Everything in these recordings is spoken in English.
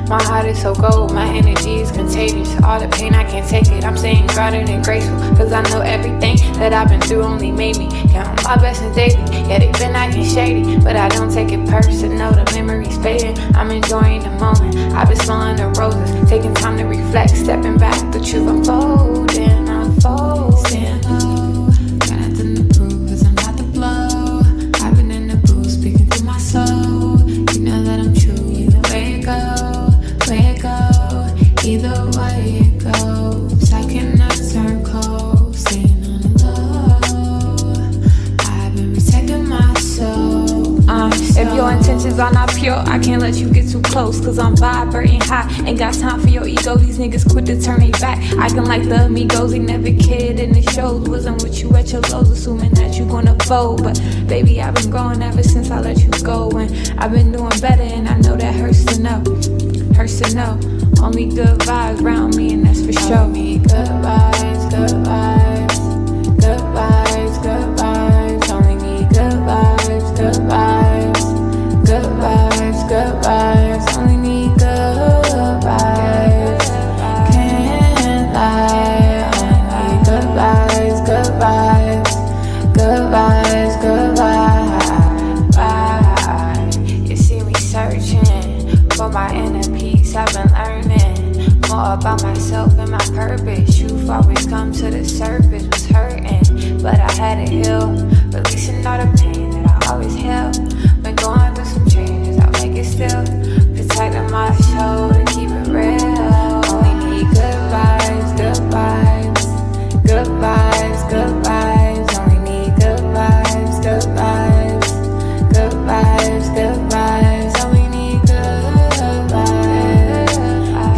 My heart is so cold, my energy is contagious. All the pain, I can't take it. I'm staying grounded and graceful, cause I know everything that I've been through only made me count my blessings daily. Yeah, they've been acting shady, but I don't take it personal. The memories fading, I'm enjoying the moment. I've been smelling the roses, taking time to reflect, stepping back, the truth unfolding, unfolding. Got nothing to prove, cause I'm not the blow. I've been in the booth, speaking to my soul. You know that I'm true, either way it goes. Either way it goes, I cannot turn cold. Staying on the low, I've been protecting my soul. If your intentions are not pure, I can't let you get too close, cause I'm vibrating high. Ain't got time for your ego, these niggas quit to turn their back. Acting like the amigos, they never cared in the shows. Wasn't with you at your lows, assuming that you gonna fold. But baby, I've been growing ever since I let you go. And I've been doing better, and I know that hurts to know. Hurts to know. Only good vibes around me, and that's for sure. Only good vibes, good vibes, good vibes, good vibes. Only need good vibes, good vibes, good vibes, good vibes. Only need good vibes. Can't lie. Only need good vibes, good vibes, good vibes, good vibes. You see me searching for my inner peace. I've been learning more about myself and my purpose. Truth always comes to the surface. Was hurting, but I had to heal. Releasing all the pain that I always held. Been going through some changes, I'll make it still. Protecting my soul to keep it real. Only need good vibes, good vibes, good vibes, good vibes. Only need good vibes, good vibes, good vibes, good vibes. Only need good vibes.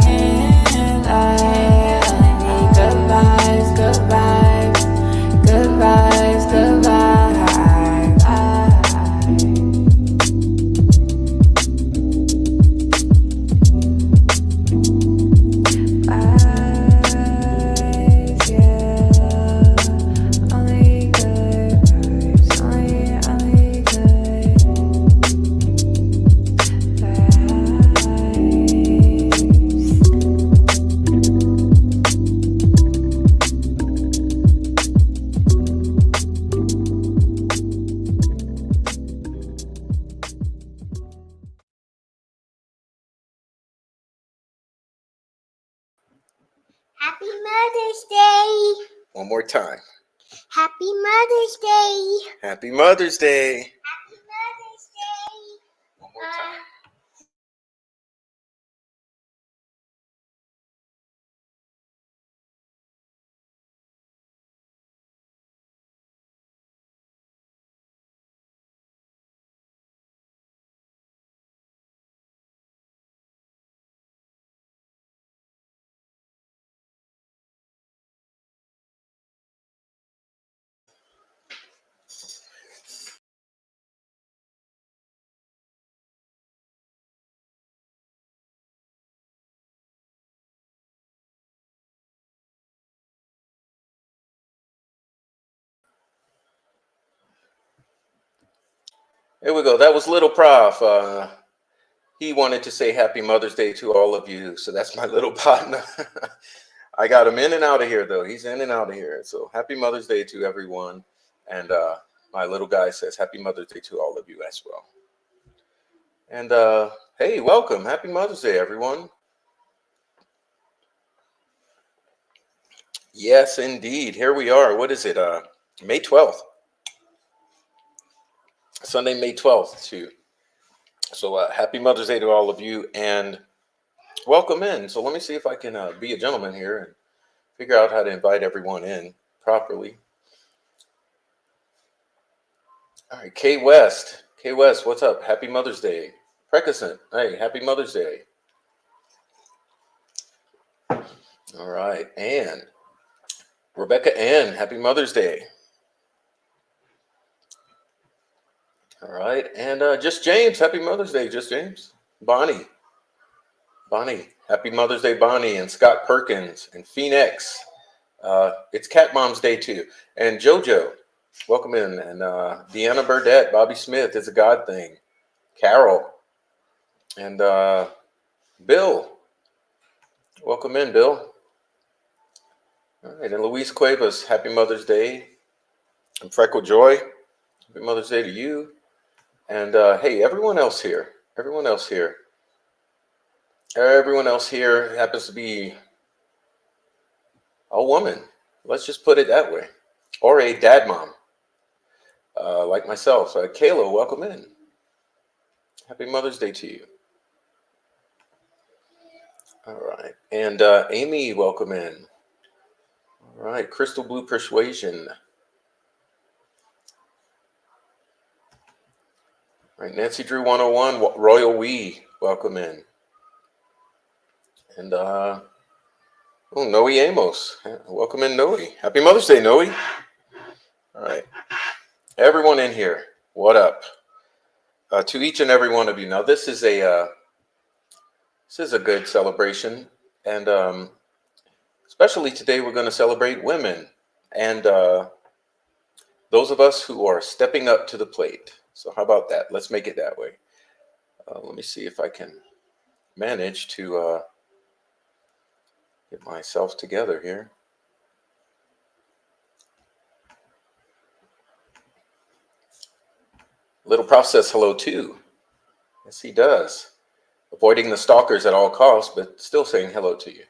Can't lie. Only need good vibes, good vibes, good vibes, good vibes. Happy Mother's Day! One more time. Happy Mother's Day! Happy Mother's Day. Happy Mother's Day! One more time. There we go. That was little Prof. He wanted to say Happy Mother's Day to all of you. So that's my little partner. I got him in and out of here, though. He's in and out of here. So Happy Mother's Day to everyone. And my little guy says Happy Mother's Day to all of you as well. And hey, welcome. Happy Mother's Day, everyone. Yes, indeed. Here we are. What is it? May 12th. Sunday, May 12th, too. So happy Mother's Day to all of you. And welcome in. So let me see if I can be a gentleman here and figure out how to invite everyone in properly. All right, Kay West. Kay West, what's up? Happy Mother's Day. Precascent, hey, happy Mother's Day. All right, Ann. Rebecca Ann, happy Mother's Day. All right, and Just James, happy Mother's Day, Just James. Bonnie, happy Mother's Day, Bonnie, and Scott Perkins, and Phoenix. It's Cat Mom's Day too. And JoJo, welcome in. And Deanna Burdette, Bobby Smith, It's a God Thing. Carol, and Bill, welcome in, Bill. All right, and Luis Cuevas, happy Mother's Day. And Freckle Joy, happy Mother's Day to you. And hey, everyone else here happens to be a woman. Let's just put it that way. Or a dad mom, like myself. Kayla, welcome in. Happy Mother's Day to you. All right. And Amy, welcome in. All right. Crystal Blue Persuasion. All right. Nancy Drew 101, Royal Wee, welcome in. And Noe Amos, welcome in, Noe. Happy Mother's Day, Noe. All right. Everyone in here, what up? To each and every one of you. Now, this is a good celebration, and especially today, we're going to celebrate women and those of us who are stepping up to the plate. So, how about that? Let's make it that way. Let me see if I can manage to get myself together here. Little Prof says hello too. Yes, he does. Avoiding the stalkers at all costs, but still saying hello to you.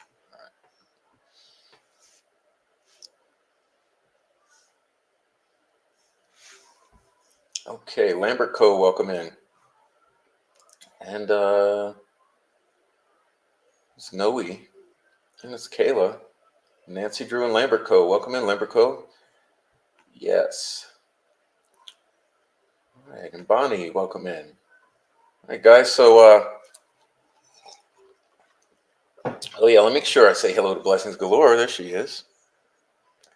All right. Okay, Lambert Co., welcome in. And it's Noe, and it's Kayla. Nancy Drew and Lambert Co., welcome in, Lambert Co. Yes. All right, and Bonnie, welcome in. All right, guys, so oh yeah, let me make sure I say hello to Blessings Galore. There she is.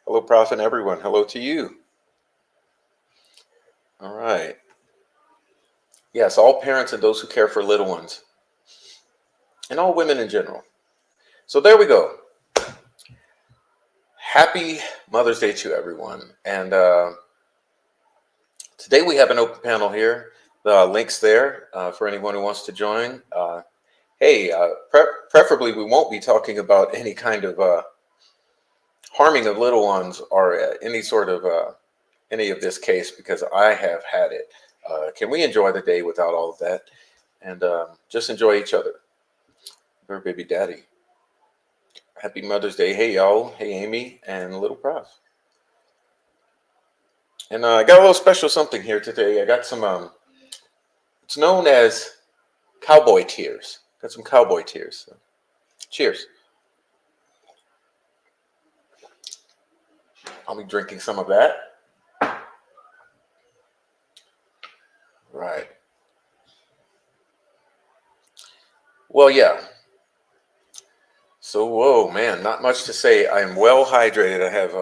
Hello, Prof, and everyone. Hello to you. All right. Yes, all parents and those who care for little ones, and all women in general. So there we go. Happy Mother's Day to everyone. And today we have an open panel here. The link's there for anyone who wants to join. Hey, preferably we won't be talking about any kind of harming of little ones or any sort of any of this case, because I have had it. Can we enjoy the day without all of that and just enjoy each other? Her baby daddy. Happy Mother's Day. Hey, y'all. Hey, Amy and Little Prof. And I got a little special something here today. I got some, it's known as cowboy tears. Got some cowboy tears. So, cheers. I'll be drinking some of that. Right. Well, yeah. So, whoa, man, not much to say. I am well hydrated. I have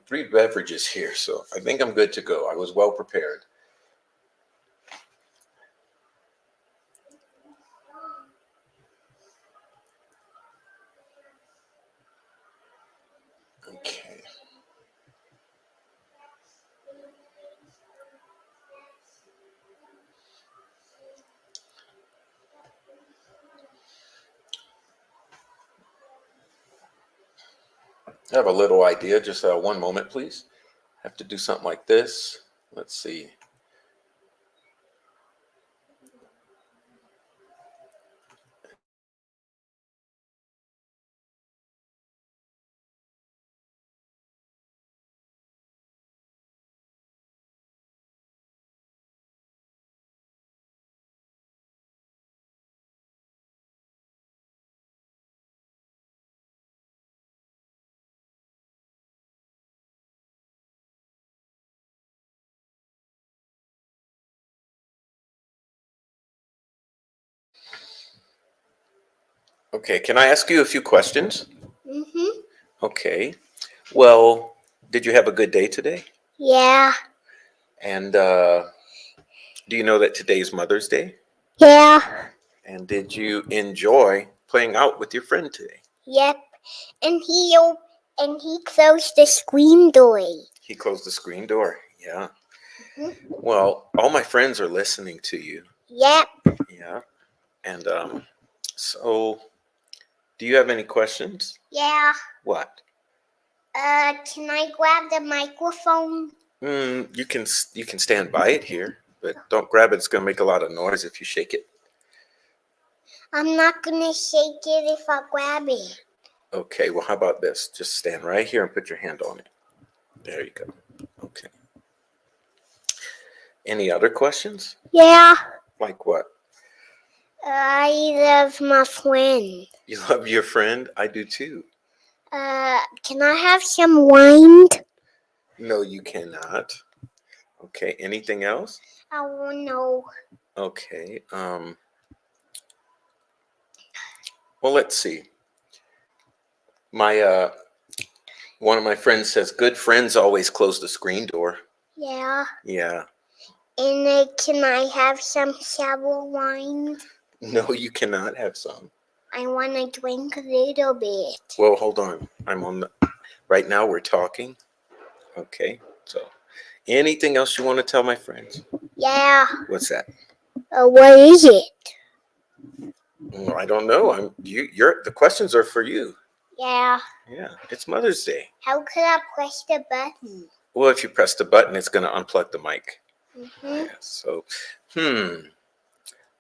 3 beverages here, so I think I'm good to go. I was well prepared. Okay. I have a little idea. Just one moment, please. I have to do something like this. Let's see. Okay, can I ask you a few questions? Mm-hmm. Okay. Well, did you have a good day today? Yeah. And do you know that today's Mother's Day? Yeah. And did you enjoy playing out with your friend today? Yep. And he closed the screen door. He closed the screen door. Yeah. Mhm. Well, all my friends are listening to you. Yep. Yeah. And so do you have any questions? Yeah. What? Can I grab the microphone? You can stand by it here, but don't grab it. It's going to make a lot of noise if you shake it. I'm not gonna shake it if I grab it. Okay, well, how about this? Just stand right here and put your hand on it. There you go. Okay. Any other questions? Yeah. Like what? I love my friend. You love your friend? I do too. Can I have some wine? No, you cannot. Okay, anything else? I don't know. Okay. Well, let's see. My one of my friends says good friends always close the screen door. Yeah. Yeah. And can I have some sour wine? No, you cannot have some. I want to drink a little bit. Well, hold on. Right now we're talking. Okay. So, anything else you want to tell my friends? Yeah. What's that? What is it? Well, I don't know. The questions are for you. Yeah. Yeah, it's Mother's Day. How could I press the button? Well, if you press the button, it's going to unplug the mic. Mm-hmm. Yeah, so,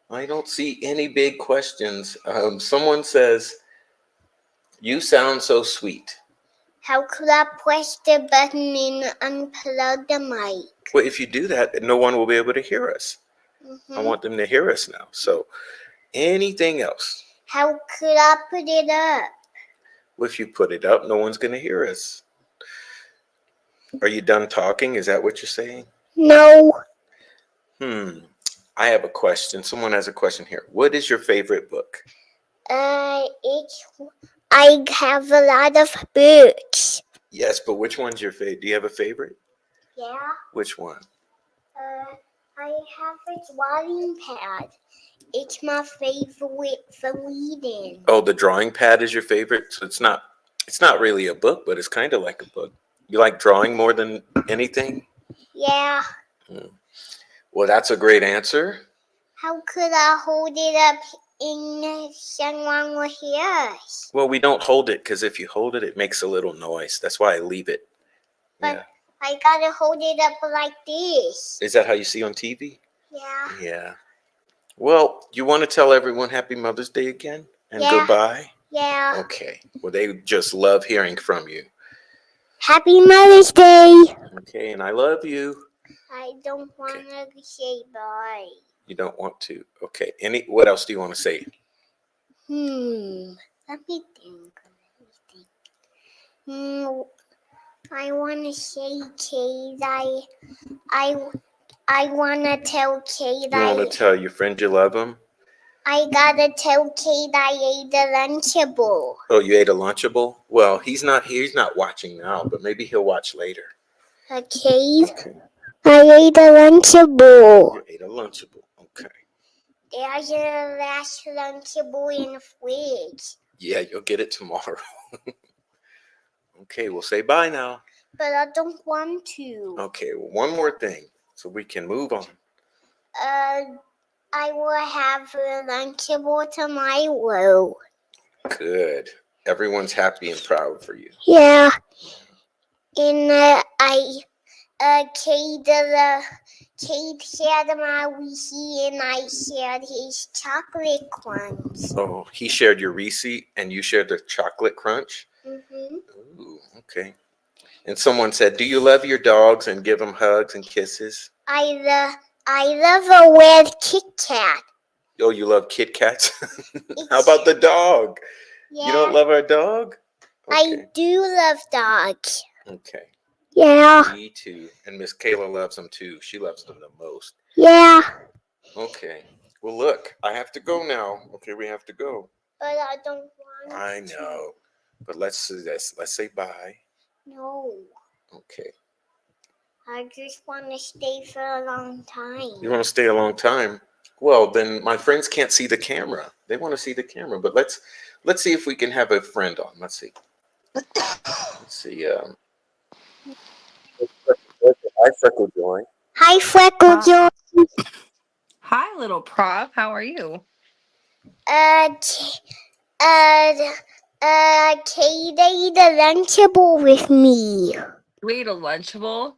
I don't see any big questions. Someone says, "You sound so sweet." How could I press the button and unplug the mic? Well, if you do that, no one will be able to hear us. I want them to hear us now. So, anything else? How could I put it up? Well, if you put it up, no one's going to hear us. Are you done talking? Is that what you're saying? No. I have a question. Someone has a question here. What is your favorite book? I have a lot of books. Yes, but which one's your favorite? Do you have a favorite? Yeah. Which one? I have a drawing pad. It's my favorite for reading. Oh, the drawing pad is your favorite? So it's not really a book, but it's kind of like a book. You like drawing more than anything? Yeah. Well, that's a great answer. How could I hold it up in someone will hear us? Well, we don't hold it because if you hold it, it makes a little noise. That's why I leave it. But I gotta hold it up like this. Is that how you see on TV? Yeah. Yeah. Well, you want to tell everyone Happy Mother's Day again and goodbye? Yeah. Okay. Well, they just love hearing from you. Happy Mother's Day. Okay, and I love you. I don't want to say bye. You don't want to. Okay. What else do you want to say? Let me think. I want to say, Kate, I want to tell Kate You want to tell your friend you love him? I gotta tell Kate I ate a Lunchable. Oh, you ate a Lunchable? Well, he's not here. He's not watching now, but maybe he'll watch later. Okay. Okay. I ate a Lunchable. You ate a Lunchable. Okay. There's a last Lunchable in the fridge. Yeah, you'll get it tomorrow. Okay, we'll say bye now. But I don't want to. Okay, well, one more thing so we can move on. I will have a Lunchable tomorrow. Good. Everyone's happy and proud for you. Yeah. And Cade shared my Wheatie and I shared his chocolate crunch. Oh, he shared your receipt and you shared the chocolate crunch? Mm-hmm. Ooh, okay. And someone said, do you love your dogs and give them hugs and kisses? I love a red Kit Kat. Oh, you love Kit Kats? How about the dog? Yeah. You don't love our dog? Okay. I do love dogs. Okay. Yeah. Me too. And Miss Kayla loves them too. She loves them the most. Yeah. Okay. Well, look, I have to go now. Okay, we have to go. But I don't want I know. But let's do this. Let's say bye. No. Okay. I just want to stay for a long time. You want to stay a long time? Well, then my friends can't see the camera. They want to see the camera. But let's see if we can have a friend on. Let's see. Let's see. Hi, Freckle Joy. Hi, Freckle Joy. Hi, little Prof. How are you? Kade ate a Lunchable with me. You ate a Lunchable?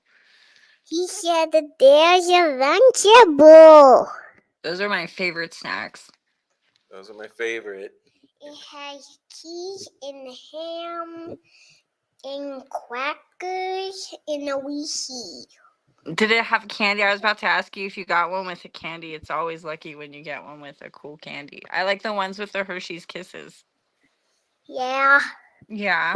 He said that there's a Lunchable. Those are my favorite snacks. Those are my favorite. It has cheese and ham and crackers and a Wheatie. Did it have candy? I was about to ask you if you got one with a candy. It's always lucky when you get one with a cool candy. I like the ones with the Hershey's Kisses. Yeah. Yeah.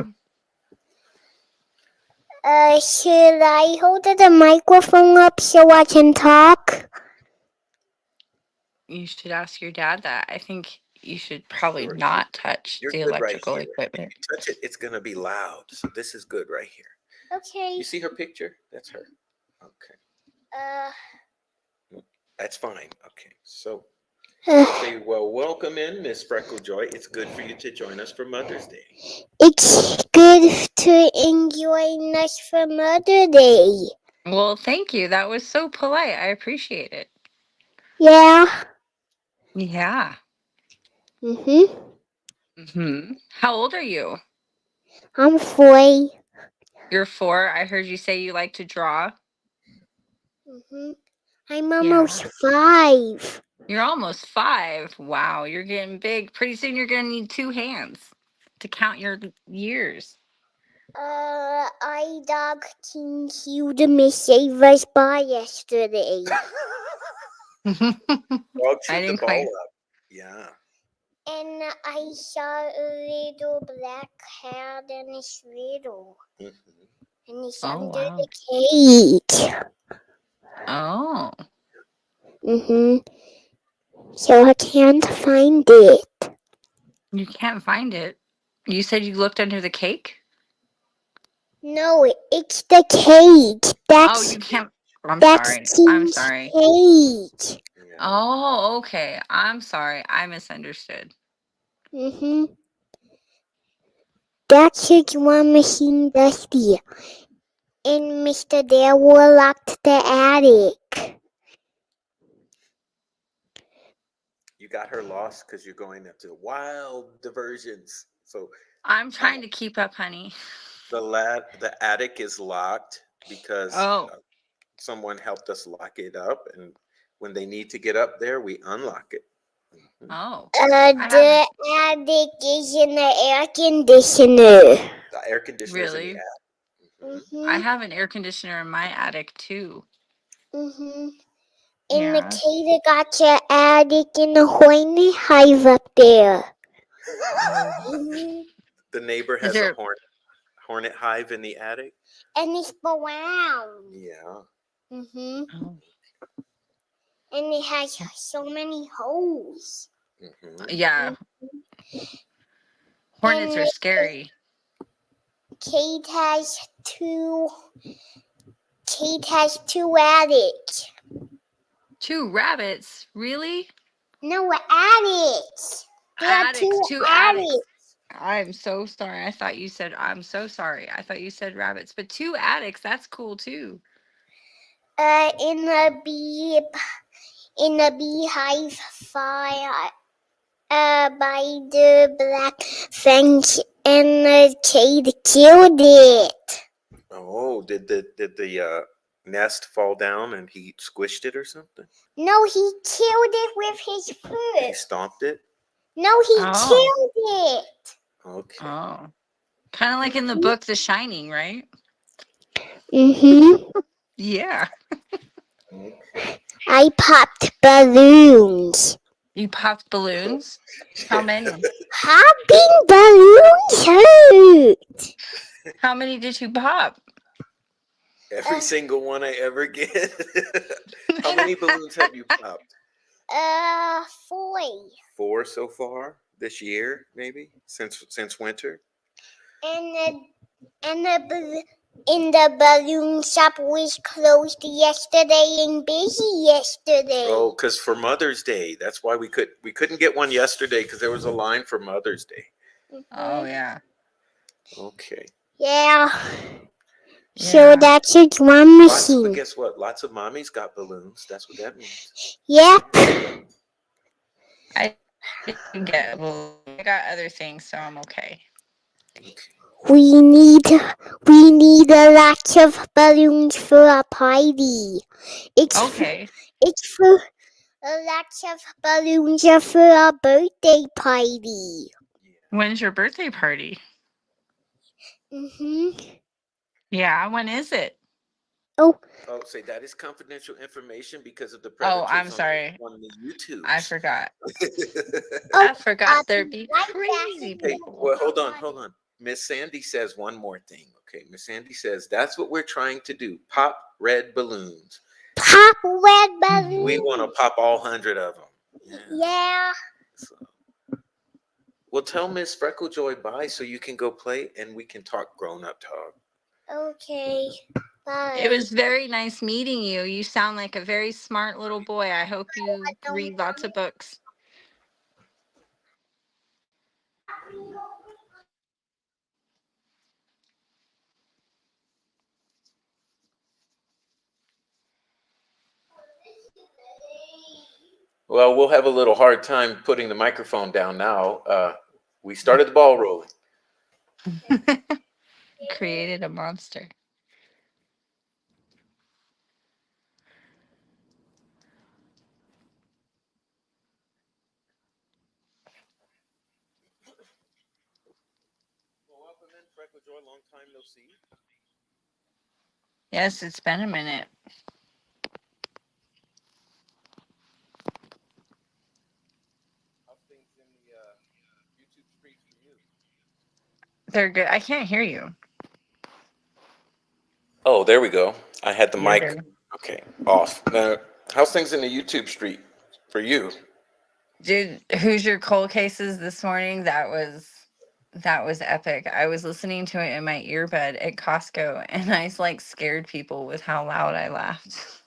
Should I hold the microphone up so I can talk? You should ask your dad that. I think you should probably Sure. not touch You're the good right electrical here. equipment. If you touch it, it's going to be loud. So this is good right here. Okay. You see her picture? That's her. Okay. That's fine. Okay. So, okay, well, welcome in, Miss Freckle Joy. It's good for you to join us for Mother's Day. It's good to enjoy us for Mother's Day. Well, thank you. That was so polite. I appreciate it. Yeah. Yeah. How old are you? I'm 4. You're 4. I heard you say you like to draw. I'm almost 5. You're almost 5. Wow, you're getting big. Pretty soon you're going to need 2 hands to count your years. I dog teams you to miss save us by yesterday. Dog shoot the ball up. Yeah. And I saw a little black hair in his little. And he's under the cage. Oh. So I can't find it. You can't find it. You said you looked under the cake? No, it's the cage. That's you can't. I'm that's sorry. I'm Tim's sorry. cage. Oh, okay. I'm sorry. I misunderstood. That's his one machine, Dusty. And Mr. Darewell locked the attic. You got her lost because you're going into wild diversions. So I'm trying to keep up, honey. the attic is locked because someone helped us lock it up, and when they need to get up there, we unlock it. Oh. The attic is in the air conditioner. The air conditioner Really? in the attic. I have an air conditioner in my attic too. And the Kater got your attic in the hornet hive up there. The neighbor has a hornet hive in the attic. And it's brown. Yeah. And it has so many holes. Yeah. Hornets are scary. Kate has two attics. 2 rabbits? Really? No, attics. There are 2 attics. I'm so sorry. I'm so sorry. I thought you said rabbits, but 2 attics, that's cool too. In the beehive fire, by the black fence and the kid killed it. Oh, did the nest fall down and he squished it or something? No, he killed it with his He foot. stomped it? No, he Oh. killed it. Okay. Oh. Kind of like in the book The Shining, right? Mm-hmm. Yeah. I popped balloons. You popped balloons? How many? Popping balloons hurt. How many did you pop? Every single one I ever get. How many balloons have you popped? 4. 4 so far this year, maybe since winter. And the balloon shop was closed yesterday and busy yesterday. Oh, because for Mother's Day, that's why we couldn't get one yesterday because there was a line for Mother's Day. Oh, yeah. Okay. Yeah. So Yeah. that's a drum But machine. guess what? Lots of mommies got balloons. That's what that means. Yep. I didn't get balloons. I got other things, so I'm okay. Okay. We need a lot of balloons for a party. Okay. It's for a lot of balloons are for a birthday party. When's your birthday party? Mhm. Yeah, when is it? Oh, Say that is confidential information because of the Oh, predators I'm sorry. on the YouTube. I forgot. oh, I forgot there'd be right crazy back. Hey, people. well, hold on. Miss Sandy says one more thing. Okay, Miss Sandy says that's what we're trying to do: pop red balloons. Pop red balloons. We want to pop all 100 of them. Yeah. So, well, tell Miss Freckle Joy bye so you can go play and we can talk grown up talk. Okay. Bye. It was very nice meeting you. You sound like a very smart little boy. I hope you read lots of books. Well, we'll have a little hard time putting the microphone down now. We started the ball rolling. Created a monster. Well, welcome in, Freckle Joy. Long time no see. Yes, it's been a minute. How's things in the YouTube streets for you? They're good. I can't hear you. Oh, there we go. I had the You're mic. good. Okay, off. Now, how's things in the YouTube street for you? Dude, Hoosier Cold Cases this morning, that was epic. I was listening to it in my earbud at Costco and I like scared people with how loud I laughed.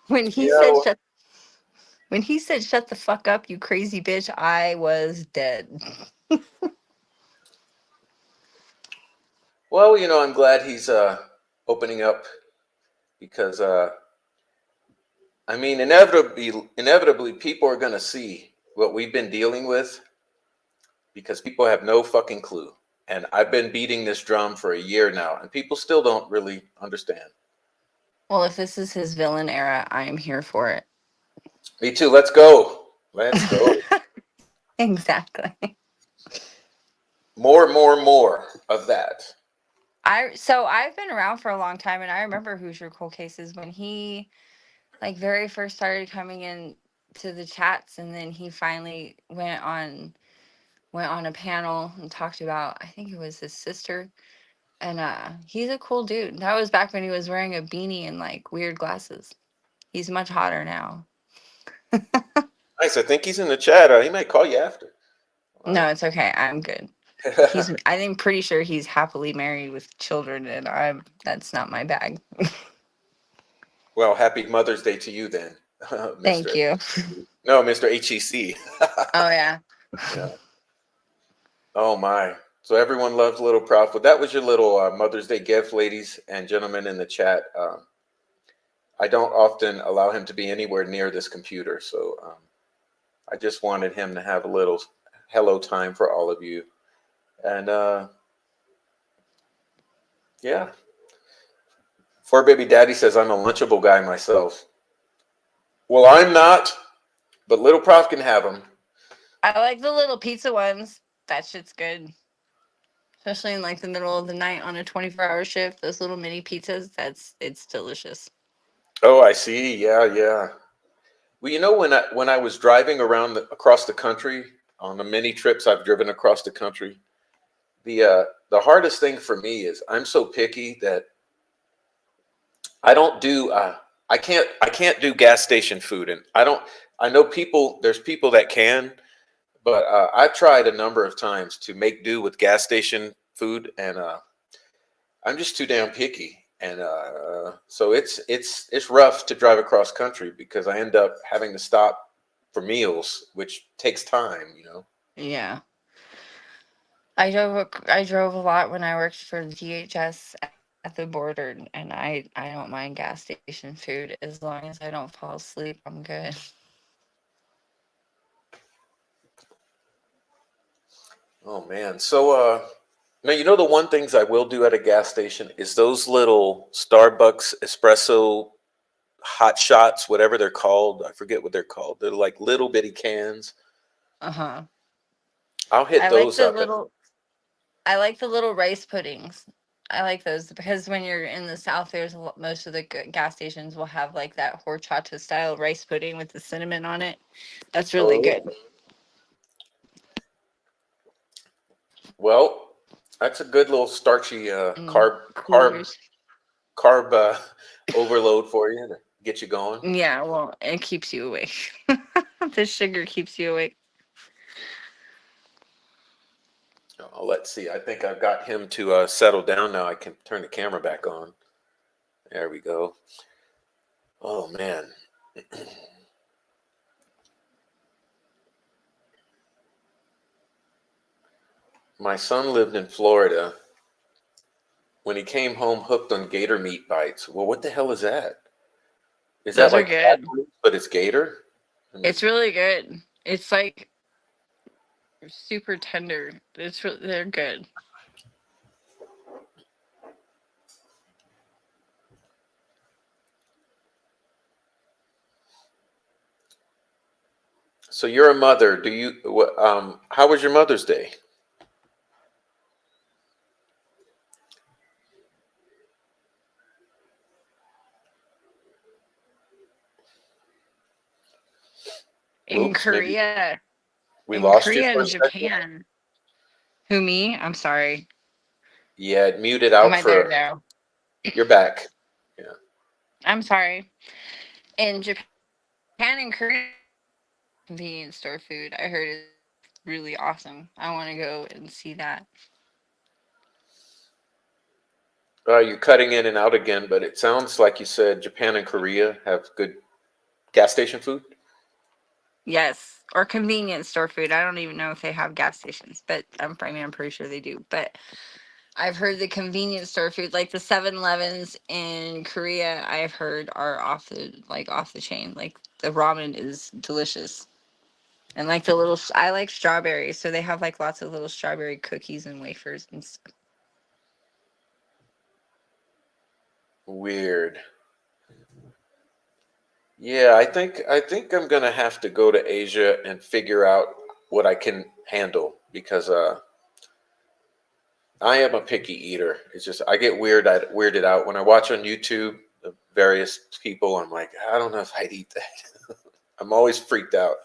When he Yeah. said shut the fuck up, you crazy bitch, I was dead. Well, I'm glad he's opening up because I mean, inevitably, people are gonna see what we've been dealing with because people have no fucking clue. And I've been beating this drum for a year now, and people still don't really understand. Well, if this is his villain era, I am here for it. Me too. Let's go. Let's go. Exactly. More of that. I've been around for a long time and I remember Hoosier Cold Cases when he like very first started coming in to the chats, and then he finally went on a panel and talked about, I think it was his sister, and he's a cool dude. That was back when he was wearing a beanie and like weird glasses. He's much hotter now. Nice. I think he's in the chat. He might call you after. No, it's okay. I'm good. I think pretty sure he's happily married with children, and that's not my bag. Well, happy Mother's Day to you then, Mr. Thank you. No, Mr. HEC. Oh yeah. Yeah. Oh my. So everyone loves little Prof. Well, that was your little Mother's Day gift, ladies and gentlemen in the chat. I don't often allow him to be anywhere near this computer, so I just wanted him to have a little hello time for all of you. And yeah, Fur Baby Daddy says I'm a lunchable guy myself. Well, I'm not, but Little Prof can have them. I like the little pizza ones. That shit's good. Especially in like the middle of the night on a 24-hour shift. Those little mini pizzas, it's delicious. Oh, I see. Yeah, yeah. Well, you know, when I was driving around across the country on the many trips I've driven across the country, the hardest thing for me is I'm so picky that I don't do I can't do gas station food, and I know people. There's people that can, but I've tried a number of times to make do with gas station food, and I'm just too damn picky, and so it's rough to drive across country because I end up having to stop for meals, which takes time, you know. Yeah. I drove a lot when I worked for DHS at the border, and I don't mind gas station food as long as I don't fall asleep. I'm good. Oh man, so now you know the one things I will do at a gas station is those little Starbucks espresso hot shots, whatever they're called. I forget what they're called. They're like little bitty cans. Uh-huh. I'll hit I like those the up. little I like the little rice puddings. I like those because when you're in the South, most of the gas stations will have like that horchata style rice pudding with the cinnamon on it. That's really Oh, good. well, that's a good little starchy Mm, carb coolers. carb overload for you to get you going. Yeah, well, it keeps you awake. The sugar keeps you awake. Oh, let's see. I think I've got him to settle down now. I can turn the camera back on. There we go. Oh man. My son lived in Florida. When he came home hooked on gator meat bites. Well, what the hell is that? Is that Those are like cat good. food, but it's gator? I mean, It's really good. It's like super tender. They're good. so you're a mother. Do you? How was your Mother's Day? In Whoops, maybe Korea, we in lost you Korea for a and second. Japan. Who, me? I'm sorry. Yeah, it muted Am out I there for. now? You're back. Yeah. I'm sorry. In Japan and Korea, convenience store food, I heard is really awesome. I want to go and see that. You're cutting in and out again, but it sounds like you said Japan and Korea have good gas station food. Yes, or convenience store food. I don't even know if they have gas stations, but I'm pretty sure they do. But I've heard the convenience store food, like the 7-Elevens in Korea, I've heard are off the chain. Like the ramen is delicious. And like I like strawberries, so they have like lots of little strawberry cookies and wafers and stuff. Weird. Yeah, I think I'm gonna have to go to Asia and figure out what I can handle because I am a picky eater. It's just I get weirded out when I watch on YouTube the various people. I'm like, I don't know if I'd eat that. I'm always freaked out.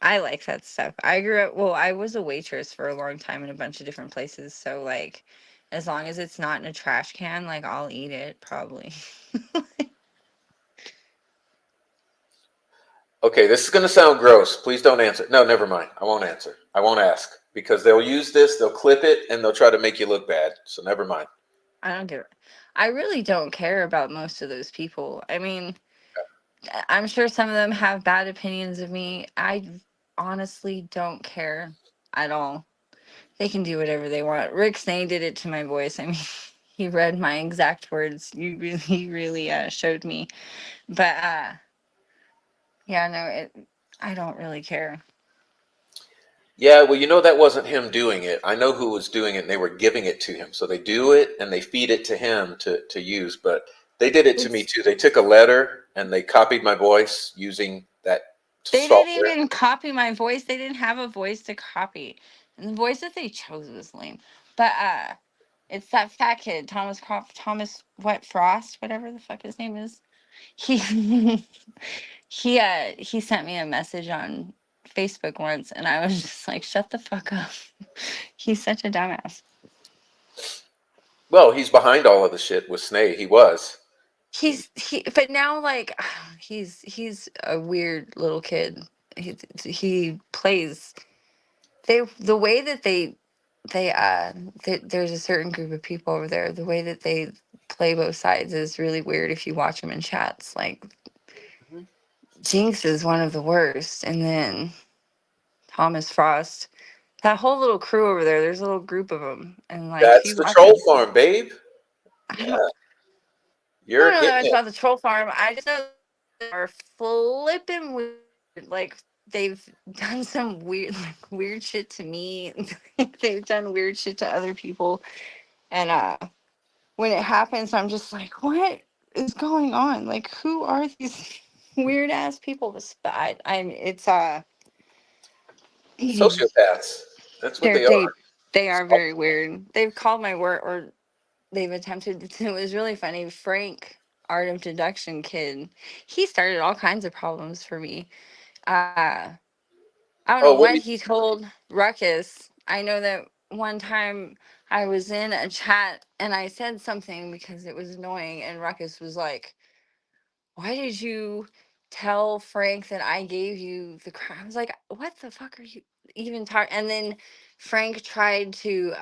I like that stuff. I was a waitress for a long time in a bunch of different places, so like as long as it's not in a trash can, like I'll eat it probably. Okay, this is gonna sound gross. Please don't answer. No, never mind. I won't answer. I won't ask because they'll use this, they'll clip it, and they'll try to make you look bad. So never mind. I don't give it. I really don't care about most of those people. I mean, I'm sure some of them have bad opinions of me. I honestly don't care at all. They can do whatever they want. Rick Snay did it to my voice. I mean, he read my exact words. He really showed me. But yeah, no, I don't really care. Yeah, well, you know that wasn't him doing it. I know who was doing it, and they were giving it to him. So they do it, and they feed it to him to use. But they did it to me too. They took a letter, and they copied my voice using that They didn't software. even copy my voice. They didn't have a voice to copy. And the voice that they chose was lame. But it's that fat kid, Thomas what Frost, whatever the fuck his name is. He he sent me a message on Facebook once and I was just like, shut the fuck up. He's such a dumbass. Well, he's behind all of the shit with Snay. He was. But now like he's a weird little kid. He plays the way that there's a certain group of people over there. The way that they play both sides is really weird if you watch them in chats. Like Jinx is one of the worst, and then Thomas Frost, that whole little crew over there. There's a little group of them, and like if That's you the watch troll them, farm, babe. I Yeah, don't, I you're don't know that hitting much it. about the troll farm. I just know they are flipping weird. Like they've done some weird shit to me. They've done weird shit to other people, and when it happens, I'm just like, what is going on? Like, who are these weird ass people? It's Sociopaths. That's what they're they are. they are very weird. They've called my work, or they've attempted to. It was really funny. Frank, art of deduction kid, he started all kinds of problems for me. I don't know Oh, what? what he told Ruckus. I know that one time I was in a chat and I said something because it was annoying, and Ruckus was like, "Why did you tell Frank that I gave you the crap?" I was like, "What the fuck are you even talking?" And then Frank tried to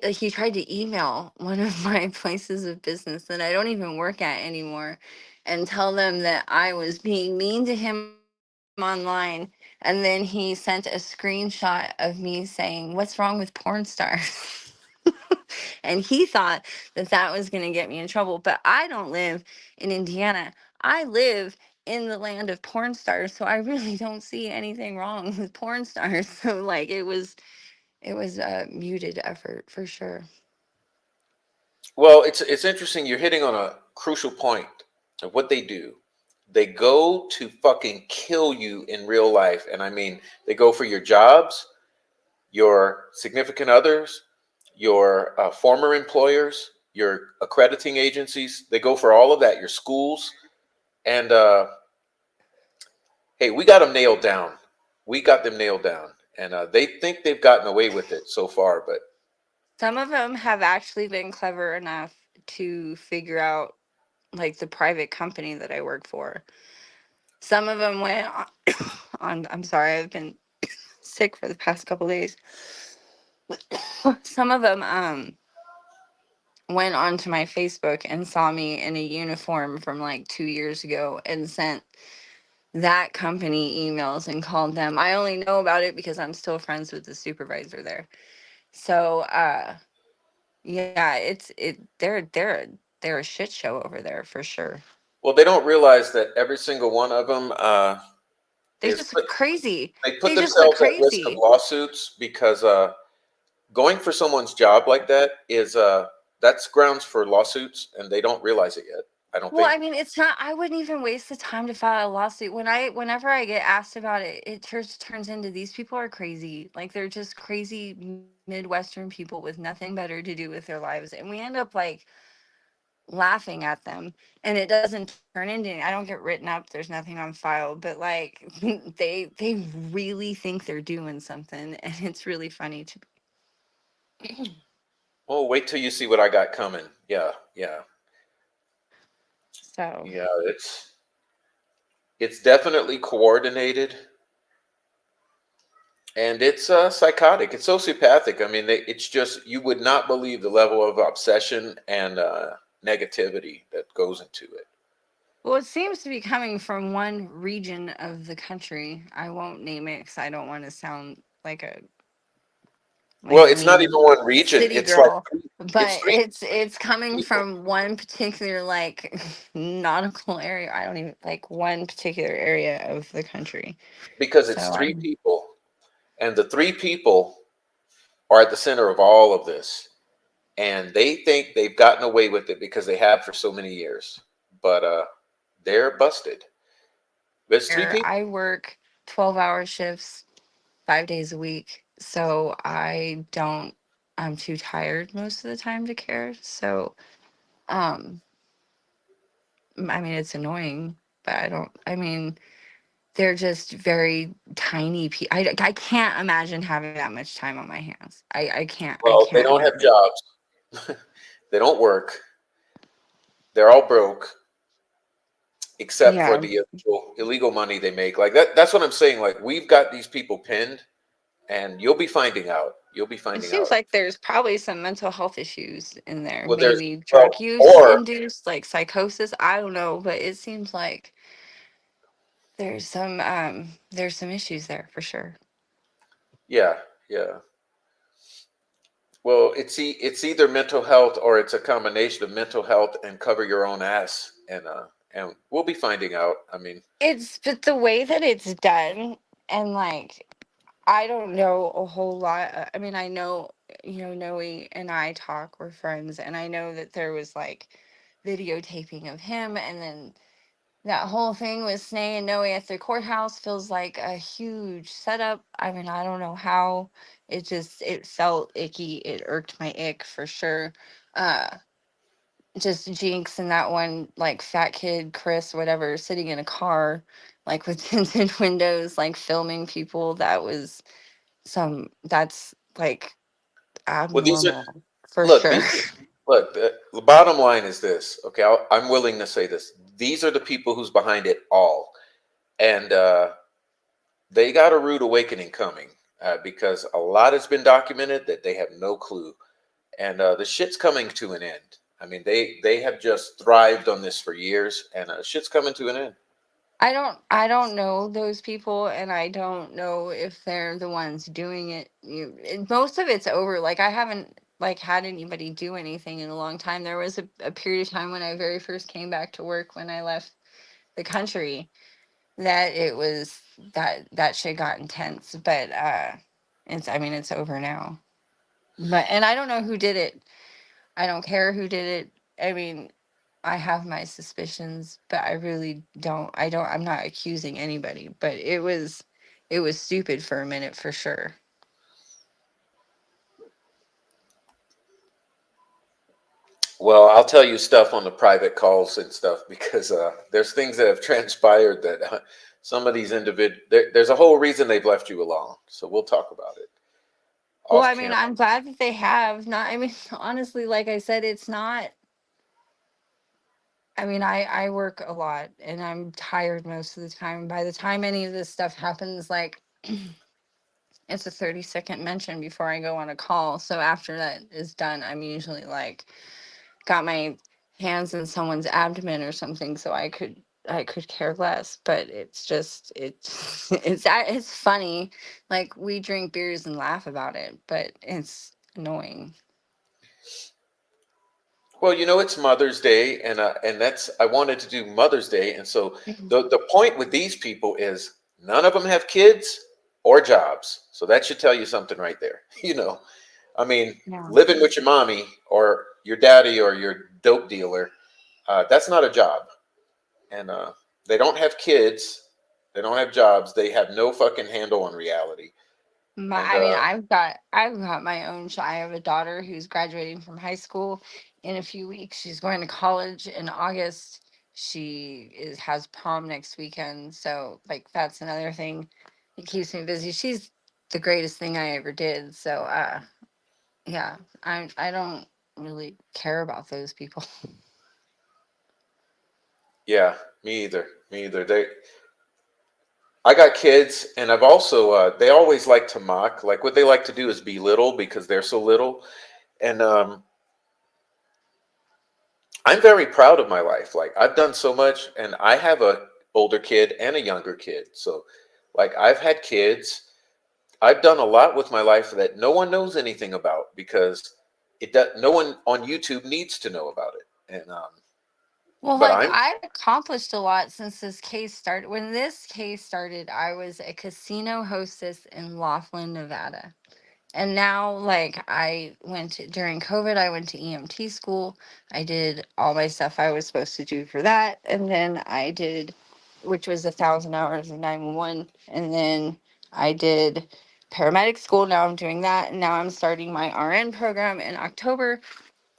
he tried to email one of my places of business that I don't even work at anymore and tell them that I was being mean to him online. And then he sent a screenshot of me saying, "What's wrong with porn stars?" And he thought that that was going to get me in trouble. But I don't live in Indiana. I live in the land of porn stars. So I really don't see anything wrong with porn stars. So like it was a muted effort for sure. Well, it's interesting. You're hitting on a crucial point of what they do. They go to fucking kill you in real life, and I mean, they go for your jobs, your significant others, your former employers, your accrediting agencies. They go for all of that. Your schools, and hey, we got them nailed down. We got them nailed down, and they think they've gotten away with it so far, but Some of them have actually been clever enough to figure out like the private company that I work for. Some of them went on I'm sorry, I've been sick for the past couple days. Some of them went onto my Facebook and saw me in a uniform from like 2 years ago and sent that company emails and called them. I only know about it because I'm still friends with the supervisor there. So yeah, they're a shit show over there for sure. well, they don't realize that every single one of them They is just look crazy. they put They just look themselves at risk of crazy. lawsuits because going for someone's job like that is that's grounds for lawsuits, and they don't realize it yet. I don't Well, think. I mean, it's not. I wouldn't even waste the time to file a lawsuit. Whenever I get asked about it, it turns into these people are crazy. Like they're just crazy Midwestern people with nothing better to do with their lives, and we end up like laughing at them, and it doesn't turn into. I don't get written up. There's nothing on file, but like they really think they're doing something, and it's really funny to. Oh, wait till you see what I got coming. Yeah, yeah, So yeah. It's definitely coordinated, and it's psychotic. It's sociopathic. I mean, it's just you would not believe the level of obsession and negativity that goes into it. well, it seems to be coming from one region of the country. I won't name it because I don't want to sound like a Well, like it's not even being one region. city It's like girl, it's but three it's coming people from one particular like nautical area. I don't even like one particular area of the country. because So it's I three people, and the three people are at the center of all of this, and they think they've gotten away with it because they have for so many years, but they're busted. There's three people. I work 12-hour shifts 5 days a week. So I'm too tired most of the time to care. So, um, I mean, it's annoying, but I mean, they're just very tiny people. I can't imagine having that much time on my hands. I Well, they can't don't have imagine. jobs. They don't work. They're all broke, except for Yeah. the illegal money they make. Like that's what I'm saying. Like we've got these people pinned, and you'll be finding out. You'll be It finding seems out. like there's probably some mental health issues in there. Well, there's Maybe well, drug use or induced, like psychosis. I don't know, but it seems like there's some issues there for sure. yeah, yeah. Well, it's either mental health or it's a combination of mental health and cover your own ass, and we'll be finding out. I mean, It's but the way that it's done, and like I don't know a whole lot. I mean, I know, Noe and I talk, we're friends, and I know that there was like videotaping of him, and then that whole thing with Snay and Noe at the courthouse feels like a huge setup. I mean, I don't know how. It felt icky. It irked my ick for sure. Uh, just Jinx and that one like fat kid Chris whatever sitting in a car like with tinted windows like filming people. That's like well, these are abnormal for look. sure. These look. The bottom line is this. Okay, I'm willing to say this. These are the people who's behind it all, and they got a rude awakening coming because a lot has been documented that they have no clue, and the shit's coming to an end. I mean, they have just thrived on this for years, and shit's coming to an end. I don't know those people, and I don't know if they're the ones doing it. Most of it's over. Like I haven't like had anybody do anything in a long time. There was a period of time when I very first came back to work when I left the country that it was that shit got intense. But it's, I mean, it's over now. But and I don't know who did it. I don't care who did it. I mean, I have my suspicions, but I really don't. I'm not accusing anybody, but it was stupid for a minute for sure. Well, I'll tell you stuff on the private calls and stuff because there's things that have transpired that some of these there's a whole reason they've left you alone. So we'll talk about it Well, off I mean, camera. I'm glad that they have not. I mean, honestly, like I said, it's not. I mean, I work a lot and I'm tired most of the time. By the time any of this stuff happens, like it's a 30-second mention before I go on a call. So after that is done, I'm usually like got my hands in someone's abdomen or something so I could care less. But it's funny. Like we drink beers and laugh about it, but it's annoying. Well, it's Mother's Day, and that's I wanted to do Mother's Day, and so Mhm. the point with these people is none of them have kids or jobs, so that should tell you something right there. I mean, Yeah. living with your mommy or your daddy or your dope dealer, that's not a job, and they don't have kids, they don't have jobs, they have no fucking handle on reality, and I mean, I've got my own. I have a daughter who's graduating from high school in a few weeks. She's going to college in August. Has prom next weekend, so like that's another thing that keeps me busy. She's the greatest thing I ever did. So yeah, I don't really care about those people. yeah, me either. I got kids, and I've also they always like to mock. Like what they like to do is belittle because they're so little. And I'm very proud of my life. Like I've done so much, and I have a older kid and a younger kid. So, like I've had kids, I've done a lot with my life that no one knows anything about because no one on YouTube needs to know about it. And Well, but like I'm I've accomplished a lot since this case started. When this case started, I was a casino hostess in Laughlin, Nevada. And now, like, during COVID, I went to EMT school. I did all my stuff I was supposed to do for that. And then I did, which was 1,000 hours of 911. And then I did paramedic school. Now I'm doing that. And now I'm starting my RN program in October.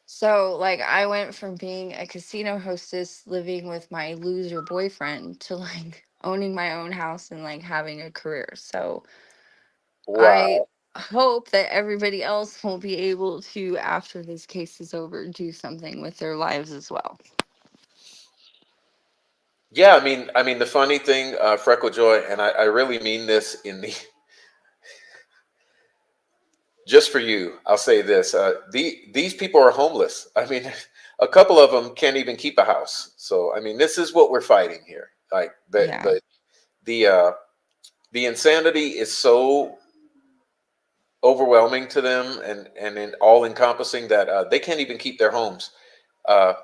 So, like, I went from being a casino hostess living with my loser boyfriend to like owning my own house and like having a career. So, I wow. hope that everybody else will be able to, after this case is over, do something with their lives as well. Yeah, I mean, the funny thing, Freckle Joy, and I really mean this in the just for you. I'll say this: these people are homeless. I mean, a couple of them can't even keep a house. So, I mean, this is what we're fighting here. Like Yeah. the uh, the insanity is so overwhelming to them and all encompassing that they can't even keep their homes. Uh,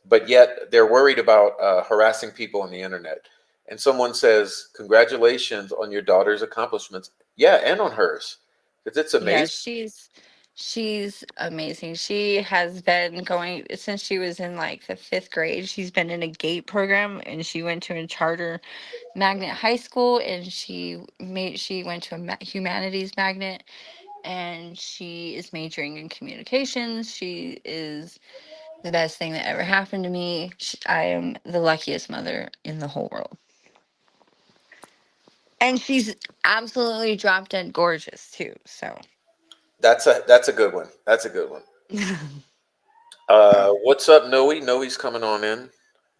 but yet they're worried about harassing people on the internet. And someone says, "Congratulations on your daughter's accomplishments." Yeah, and on hers, because it's Yeah, amazing. she's amazing. She has been going since she was in like the 5th grade. She's been in a GATE program and she went to a charter magnet high school and she went to a humanities magnet and she is majoring in communications. She is the best thing that ever happened to me. I am the luckiest mother in the whole world. And she's absolutely drop dead gorgeous too. So That's a good one. That's a good one. What's up, Noe? Noe's coming on in.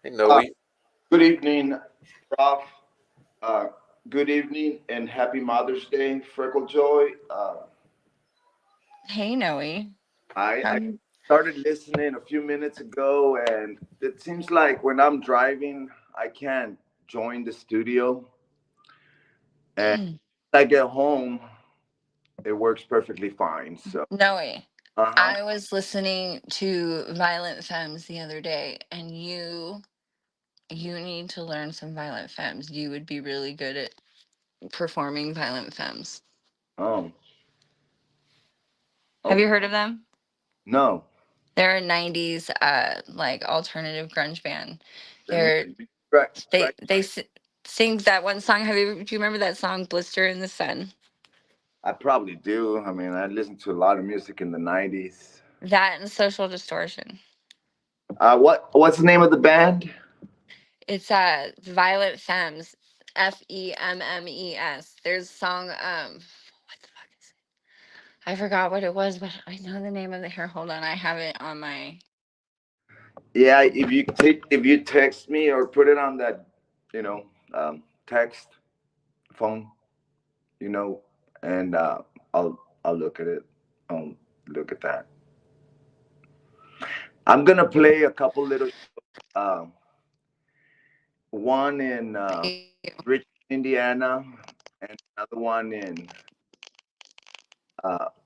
Hey, Uh, Noe. Good evening, Prof. Uh, Good evening and happy Mother's Day, Freckle Joy. hey Noe. I Um, started listening a few minutes ago, and it seems like when I'm driving, I can't join the studio. And when I get home, it works perfectly fine. So, Noe. uh huh. I was listening to Violent Femmes the other day and you need to learn some Violent Femmes. You would be really good at performing Violent Femmes. Oh, Have you okay. heard of them? No. They're a 90s like alternative grunge band. Let me. They're Right, they right. they s- sing that one song. Do you remember that song Blister in the Sun? I probably do. I mean, I listened to a lot of music in the '90s. That and Social Distortion. What's the name of the band? It's Violent Femmes, Femmes. There's a song what the fuck is it? I forgot what it was, but I know the name of the hair. Hold on, I have it on my Yeah, if you text me or put it on that, you know, text phone, you know, and I'll look at it. I'll look at that. I'm gonna play a couple little um one in Richmond, Indiana, and another one in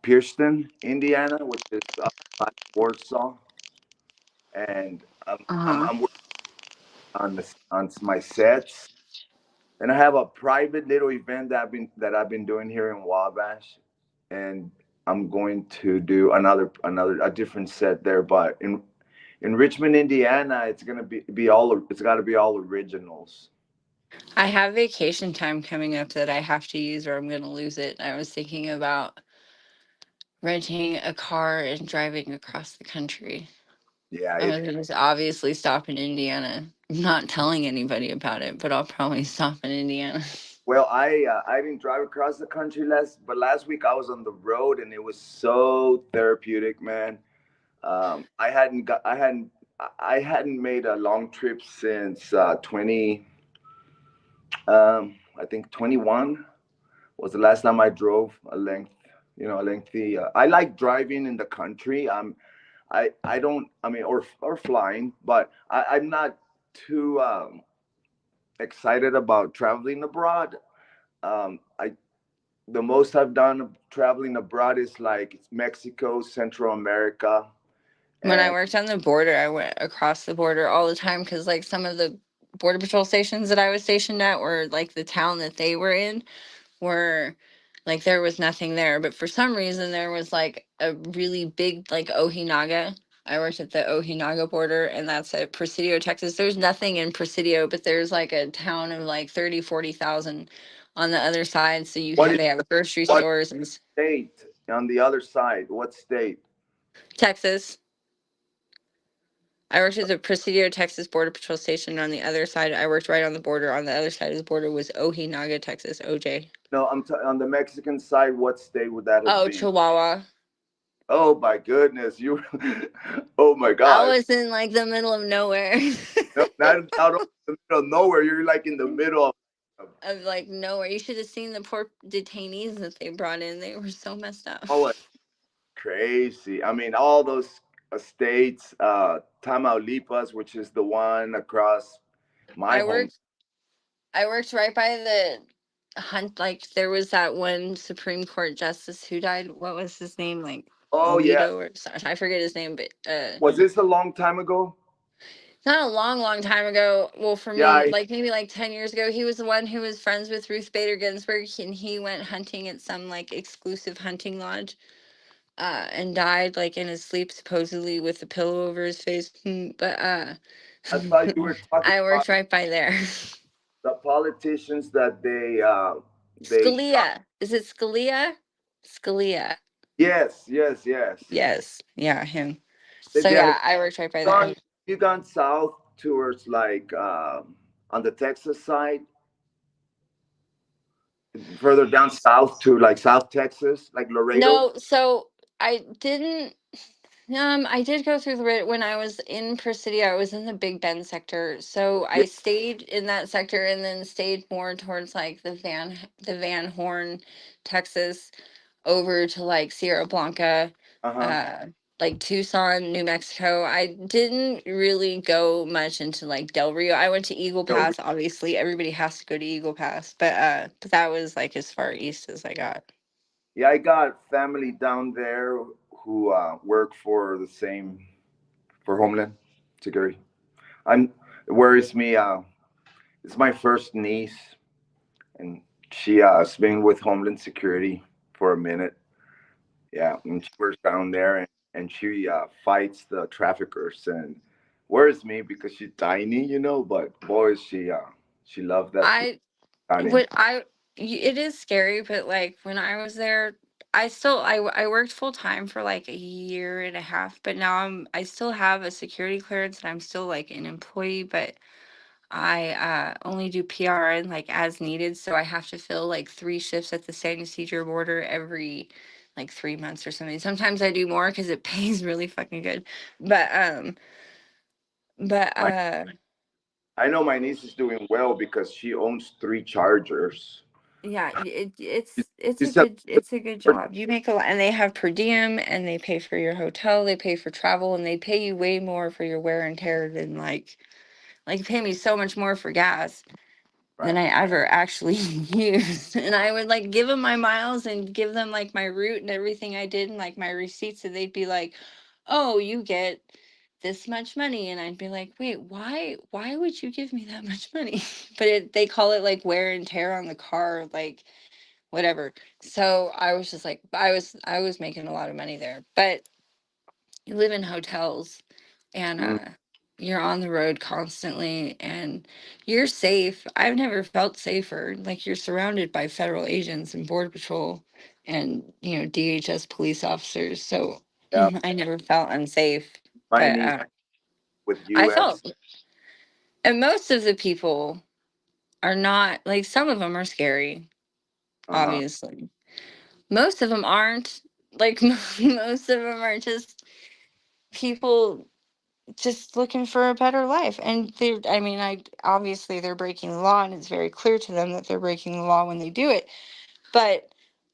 Pierceton, Indiana, which is by Warsaw. And uh-huh. I'm working on my sets. And I have a private little event that I've been doing here in Wabash, and I'm going to do another a different set there. But in Richmond, Indiana, it's got to be all originals. I have vacation time coming up that I have to use or I'm going to lose it. I was thinking about renting a car and driving across the country. Yeah, I was just obviously stop in Indiana. I'm not telling anybody about it, but I'll probably stop in Indiana. well, I didn't drive across the country last week I was on the road and it was so therapeutic, man. I hadn't made a long trip since 20 I think 21 was the last time I drove a lengthy. I like driving in the country. I don't. I mean, or flying, but I'm not too excited about traveling abroad. I the most I've done traveling abroad is like Mexico, Central America, When I and worked on the border, I went across the border all the time because, like, some of the border patrol stations that I was stationed at were like the town that they were in were like there was nothing there. But for some reason, there was like a really big, like, Ojinaga. I worked at the Ojinaga border, and that's at Presidio, Texas. There's nothing in Presidio, but there's like a town of like 30, 40,000 on the other side. So you what have, is they have grocery what stores and state on the other side? What state? Texas. I worked at the Presidio, Texas Border Patrol Station. On the other side, I worked right on the border. On the other side of the border was Ojinaga, Texas, OJ. No, on the Mexican side. What state would that have Oh, been? Chihuahua. Oh my goodness, you! Oh my I gosh! was in like the middle of nowhere. No, not out of the middle of nowhere. You're like in the middle of Of like nowhere. You should have seen the poor detainees that they brought in. They were so messed up. oh, crazy. I mean, all those states, Tamaulipas, which is the one across my I home. worked I worked right by the hunt, like there was that one Supreme Court justice who died. What was his name? Like Oh yeah, Alito or I forget his name, but was this a long time ago? not a long, long time ago. Well, for Yeah, me, like maybe like 10 years ago, he was the one who was friends with Ruth Bader Ginsburg, and he went hunting at some like exclusive hunting lodge, and died like in his sleep, supposedly with a pillow over his face. But I thought you were talking I about worked right by there. the politicians that they shot. Scalia. Is it Scalia? Scalia. Yes, yes, yes. Yes. Yeah, him. Have So you yeah, I worked right by there. gone? You gone south towards like on the Texas side, further down south to like South Texas, like Laredo. No, so I didn't. I did go through the when I was in Presidio, I was in the Big Bend sector. So Yeah. I stayed in that sector and then stayed more towards like the Van Horn, Texas, over to like Sierra Blanca, Uh huh. uh like Tucson, New Mexico. I didn't really go much into like Del Rio. I went to Eagle No. Pass. Obviously, everybody has to go to Eagle Pass, but that was like as far east as I got. Yeah, I got family down there who work for the same for Homeland Security. I'm it worries me. It's my first niece, and she has been with Homeland Security for a minute. Yeah, and she works down there, and she fights the traffickers and worries me because she's tiny, you know. But boy, she loved that shit. I Got in. what it is scary, but like when I was there, I worked full time for like a year and a half, but now I still have a security clearance and I'm still like an employee, but I only do PRN like as needed, so I have to fill like 3 shifts at the San Ysidro border every like 3 months or something. Sometimes I do more because it pays really fucking good, but but My I know my niece is doing well because she owns 3 Chargers. yeah, She said, it's a good job. You make a lot, and they have per diem, and they pay for your hotel, they pay for travel, and they pay you way more for your wear and tear than like pay me so much more for gas than right, I ever actually used. And I would like give them my miles and give them like my route and everything I did and like my receipts, and they'd be like, "Oh, you get this much money," and I'd be like, "Wait, why would you give me that much money?" But they call it like wear and tear on the car, like whatever. So I was just like, I was making a lot of money there, but you live in hotels and mm, you're on the road constantly and you're safe. I've never felt safer. Like you're surrounded by federal agents and border patrol and DHS police officers. So yeah, I never felt unsafe. my But niece with I U.S. felt, and most of the people are not like some of them are scary, Uh huh. obviously. Most of them aren't. Like most of them are just people just looking for a better life. And I mean, obviously they're breaking the law and it's very clear to them that they're breaking the law when they do it. But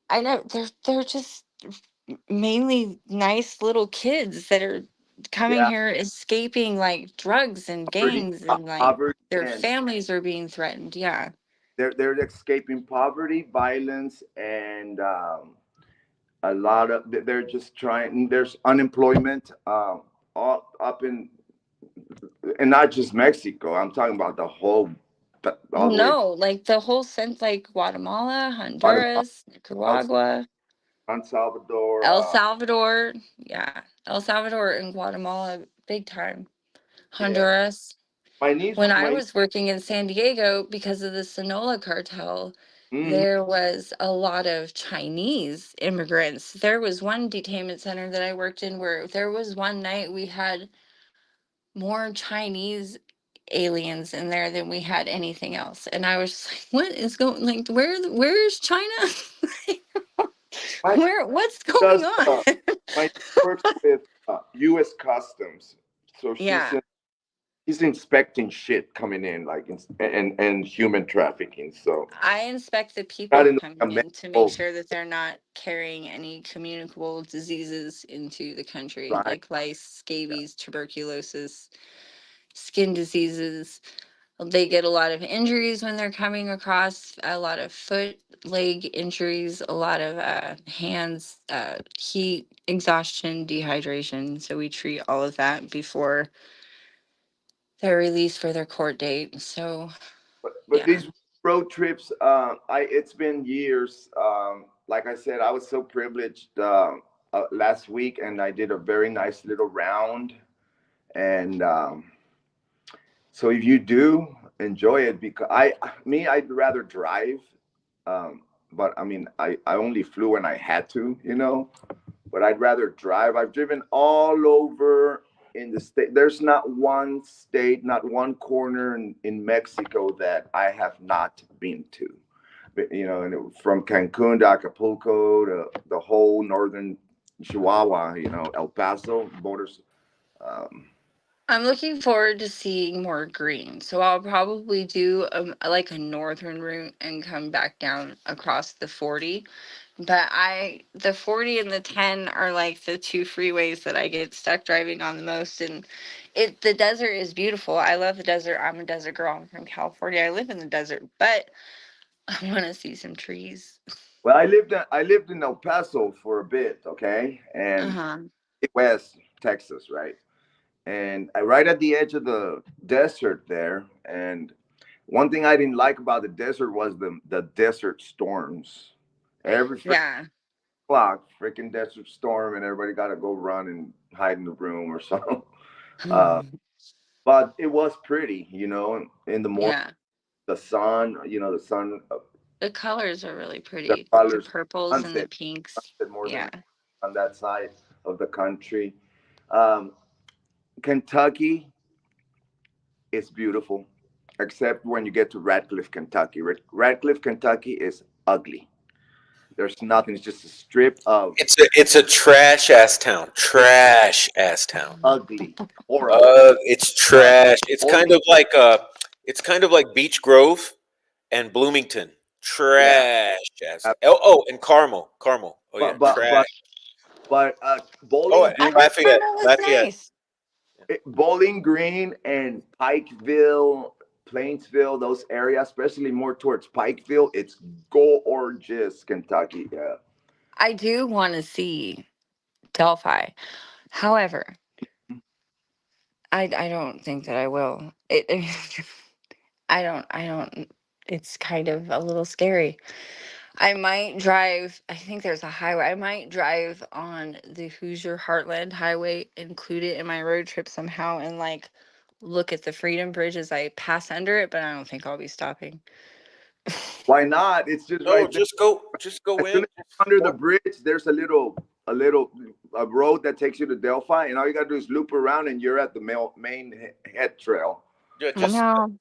I know they're just mainly nice little kids that are coming Yeah, here escaping like drugs and poverty, gangs and like poverty, their and families are being threatened. Yeah. they're escaping poverty, violence, and a lot of they're just trying. There's unemployment all up in, and not just Mexico. I'm talking about the whole, all the way No, like the whole sense, like Guatemala, Guatemala, Honduras, El Nicaragua, Salvador. El Salvador. Yeah, El Salvador and Guatemala, big time. Yeah, Honduras. my niece, When I my was working in San Diego, because of the Sonora cartel, mm, there was a lot of Chinese immigrants. There was one detainment center that I worked in where there was one night we had more Chinese aliens in there than we had anything else. And I was just like, what is going, like, where's China? my What's going does on? my niece works with U.S. Customs, so Yeah. she's inspecting shit coming in, like and human trafficking. So I inspect the not people in a coming in to make medical sure that they're not carrying any communicable diseases into the country, right. like lice, scabies, tuberculosis, skin diseases. They get a lot of injuries when they're coming across, a lot of foot, leg injuries, a lot of hands, heat, exhaustion, dehydration. So we treat all of that before they're released for their court date. So, But yeah. these road trips, I it's been years. Like I said, I was so privileged last week, and I did a very nice little round. And so if you do enjoy it, because I'd rather drive. But I mean, I only flew when I had to, but I'd rather drive. I've driven all over in the state. There's not one state, not one corner in Mexico that I have not been to. But, from Cancun to Acapulco to the whole northern Chihuahua, El Paso borders. Um, I'm looking forward to seeing more green. So I'll probably do like a northern route and come back down across the 40. But the 40 and the 10 are like the two freeways that I get stuck driving on the most. And the desert is beautiful. I love the desert. I'm a desert girl. I'm from California. I live in the desert, but I want to see some trees. well, I lived in El Paso for a bit, okay, Uh and huh. West Texas, right? And right at the edge of the desert there. And one thing I didn't like about the desert was the desert storms. Every freaking Yeah. clock, freaking desert storm, and everybody got to go run and hide in the room or something. Uh, but it was pretty, in the morning, Yeah. the sun, The colors are really the pretty. The colors, purples and the sunset, pinks. sunset more than Yeah. on that side of the country. Um, Kentucky is beautiful, except when you get to Radcliffe, Kentucky. Radcliffe, Kentucky is ugly. There's nothing. It's just a strip of It's a trash ass town. Trash ass town. ugly, horrible, It's trash. horrible. It's kind of like Beach Grove and Bloomington. Yeah, Trash ass. Oh, and Carmel. Carmel. Oh yeah, but but trash. but but Oh, Bowling and I Green, heard Lafayette. Carmel was Lafayette. nice. Bowling Green, and Pikeville, Plainsville, those areas, especially more towards Pikeville, it's gorgeous, Kentucky. Yeah. I do want to see Delphi. However, I don't think that I will. I don't. It's kind of a little scary. I might drive. I think there's a highway. I might drive on the Hoosier Heartland Highway, include it in my road trip somehow, and like look at the Freedom Bridge as I pass under it. But I don't think I'll be stopping. Why not? It's just No, right there. just go As soon in. as you're under the bridge, there's a road that takes you to Delphi, and all you gotta do is loop around, and you're at the main head trail. Yeah, just No,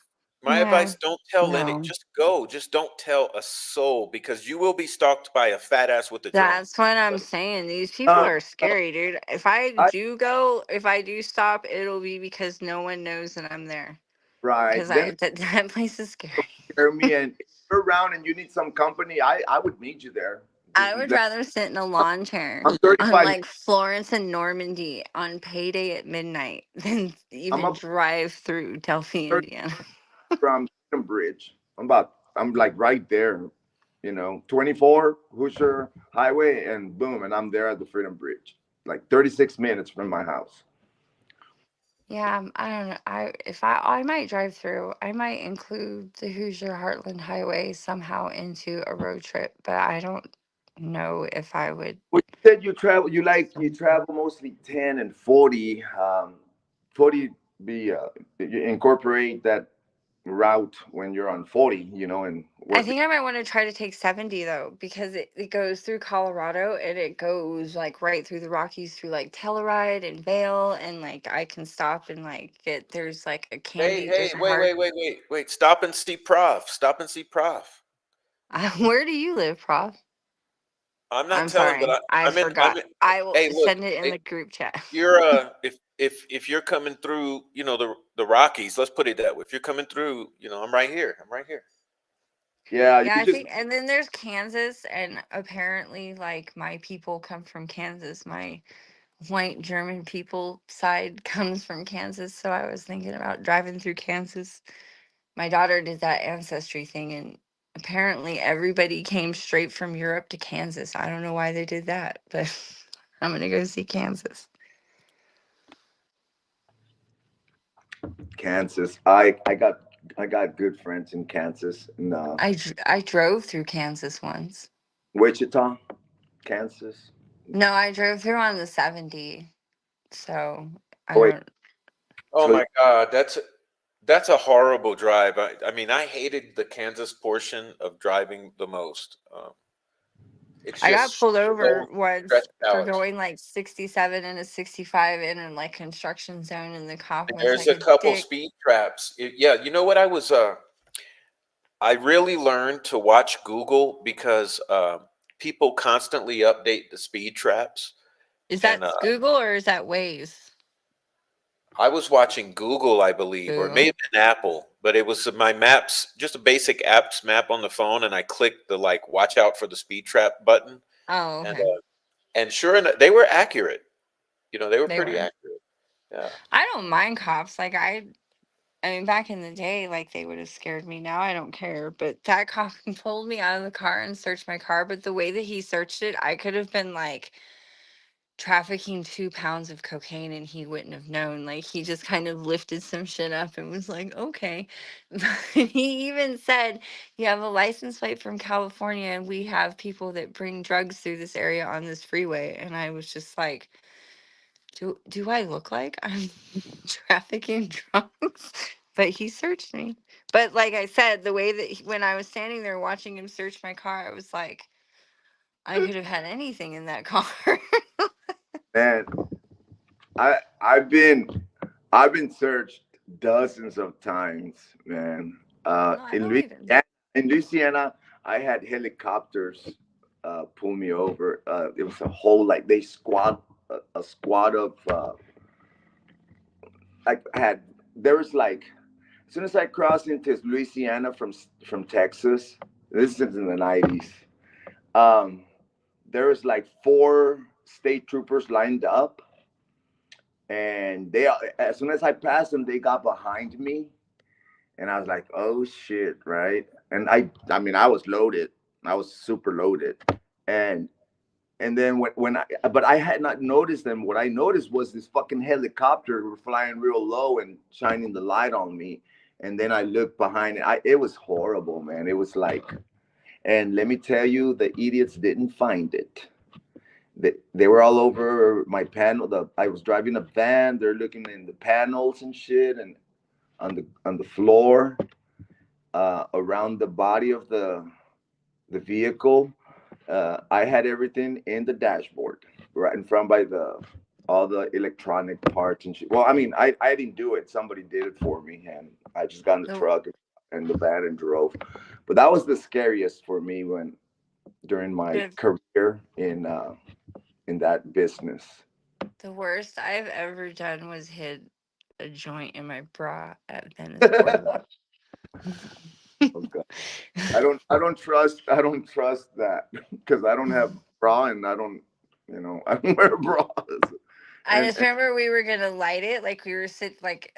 my no, advice: don't tell any. no. Just go. Just don't tell a soul because you will be stalked by a fat ass with a drone. That's what I'm saying. These people Uh, are scary, dude. If I I do go, if I do stop, it'll be because no one knows that I'm there. Because right then that place is scary. scare me, and if you're around and you need some company, I would meet you there. I would rather sit in a lawn chair I'm on 35. like Florence and Normandy on payday at midnight than I'm even about drive through Delphi, 30 Indiana. from Freedom Bridge. I'm about I'm like right there, 24 Hoosier Highway, and boom, and I'm there at the Freedom Bridge, like 36 minutes from my house. Yeah, I don't know. I might drive through. I might include the Hoosier Heartland Highway somehow into a road trip, but I don't know if I would. Well, you said you travel mostly 10 and 40. 40 be you incorporate that route when you're on 40, and I work. think I might want to try to take 70 though, because it goes through Colorado and it goes like right through the Rockies through like Telluride and Vail, and like I can stop and like there's like a candy, Hey, there's a wait. Stop and see Prof. Stop and see Prof. Where do you live, Prof? I'm not I'm telling, but sorry, I I'm forgot. in. I will Hey, look, send it in hey, the group chat. you're if you're coming through, the Rockies. Let's put it that way. If you're coming through, I'm right here. I'm right here. Yeah, Yeah, you I just think, and then there's Kansas, and apparently, like, my people come from Kansas. My white German people side comes from Kansas, so I was thinking about driving through Kansas. My daughter did that ancestry thing, and apparently everybody came straight from Europe to Kansas. I don't know why they did that, but I'm gonna go see Kansas. Kansas. I got good friends in Kansas, in I drove through Kansas once. Wichita, Kansas. No, I drove through on the 70, so I Oh, wait, don't. Oh so my God, that's a horrible drive. I mean, I hated the Kansas portion of driving the most. It's I got just pulled over so once stretched for out. going like 67 and a 65 in a like construction zone, and the cop was There's like a a couple dick. speed traps. Yeah, you know what? I really learned to watch Google because people constantly update the speed traps, Is and that Google or is that Waze? I was watching Google, I believe, or it may Google. have been Apple, but it was my maps, just a basic apps map on the phone, and I clicked the like watch out for the speed trap button, Oh, and okay. sure enough, they were accurate. They were They pretty were. accurate. Yeah. I don't mind cops. Like I mean, back in the day, like they would have scared me. Now I don't care. But that cop pulled me out of the car and searched my car. But the way that he searched it, I could have been like trafficking 2 pounds of cocaine and he wouldn't have known. Like he just kind of lifted some shit up and was like, okay. He even said, you have a license plate from California and we have people that bring drugs through this area on this freeway. And I was just like, do I look like I'm trafficking drugs? But he searched me. But like I said, the way that when I was standing there watching him search my car, I was like, I could have had anything in that car. man, I've been searched dozens of times, man. No, I In believe it. Louisiana, I had helicopters pull me over. It was a whole like they a squad of like had there was like as soon as I crossed into Louisiana from Texas, this is in the 90s. Um, there was like four state troopers lined up, and they as soon as I passed them, they got behind me, and I was like, "Oh shit!" Right? And I mean, I was loaded. I was super loaded, and then but I had not noticed them. What I noticed was this fucking helicopter flying real low and shining the light on me. And then I looked behind it. It was horrible, man. It was like, and let me tell you, the idiots didn't find it. They were all over my panel. I was driving a van. They're looking in the panels and shit, and on the floor, around the body of the vehicle. I had everything in the dashboard, right in front by all the electronic parts and shit. Well, I mean, I didn't do it. Somebody did it for me, and I just got in the The, truck and the van and drove. But that was the scariest for me during my the, career in that business. the worst I've ever done was hid a joint in my bra at Venice Boardwalk. Oh God. I don't trust that because I don't have bra and I don't I don't wear bras. I just remember we were gonna light it, like we were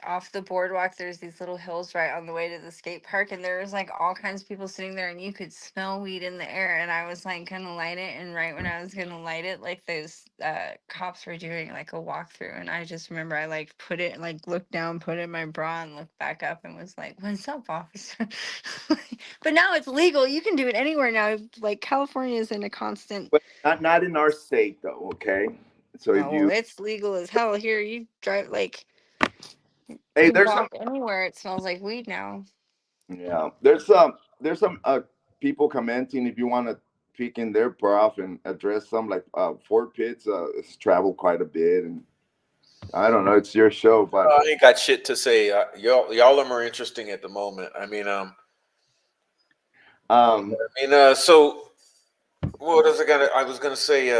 off the boardwalk. There's these little hills right on the way to the skate park, and there was like all kinds of people sitting there, and you could smell weed in the air. And I was like gonna light it, and right when I was gonna light it, like those cops were doing like a walkthrough, and I just remember I like put it, like looked down, put it in my bra, and looked back up, and was like, "What's up, officer?" But now it's legal. You can do it anywhere now. Like California is in a constant. But not in our state though. Okay. So if Oh, you, well, it's legal as hell here. You drive like hey, you there's some, walk anywhere, it smells like weed now. yeah, there's some people commenting if you want to peek in their prof and address some like Fort Pitts has traveled quite a bit, and I don't know, it's your show, but I ain't got shit to say. Y'all are more interesting at the moment. I mean, so what was I gonna? I was gonna say,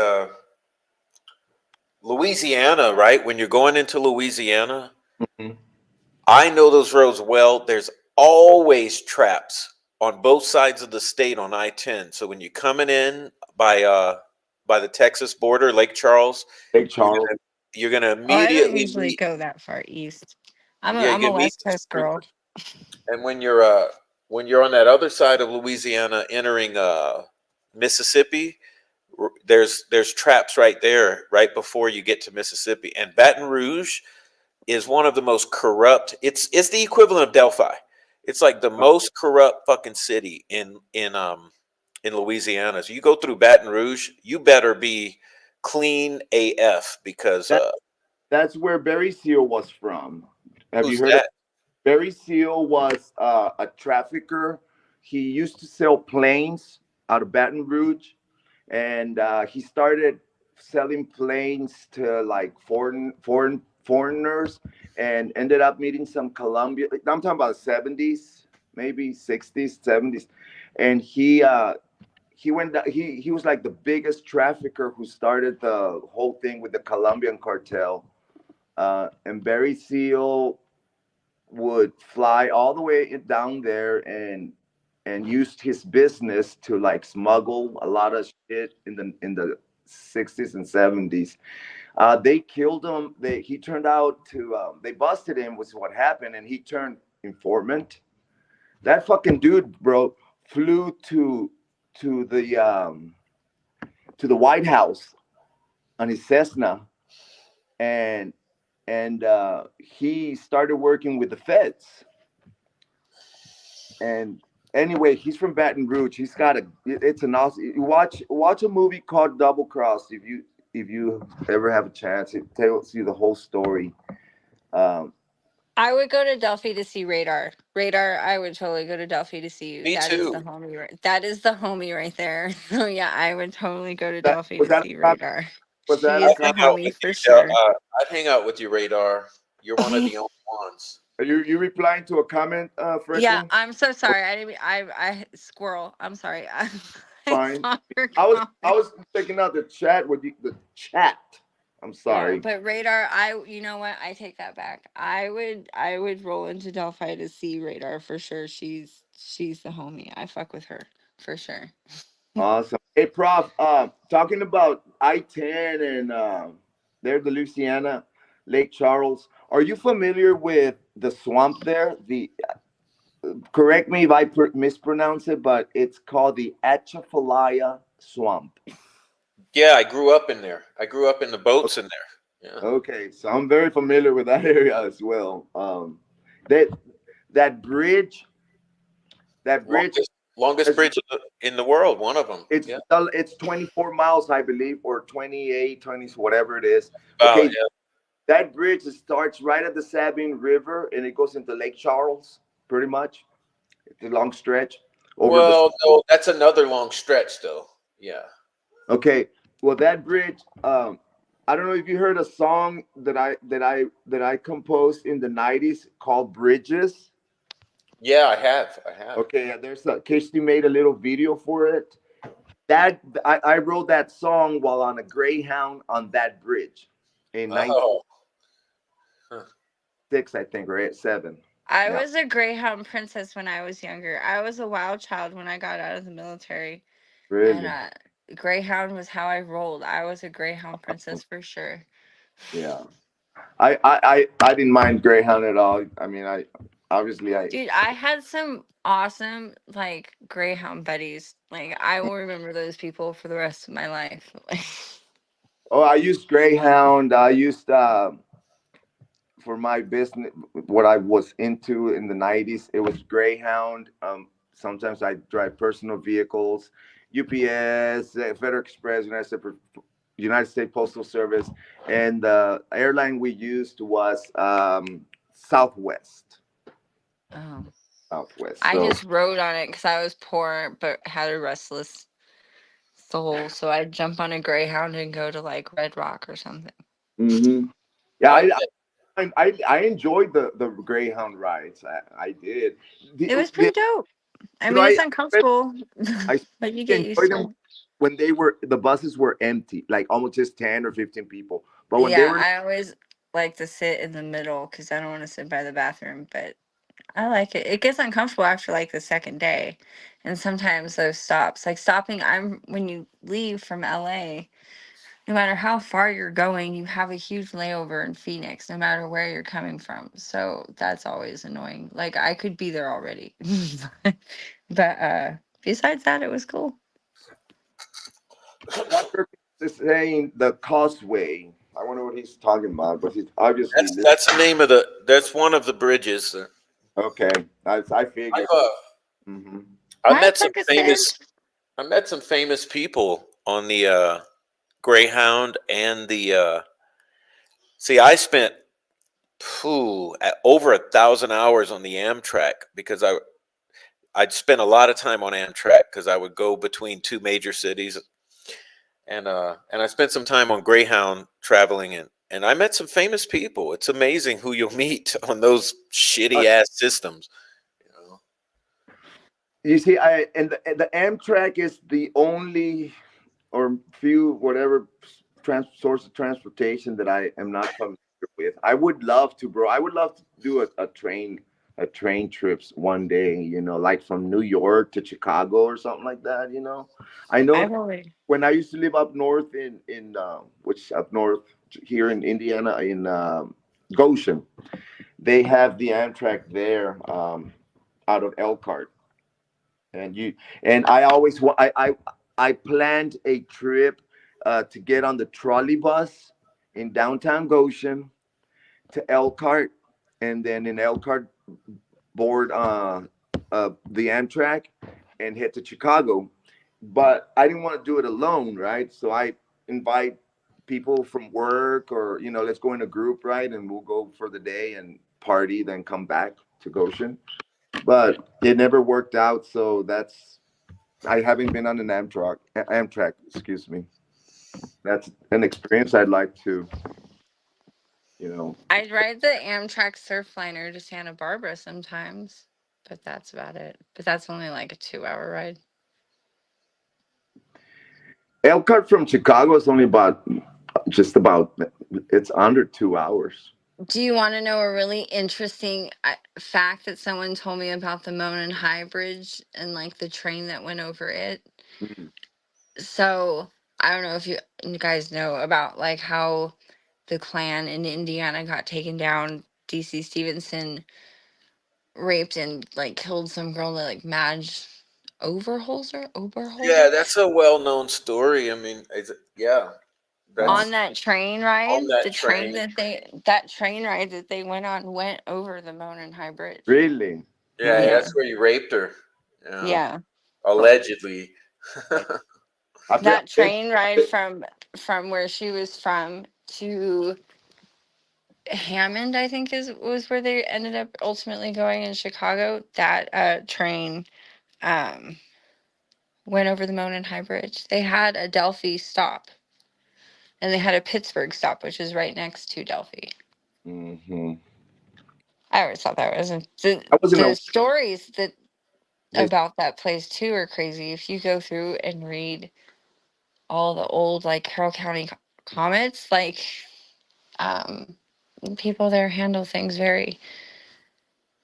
Louisiana, right? When you're going into Louisiana, mhm. I know those roads well. There's always traps on both sides of the state on I-10. So when you're coming in by the Texas border, Lake Charles, Lake you're Charles. gonna you're gonna Oh, I don't immediately usually meet. go that far east. I'm a Yeah, you I'm a can meet West these Coast girl. troopers. And when you're on that other side of Louisiana, entering Mississippi, there's traps right there, right before you get to Mississippi. And Baton Rouge is one of the most corrupt. It's the equivalent of Delphi. It's like the most corrupt fucking city in Louisiana. So you go through Baton Rouge, you better be clean AF because That that's where Barry Seal was from. Have you who's heard of that? Barry Seal? Was a trafficker. He used to sell planes out of Baton Rouge, and he started selling planes to like foreigners, and ended up meeting some Colombia. I'm talking about 70s, maybe 60s, 70s, and he went. He was like the biggest trafficker who started the whole thing with the Colombian cartel. And Barry Seal would fly all the way down there and used his business to like smuggle a lot of shit in the 60s and 70s. They killed him. He turned out to they busted him was what happened, and he turned informant. That fucking dude, bro, flew to the um to the White House on his Cessna, and he started working with the feds. And anyway, he's from Baton Rouge. He's got it's an awesome. You watch a movie called Double Cross if you ever have a chance. It tells you the whole story. Um, I would go to Delphi to see Radar. Radar, I would totally go to Delphi to see you. Me That is the too. homie right. That is the homie right there. So yeah, I would totally go to that Delphi was to that see a Radar. was that He a is I'd the hang comment? out homie with for you. sure. I'd hang out with you, Radar. You're one of the only ones. Are you replying to a comment, Yeah, Freckle? I'm so sorry. I didn't. I squirrel. I'm sorry. I Fine. saw your I comment. was checking out the chat with the chat. I'm Yeah, sorry. but Radar, you know what? I take that back. I would roll into Delphi to see Radar for sure. She's the homie. I fuck with her for sure. Awesome. Hey, Prof. Talking about I-10 and there, the Louisiana, Lake Charles. Are you familiar with the swamp there? The correct me if I mispronounce it, but it's called the Atchafalaya Swamp. Yeah, I grew up in there. I grew up in the boats in there. Yeah. Okay, so I'm very familiar with that area as well. That that bridge, that bridge, Longest is- bridge in the world, one of them. it's Yeah. it's 24 miles, I believe, or 28, 20, whatever it is. About, Okay, that bridge starts right at the Sabine River and it goes into Lake Charles, pretty much. It's a long stretch over the. well, no, that's another long stretch though. Yeah. Okay, well that bridge. I don't know if you heard a song that I composed in the '90s called "Bridges." Yeah, I have. I have. Okay, there's a Kirsty made a little video for it. That I wrote that song while on a Greyhound on that bridge in Oh. Huh. '96, I think, or '87. I Yeah, was a Greyhound princess when I was younger. I was a wild child when I got out of the military, and really. Greyhound was how I rolled. I was a Greyhound princess for sure. Yeah. I didn't mind Greyhound at all. I mean, I Dude, I had some awesome like Greyhound buddies. Like I will remember those people for the rest of my life. oh, I used Greyhound. I used for my business what I was into in the 90s. It was Greyhound. Sometimes I drive personal vehicles, UPS, Federal Express, United States Postal Service, and the airline we used was Southwest. Oh. Southwest. I So. just rode on it because I was poor but had a restless soul. So I'd jump on a Greyhound and go to like Red Rock or something. Hmm. Yeah, I I enjoyed the Greyhound rides. I did. It was The, pretty dope. I you know, mean, it's I uncomfortable, I but you get used enjoyed to them it. when the buses were empty, like almost just 10 or 15 people. But when they Yeah, were, I always like to sit in the middle because I don't want to sit by the bathroom, but I like it. It gets uncomfortable after like the second day. And sometimes those stops, like stopping, when you leave from LA, no matter how far you're going, you have a huge layover in Phoenix, no matter where you're coming from. So that's always annoying. Like I could be there already. But besides that, it was cool. Walker is saying the Causeway. I wonder what he's talking about, but he's obviously that's the name of that's one of the bridges. okay. I I've figured. Hmm. I Hi, met some Percocet. famous I met some famous people on the Greyhound and the see I spent over 1,000 hours on the Amtrak because I'd spent a lot of time on Amtrak because I would go between two major cities, and I spent some time on Greyhound traveling, and I met some famous people. It's amazing who you'll meet on those shitty ass systems. You know? You see, the Amtrak is the only or few whatever source of transportation that I am not familiar with. I would love to, bro. I would love to do a train trips one day. You know, like from New York to Chicago or something like that. You know, I know I've already. when I used to live up north in which up north here in Indiana in Goshen, they have the Amtrak there out of Elkhart, and I always I planned a trip to get on the trolley bus in downtown Goshen to Elkhart, and then in Elkhart board the Amtrak and head to Chicago. But I didn't want to do it alone, right? So I invite people from work, or let's go in a group, right? And we'll go for the day and party, then come back to Goshen. But it never worked out, so that's I haven't been on an Amtrak, excuse me. That's an experience I'd like to, you know. I'd ride the Amtrak Surfliner to Santa Barbara sometimes, but that's about it. But that's only like a 2-hour ride. Elkhart from Chicago is only just about, it's under 2 hours. Do you want to know a really interesting fact that someone told me about the Monon High Bridge and like the train that went over it? Mhm. So I don't know if you guys know about like how the Klan in Indiana got taken down. DC Stevenson raped and like killed some girl that like Madge Yeah, Oberholzer that's a well-known story. I mean, yeah, on that's that train ride. on that The train train. that train ride that they went on went over the Monon High Bridge. Really? Yeah, Hmm. Yeah. that's where you raped her. Yeah, Yeah. allegedly. That Been, train ride from where she was from to Hammond, I think is was where they ended up ultimately going in Chicago. That train um went over the Monon High Bridge. They had a Delphi stop and they had a Pittsburgh stop, which is right next to Delphi. hmm. I always thought that was I wasn't the aware. stories that They, about that place too are crazy. If you go through and read all the old like Carroll County comets, like um people there handle things very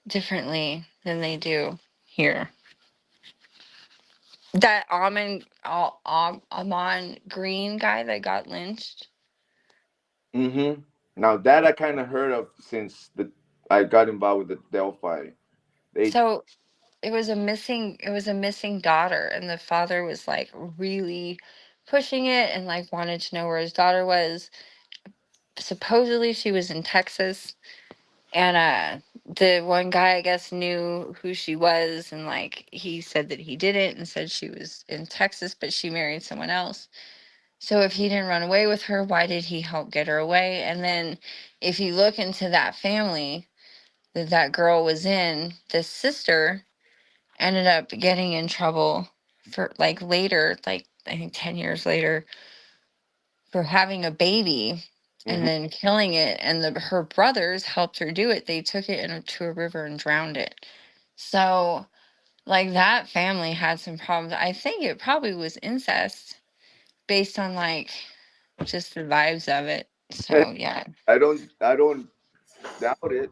differently than they do here. That Amon Green guy that got lynched, Mm-hmm. Now that I kind of heard of since I got involved with the Delphi. They So it was a missing daughter, and the father was like really pushing it and like wanted to know where his daughter was. Supposedly she was in Texas, and the one guy I guess knew who she was, and like he said that he didn't and said she was in Texas, but she married someone else. So if he didn't run away with her, why did he help get her away? And then if you look into that family that that girl was in, the sister ended up getting in trouble for like later, like I think 10 years later, for having a baby and Mhm. then killing it. And her brothers helped her do it. They took it into a river and drowned it. So, like, that family had some problems. I think it probably was incest based on like just the vibes of it. So, yeah. I don't doubt it.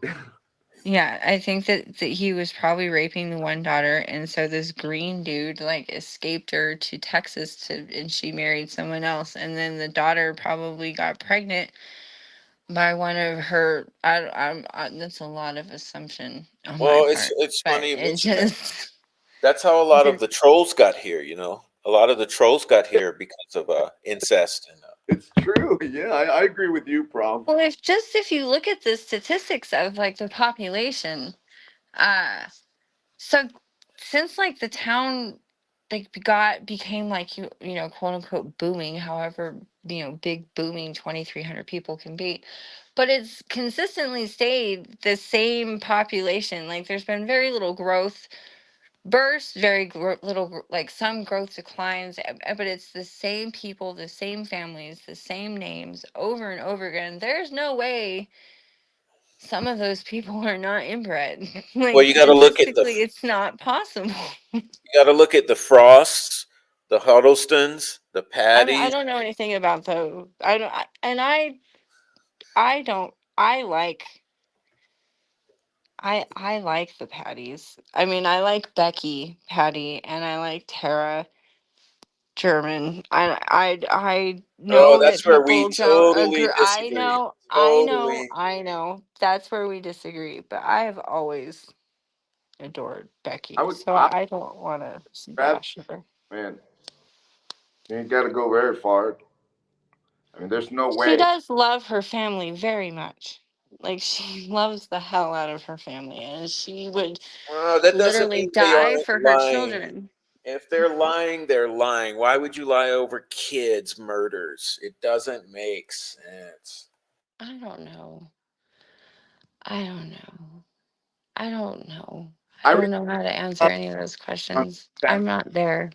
Yeah, I think that he was probably raping the one daughter, and so this green dude like escaped her to Texas and she married someone else, and then the daughter probably got pregnant by one of her. That's a lot of assumption on my Well, part, it's but funny you it mention that. just That's how a lot of the trolls got here. You know, a lot of the trolls got here because of incest and. It's true. Yeah, I agree with you, Prof. well, if you look at the statistics of like the population, uh so since like the town like became like you know quote unquote booming, however big booming 2,300 people can be, but it's consistently stayed the same population. Like there's been very little growth bursts, very like some growth declines, but it's the same people, the same families, the same names over and over again. There's no way some of those people are not inbred. Well, Like you got to look at statistically, it's not possible. the Frosts, the Huddlestons, the I Patties. don't know anything about those. I don't, and I don't. I like the Patties. I mean, I like Becky Patty, and I like Tara German. I Oh, know that that's where we people don't totally agree. disagree. I know. Totally. I know. That's where we disagree. But I have always adored I Becky, would so I I don't want to rather bash her. man. You ain't got to go very far. I mean, there's no She way. does love her family very much. Like she loves the hell out of her family, and she would That doesn't literally mean they die aren't for her lying. children. If they're lying, they're lying. Why would you lie over kids' murders? It doesn't make sense. I don't know. I don't know. I don't know. I I don't know how to answer any of those on questions. that. I'm not there.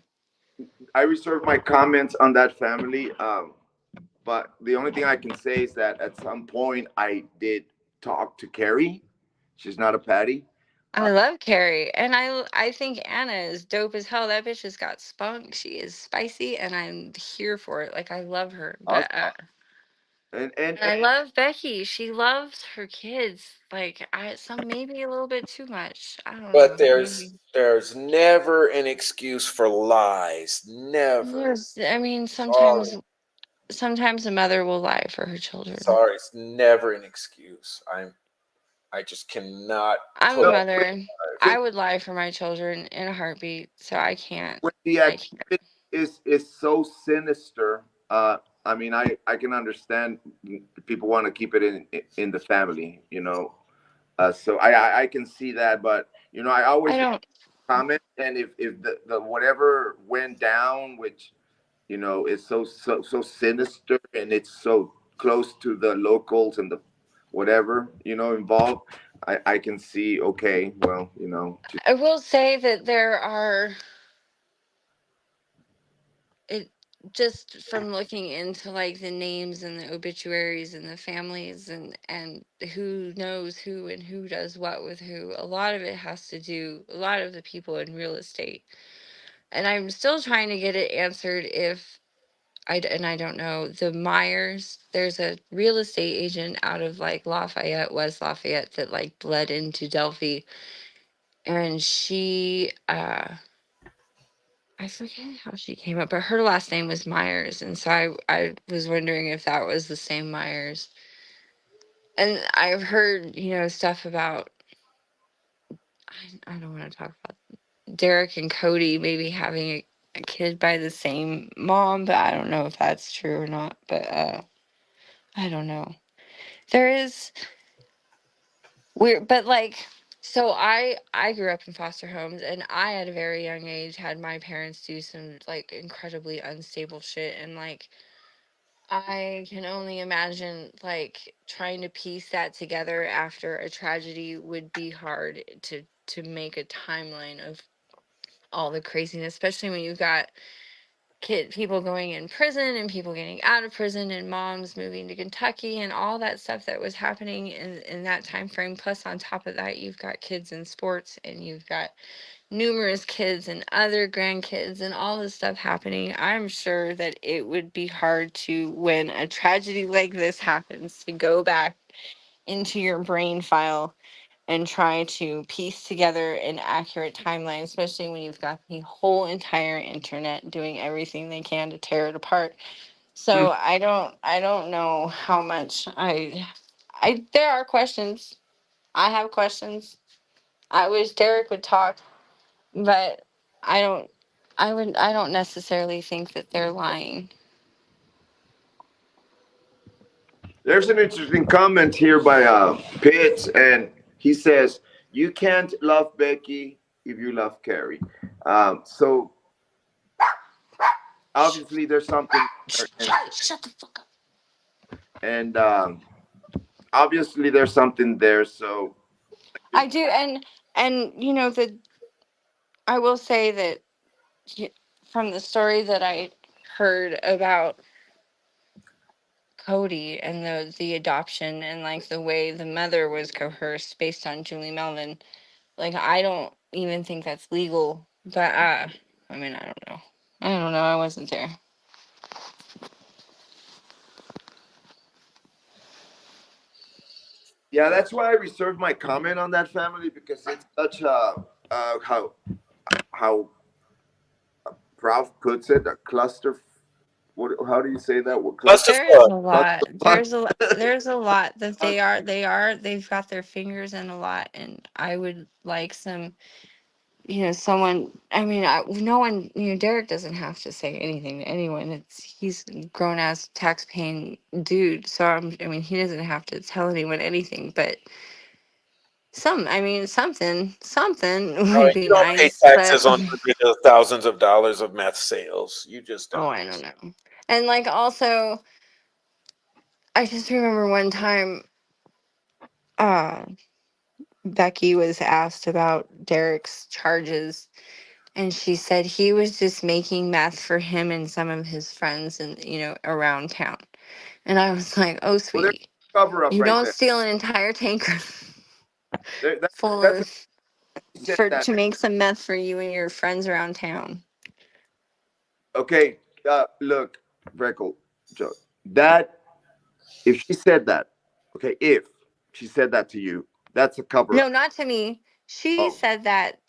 I reserve my comments on that family. But the only thing I can say is that at some point I did talk to Carrie. She's not a Patty. I love Carrie, and I think Anna is dope as hell. That bitch has got spunk. She is spicy, and I'm here for it. Like I love her, Awesome. but And I love Becky. She loves her kids. Like some maybe a little bit too much. I don't But know. there's never an excuse for lies. Never. I mean, Sorry. sometimes a mother will lie for her children. Sorry, it's never an excuse. I just cannot I'm a put up with mother. when I would lie for my children in a heartbeat, so I can't. when the I can't. activity is so sinister, I mean, I can understand people want to keep it in the family, you know. So I can see that, but I I always don't. comment, and if the whatever went down, which is so sinister, and it's so close to the locals and the whatever involved. I can see, okay, well, just I will say that there are. It just from looking into like the names and the obituaries and the families and who knows who and who does what with who. A lot of it has to do. A lot of the people in real estate, and I'm still trying to get it answered if and I don't know the Myers. There's a real estate agent out of like Lafayette, West Lafayette, that like bled into Delphi, and she I forget how she came up, but her last name was Myers, and so I was wondering if that was the same Myers. and I've heard, stuff about, I don't want to talk about Derek and Cody maybe having a kid by the same mom, but I don't know if that's true or not. But I don't know. There is weird, but like, so I grew up in foster homes, and I at a very young age had my parents do some like incredibly unstable shit, and like I can only imagine like trying to piece that together after a tragedy would be hard to make a timeline of all the craziness, especially when you've got people going in prison and people getting out of prison and moms moving to Kentucky and all that stuff that was happening in that time frame. Plus on top of that, you've got kids in sports, and you've got numerous kids and other grandkids and all this stuff happening. I'm sure that it would be hard to, when a tragedy like this happens, to go back into your brain file and try to piece together an accurate timeline, especially when you've got the whole entire internet doing everything they can to tear it apart. So I don't know how much there are questions. I have questions. I wish Derek would talk, but I don't I don't necessarily think that they're lying. There's an interesting comment here by Pitts, and he says, "You can't love Becky if you love Carrie." So obviously there's something there, Shut the fuck up. and obviously there's something there. So I do, and that I will say that from the story that I heard about Cody and the adoption, and like the way the mother was coerced based on Julie Melvin, like I don't even think that's legal. But I mean, I don't know. I wasn't there. yeah, that's why I reserved my comment on that family, because it's such a how Prof puts it, a cluster. What? How do you say that? What cluster? There is Clusterfuck. a lot. Clusterfuck. There's a lot that they've got their fingers in a lot, and I would like some, someone. I mean, no one, Derek doesn't have to say anything to anyone. He's a grown ass tax paying dude, so I mean, he doesn't have to tell anyone anything. But something Oh, would be you don't pay nice. But taxes on hundreds of thousands of dollars of meth sales. You just oh, don't. I don't know. And like also, I just remember one time, uh, Becky was asked about Derek's charges, and she said he was just making meth for him and some of his friends and around town. And I was like, "Oh, Well, there's sweetie, a cover up you right don't there. steal an entire tanker full That's of he said for that. to make some meth for you and your friends around town." Okay, look, Freckle Joy. That if she said that, okay, if she said that to you, that's a cover No, up. not to me. She Oh, said that.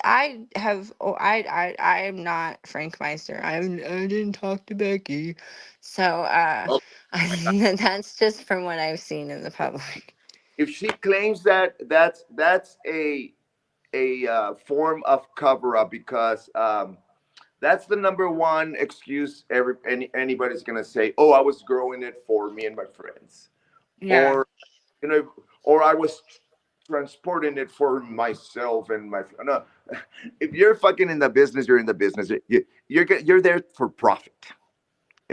I am not Frank Meister. I didn't talk to Becky. So oh I my God. think that that's just from what I've seen in the public. If she claims that, that's a form of cover up, because that's the number one excuse anybody's gonna say. Oh, I was growing it for me and my friends, Yeah. or or I was transporting it for myself and my. No, if you're fucking in the business, you're in the business. You're there for profit.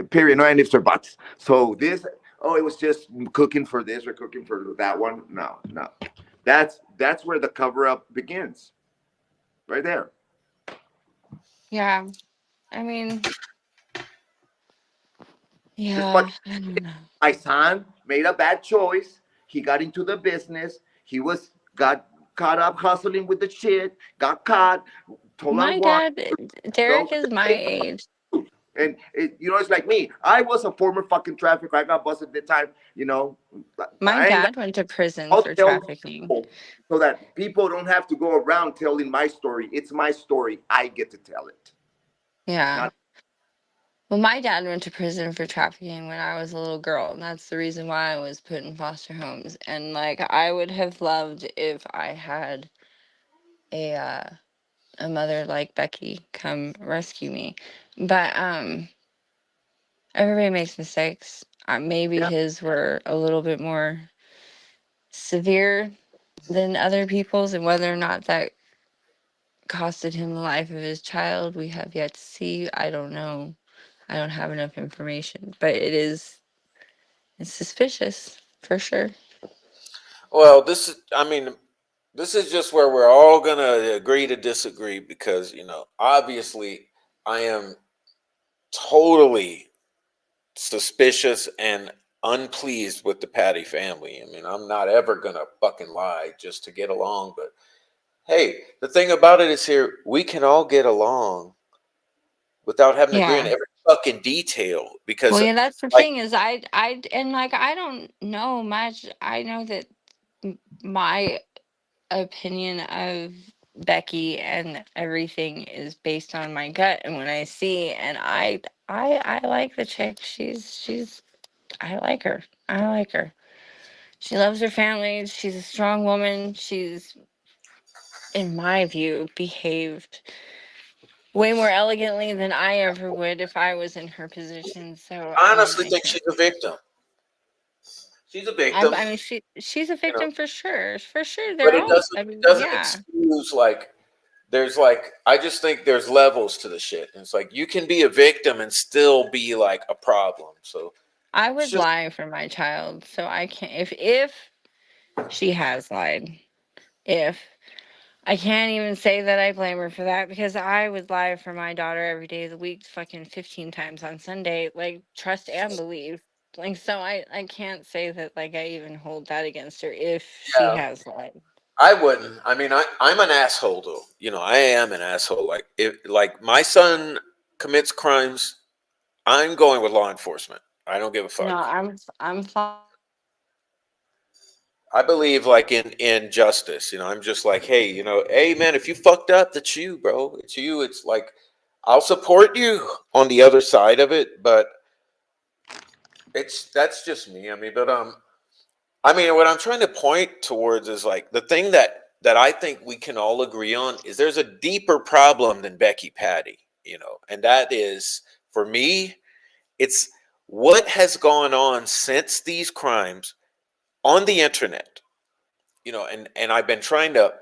Period. No ifs or buts. So this, oh, it was just cooking for this or cooking for that one. No, no. That's where the cover up begins. Right there. Yeah. I mean, This yeah. fucking I don't know. my son made a bad choice. He got into the business. Got caught up hustling with the shit. Got caught. Told on My one. dad, No, Derek is my age. and it's like me. I was a former fucking trafficker. I got busted at the time. My I ain't got. dad went to prison I'll for tell trafficking. people so that people don't have to go around telling my story. It's my story. I get to tell it. Yeah. Not Well, my dad went to prison for trafficking when I was a little girl, and that's the reason why I was put in foster homes. And like, I would have loved if I had a a mother like Becky come rescue me. But everybody makes mistakes. Maybe Yeah. his were a little bit more severe than other people's, and whether or not that costed him the life of his child, we have yet to see. I don't know. I don't have enough information, but it's suspicious for sure. Well, this is just where we're all gonna agree to disagree because obviously I am totally suspicious and unpleased with the Patty family. I mean, I'm not ever gonna fucking lie just to get along. But hey, the thing about it is here we can all get along without having to agree on Yeah. every fucking detail because Well, yeah, that's the like thing is and like I don't know much. I know that my opinion of Becky and everything is based on my gut and what I see, and I like the chick. She's I like her. I like her. She loves her family. She's a strong woman. She's, in my view, behaved way more elegantly than I ever would if I was in her position. So I I mean, honestly I think can't. she's a victim. She's a victim, I mean, she's a you know, victim for sure. For sure, but they're all. I it mean, doesn't yeah. excuse like there's like I just think there's levels to the shit. And it's like you can be a victim and still be like a problem. So I it's would just lie for my child, so I can't. If she has lied, if I can't even say that I blame her for that because I would lie for my daughter every day of the week, fucking 15 times on Sunday, like trust and believe. Like so, I can't say that like I even hold that against her if she yeah. has lied. I wouldn't. I mean, I'm an asshole though. I am an asshole. Like if like my son commits crimes, I'm going with law enforcement. I don't give a No, fuck. I'm fine. I believe like in justice. I'm just like, hey, hey man, if you fucked up, that's you, bro. It's you. It's like I'll support you on the other side of it, but that's just me. I mean, what I'm trying to point towards is like the thing that I think we can all agree on is there's a deeper problem than Becky Patty, and that is for me, it's what has gone on since these crimes on the internet, and I've been trying to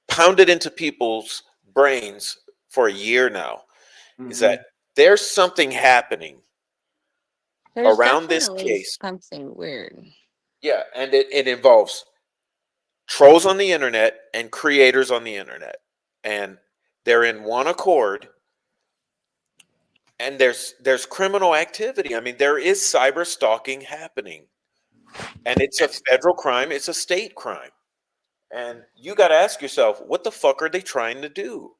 pound it into people's brains for a year now, is Hmm. that there's something happening There's around this definitely case. something weird. Yeah, and it involves trolls on the internet and creators on the internet, and they're in one accord, and there's criminal activity. I mean, there is cyber stalking happening, and it's a federal crime, it's a state crime, and you got to ask yourself, what the fuck are they trying to do?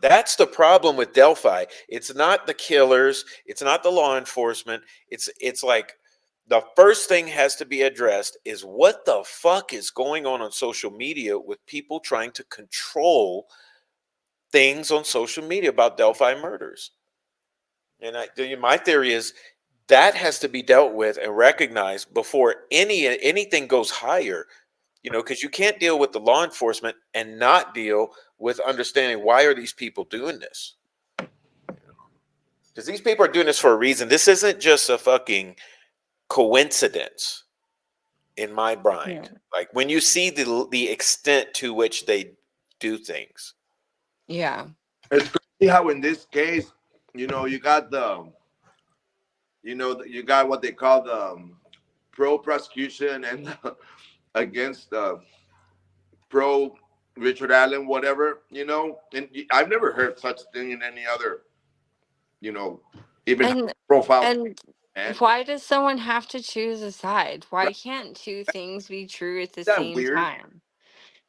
That's the problem with Delphi. It's not the killers, it's not the law enforcement. It's like the first thing has to be addressed is what the fuck is going on social media with people trying to control things on social media about Delphi murders. And my theory is that has to be dealt with and recognized before anything goes higher. Because you can't deal with the law enforcement and not deal with understanding why are these people doing this. Because these people are doing this for a reason. This isn't just a fucking coincidence in my Yeah. mind. Like when you see the extent to which they do things. Yeah. It's crazy how in this case, you got you got what they call the pro prosecution and against pro Richard Allen, whatever, And I've never heard such thing in any other, you know, even And profile and man. why does someone have to choose a side? Why Right? can't two things be true at the That same weird. time?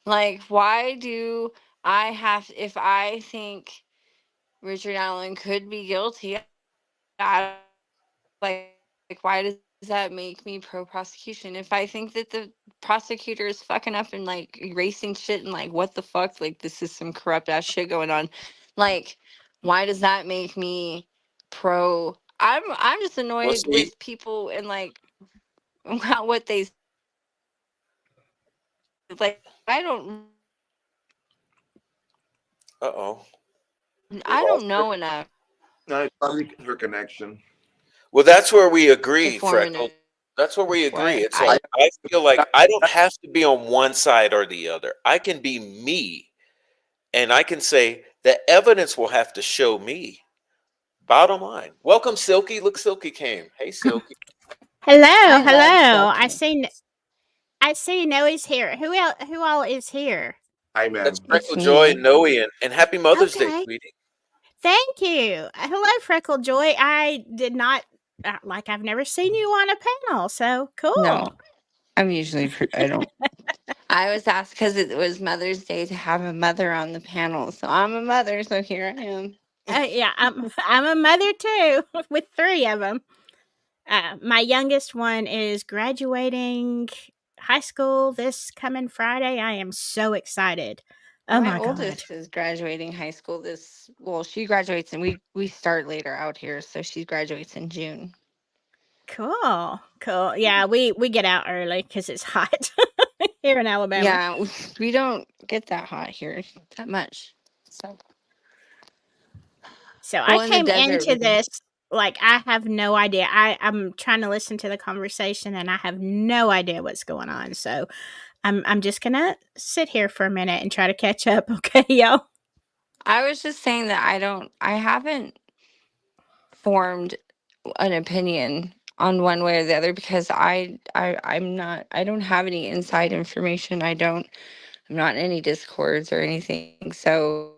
Like, why do I have, if I think Richard Allen could be guilty, I like why does that make me pro prosecution? If I think that the prosecutor is fucking up and like erasing shit and like what the fuck, like this is some corrupt ass shit going on, like why does that make me pro. I'm just annoyed see. with people and like what they like. I don't Uh-oh. know enough No, it's probably her connection. Well, that's where we to agree, form an Freckle. That's where we agree. for It's like I feel like I don't have to be on one side or the other. I can be me, and I can say the evidence will have to show me. Bottom line. Welcome, Silky. Look, Silky came. Hey, Silky. Hello, I love hello. Silky. I see Noe's here. Who all is here? Hi, That's ma'am. It's Freckle Joy and me. Noe, and happy Mother's Day, Okay. sweetie. Thank you. Hello, Freckle Joy. I did not I've never seen you on a panel, so No, cool. I'm usually I don't. I was asked because it was Mother's Day to have a mother on the panel, so I'm a mother, so here I am. Yeah, I'm a mother too, with 3 of them. My youngest one is graduating high school this coming Friday. I am so excited. Oh My my god. oldest is graduating high school she graduates and we start later out here, so she graduates in June. Cool. Yeah, we get out early because it's hot here in Alabama. Yeah, we don't get that hot here that much. So Well, I in the came desert into this like I have no idea. I'm trying to listen to the conversation and I have no idea what's going on. So I'm just gonna sit here for a minute and try to catch up. Okay, y'all. I was just saying that I haven't formed an opinion on one way or the other because I don't have any inside information. I'm not in any discords or anything. So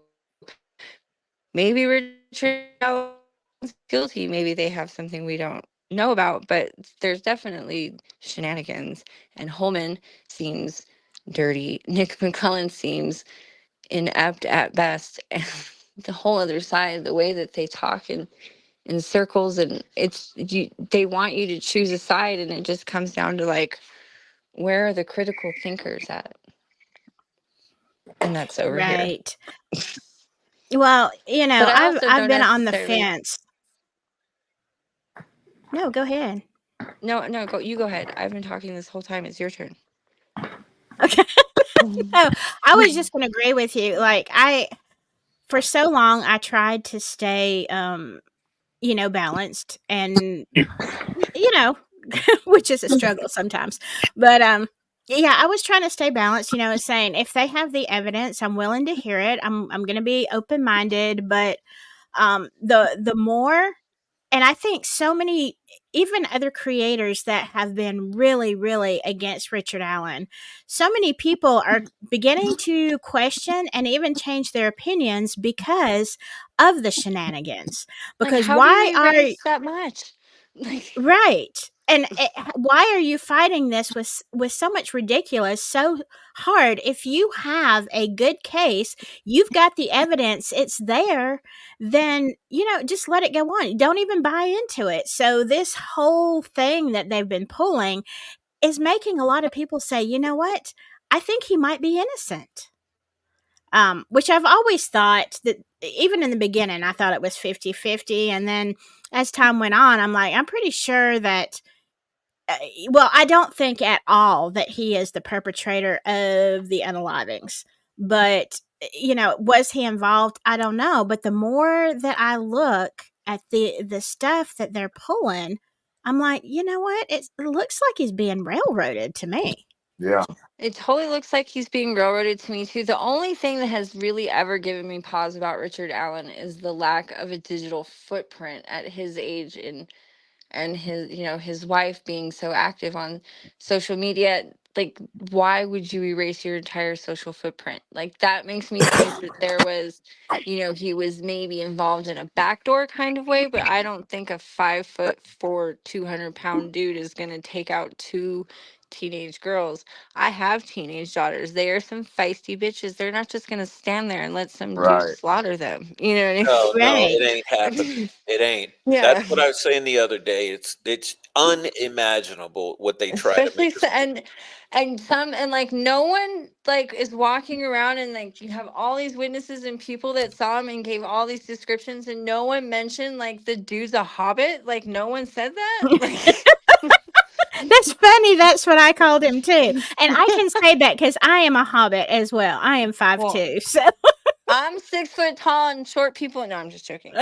maybe Richard Allen's guilty. Maybe they have something we don't know about, but there's definitely shenanigans. And Holman seems dirty. Nick McCullen seems inept at best. And the whole other side, the way that they talk in circles, and they want you to choose a side, and it just comes down to like, where are the critical thinkers at? And that's over here. Right. Well, But I also I've don't been on the necessarily. fence. No, go ahead. No, you go ahead. I've been talking this whole time. It's your turn. Okay. No, I was just gonna agree with you. Like for so long I tried to stay balanced and which is a struggle sometimes. But yeah, I was trying to stay balanced, saying if they have the evidence, I'm willing to hear it. I'm going to be open-minded, but the more, and I think so many, even other creators that have been really, really against Richard Allen, so many people are beginning to question and even change their opinions because of the shenanigans. Like, Because how do you why are erase that much? Like, right? And why are you fighting this with so much ridiculous, so hard? If you have a good case, you've got the evidence, it's there, then just let it go on. Don't even buy into it. So this whole thing that they've been pulling is making a lot of people say, you know what? I think he might be innocent. Which I've always thought that even in the beginning, I thought it was 50-50. And then as time went on, I'm like, I'm pretty sure that, well, I don't think at all that he is the perpetrator of the unalivings. But, was he involved? I don't know. But the more that I look at the stuff that they're pulling, I'm like, you know what? It looks like he's being railroaded to me. Yeah. it totally looks like he's being railroaded to me too. The only thing that has really ever given me pause about Richard Allen is the lack of a digital footprint at his age, and his wife being so active on social media. Like, why would you erase your entire social footprint? Like, that makes me think that there was, he was maybe involved in a backdoor kind of way, but I don't think a 5'4", 200-pound dude is going to take out 2 teenage girls. I have teenage daughters. They are some feisty bitches. They're not just going to stand there and let some dude Right. slaughter them. You know what No, Right. it ain't happening. It ain't. I mean? That's Yeah. what I was saying the other day. It's unimaginable what they try to Especially make us believe. and like no one like is walking around, and like you have all these witnesses and people that saw him and gave all these descriptions, and no one mentioned like the dude's a hobbit. Like no one said that. That's funny. That's what I called him too. And I can say that because I am a hobbit as well. I am 5'2". So I'm 6 foot tall and short people. No, I'm just joking.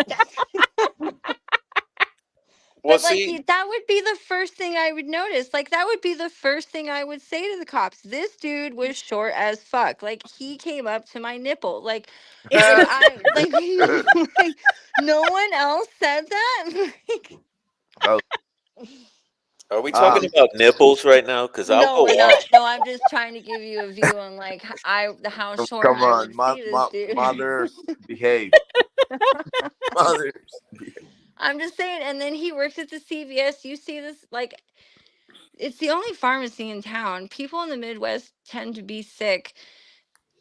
Well, But like see, that would be the first thing I would notice. Like that would be the first thing I would say to the cops. This dude was short as fuck. Like he came up to my nipple. Like I like like no one else said that. Oh, are we talking about nipples right now? Because I'll No, go we're off. not. No, I'm just trying to give you a view on like how short come I would on, see this dude. mothers, behave. Mothers. I'm just saying. And then he works at the CVS. You see this like it's the only pharmacy in town. People in the Midwest tend to be sick.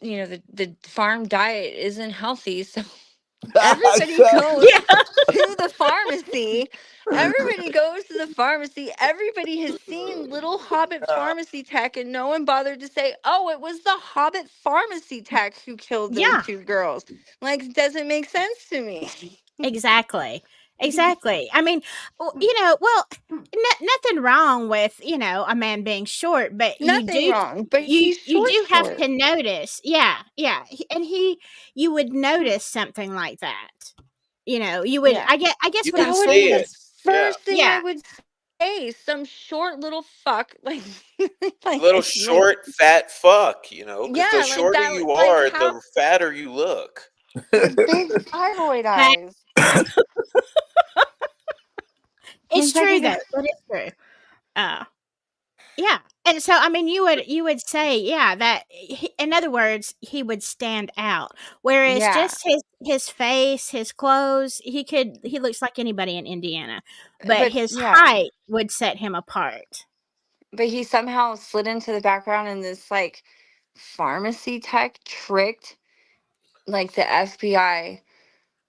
You know, the farm diet isn't healthy, so everybody goes yeah, to the pharmacy. Everybody goes to the pharmacy. Everybody has seen little Hobbit pharmacy tech, and no one bothered to say, "Oh, it was the Hobbit pharmacy tech who killed those yeah, two girls." Like, it doesn't make sense to me. exactly. Exactly. I mean, nothing wrong with, a man being short, but Nothing wrong, but you he's you short, do have short. to notice. Yeah, yeah. And you would notice something like that. You would Yeah. I guess You what can I'm That would be see saying the it. is, Yeah. first thing I yeah. would say. Some short little fuck, like, like, Little short, fat fuck, because the yeah, like shorter that, you like are, how the fatter you look. with big thyroid Ha- eyes. It's It's like, true though. That is true. Uh Yeah. And so, I mean, you would say, yeah, that in other words, he would stand out. Whereas yeah, just his face, his clothes, he looks like anybody in Indiana. But but his yeah, height would set him apart. but he somehow slid into the background, and this like pharmacy tech tricked like the FBI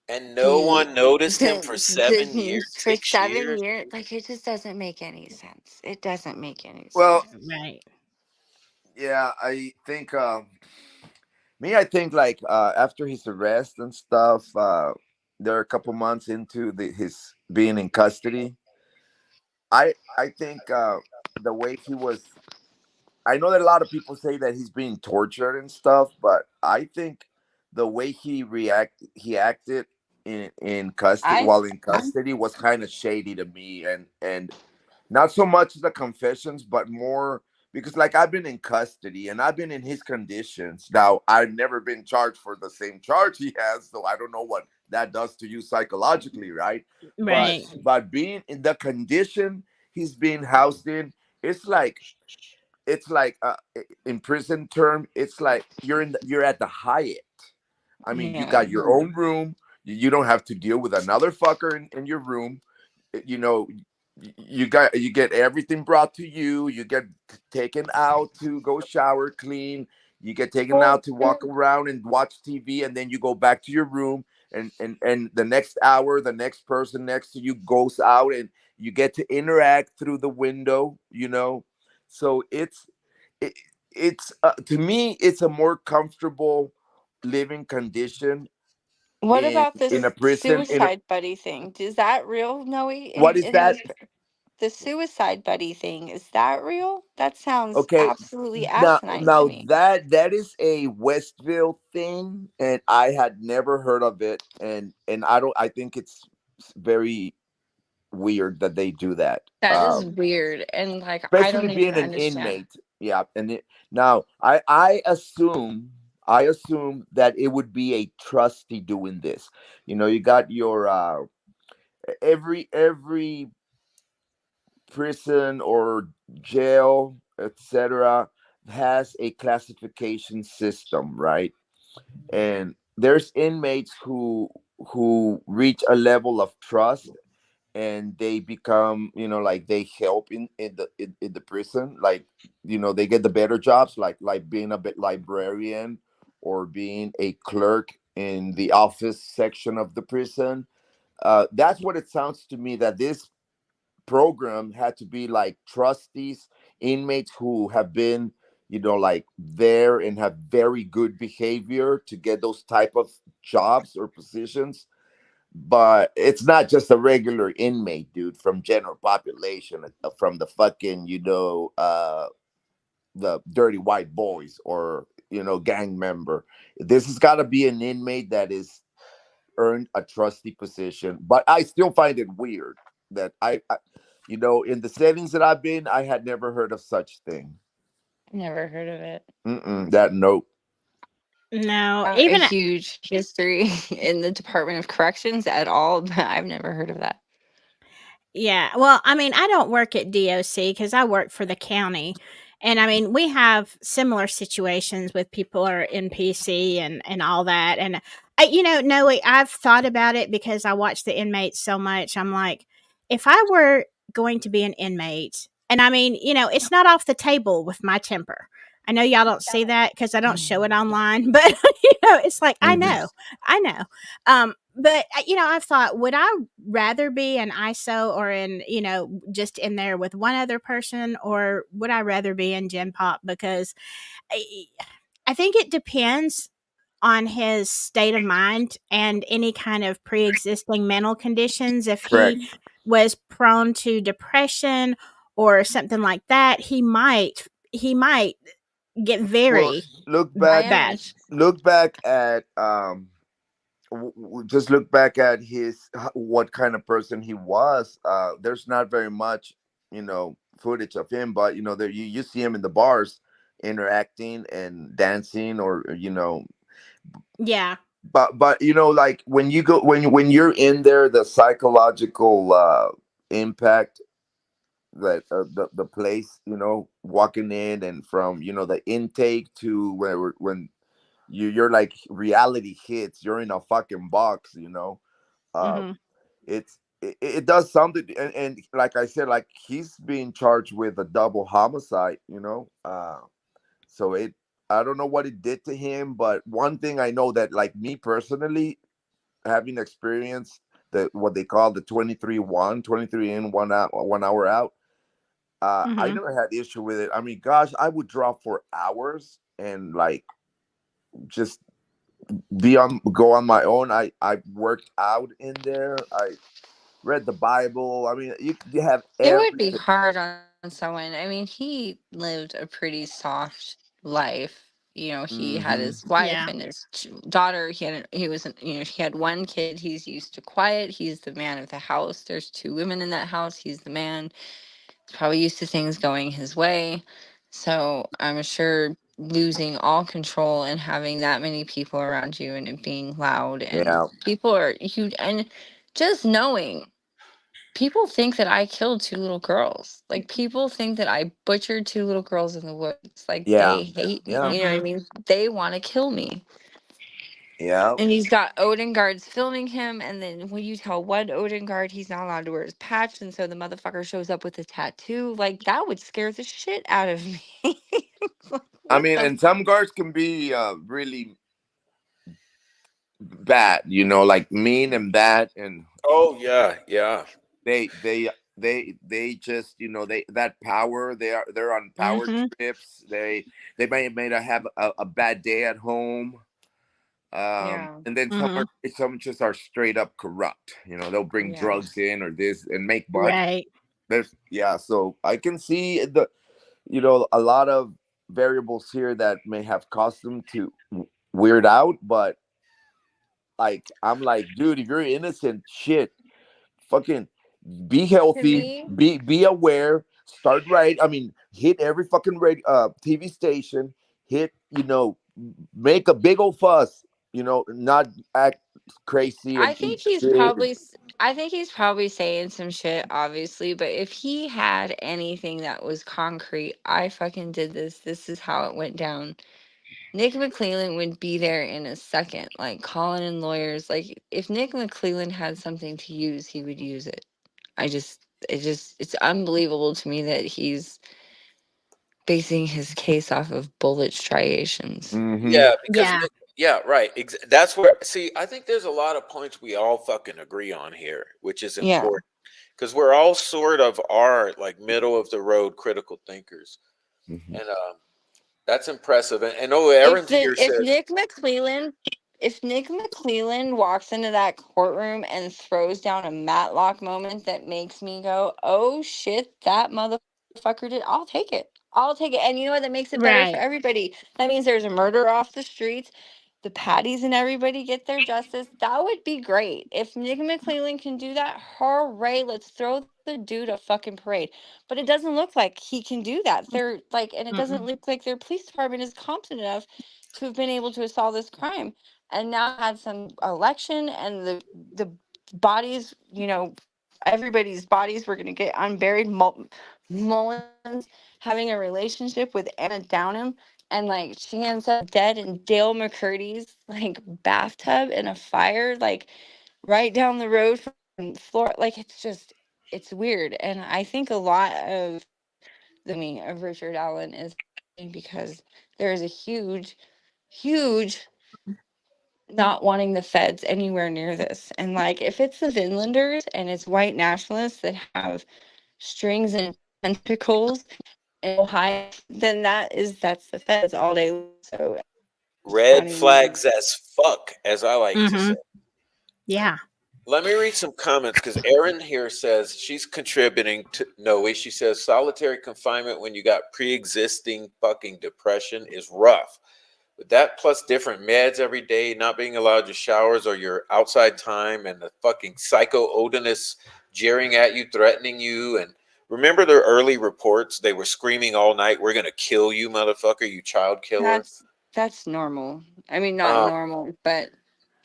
And no to one noticed him for to 7 years, for 6 years. 7 years. Like it just doesn't make any sense. It doesn't make any Well, sense. Right. yeah, I think I think like after his arrest and stuff, they're a couple months into his being in custody. I think the way he was, I know that a lot of people say that he's being tortured and stuff, but I think the way he acted in custody I while in custody was kind of shady to me, and not so much the confessions, but more because like I've been in custody and I've been in his conditions. Now I've never been charged for the same charge he has, so I don't know what that does to you psychologically, right? But Right. being in the condition he's being housed in, it's like in prison term, it's like you're at the Hyatt. I mean, you yeah. got your own room. You don't have to deal with another fucker in your room. You know, you get everything brought to you. You get taken out to go shower, clean. You get taken out to walk around and watch TV, and then you go back to your room. And the next hour, the next person next to you goes out, and you get to interact through the window. So it, it's to me, it's a more comfortable living condition What in about a this prison. suicide buddy thing? Is that real, Noe? What is In that? his the suicide buddy thing, is that real? That sounds Okay, absolutely now asinine to now me. that is a Westville thing, and I had never heard of it, and I think it's very weird that they do that. That is weird, and like I Especially don't even being an understand. inmate. Yeah, now I assume that it would be a trustee doing this. You got your every prison or jail, etc., has a classification system, right? And there's inmates who reach a level of trust, and they become, like they help in the prison, like, they get the better jobs, like being a bit librarian or being a clerk in the office section of the prison. That's what it sounds to me that this program had to be like trustees, inmates who have been, like there and have very good behavior to get those type of jobs or positions. But it's not just a regular inmate, dude, from general population, from the fucking, the dirty white boys or, gang member. This has got to be an inmate that is earned a trustee position. But I still find it weird that in the settings that I've been, I had never heard of such thing. Never heard of it. That note. No, A even huge history in the Department of Corrections at all, but I've never heard of that. yeah. Well, I mean, I don't work at DOC because I work for the county. And I mean, we have similar situations with people who are in PC and all that. And no, I've thought about it because I watch the inmates so much. I'm like, if I were going to be an inmate, and I mean, it's not off the table with my temper. I know y'all don't see that because I don't show it online, but it's like I know. But I've thought, would I rather be an ISO or just in there with one other person, or would I rather be in Gen Pop? Because I think it depends on his state of mind and any kind of pre-existing mental conditions. If Correct. he was prone to depression or something like that, he might get very look back bad. at just look back at what kind of person he was. There's not very much footage of him, but there you see him in the bars interacting and dancing, or Yeah. but like when you go when you're in there, the psychological impact that the place, walking in, and from the intake to when you're like reality hits, you're in a fucking box, uh Hmm. it does something. And like I said, like he's being charged with a double homicide, so I don't know what it did to him, but one thing I know, that like me personally, having experienced what they call the 23 in, 1 hour out, I Hmm. never had issue with it. I mean, gosh, I would draw for hours and like just go on my own. I worked out in there. I read the Bible. I mean, you have It would be everything. hard on someone. I mean, he lived a pretty soft life. He had Hmm. his wife Yeah. and his daughter. He had one kid. He's used to quiet. He's the man of the house. There's two women in that house. He's the man. He's probably used to things going his way. So I'm sure losing all control and having that many people around you and it being loud and Yeah, people are huge, and just knowing people think that I killed two little girls. Like, people think that I butchered two little girls in the woods. Like, yeah, they hate me. yeah, You know what I Hmm. mean? They want to kill me. yeah. And he's got Odin guards filming him. And then when you tell one Odin guard he's not allowed to wear his patch, and so the motherfucker shows up with a tattoo, like, that would scare the shit out of me. Like, I what mean, the? and some guards can be really bad, like mean and bad, and Oh yeah, yeah. they just they that power, they're on power Hmm. trips. They may not have a bad day at home, Yeah. and then Hmm. some just are straight up corrupt. They'll bring Yeah. drugs in or this and make money. Right. So I can see a lot of variables here that may have caused them to weird out, but like I'm like, dude, if you're innocent, shit, fucking be To healthy, me, be aware, start right. I mean, hit every fucking TV station, hit, make a big old fuss, not act crazy and I eat think he's shit. probably I think he's probably saying some shit, obviously, but if he had anything that was concrete, I fucking did this. This is how it went down. Nick McClellan would be there in a second, like calling in lawyers. Like, if Nick McClellan had something to use, he would use it. It's unbelievable to me that he's basing his case off of bullet striations. Mm-hmm. Yeah, because Yeah. yeah, right. That's where, see, I think there's a lot of points we all fucking agree on here, which is Yeah. important. because we're all sort of are like middle of the road critical thinkers, Mhm. and that's impressive. And oh, Aaron's here If says, Nick McClelland walks into that courtroom and throws down a Matlock moment that makes me go, "Oh shit, that motherfucker did," I'll take it. I'll take it. And you know what? That makes it better for Right. everybody. That means there's a murder off the streets. The Patties and everybody get their justice. That would be great. If Nick McClelland can do that, hooray, let's throw the dude a fucking parade. But it doesn't look like he can do that. They're like, and it doesn't look like their police department is competent enough to have been able to solve this crime. And now had some election and the bodies, everybody's bodies were gonna get unburied. Mullins having a relationship with Anna Downham, and like she ends up dead in Dale McCurdy's like bathtub in a fire, like right down the road from Florida. Like it's weird. And I think a lot of the meaning of Richard Allen is because there is a huge not wanting the feds anywhere near this. And like if it's the Vinlanders and it's white nationalists that have strings and tentacles in Ohio, then that's the feds all day long. So Red flags as fuck, as I like to say. Yeah. let me read some comments because Erin here says she's contributing to Noe. She says solitary confinement when you got pre-existing fucking depression is rough. With that plus different meds every day, not being allowed your showers or your outside time, and the fucking psycho Odinist jeering at you, threatening you. And remember their early reports? They were screaming all night, "We're gonna kill you, motherfucker, you child killer." that's normal. I mean, not normal, but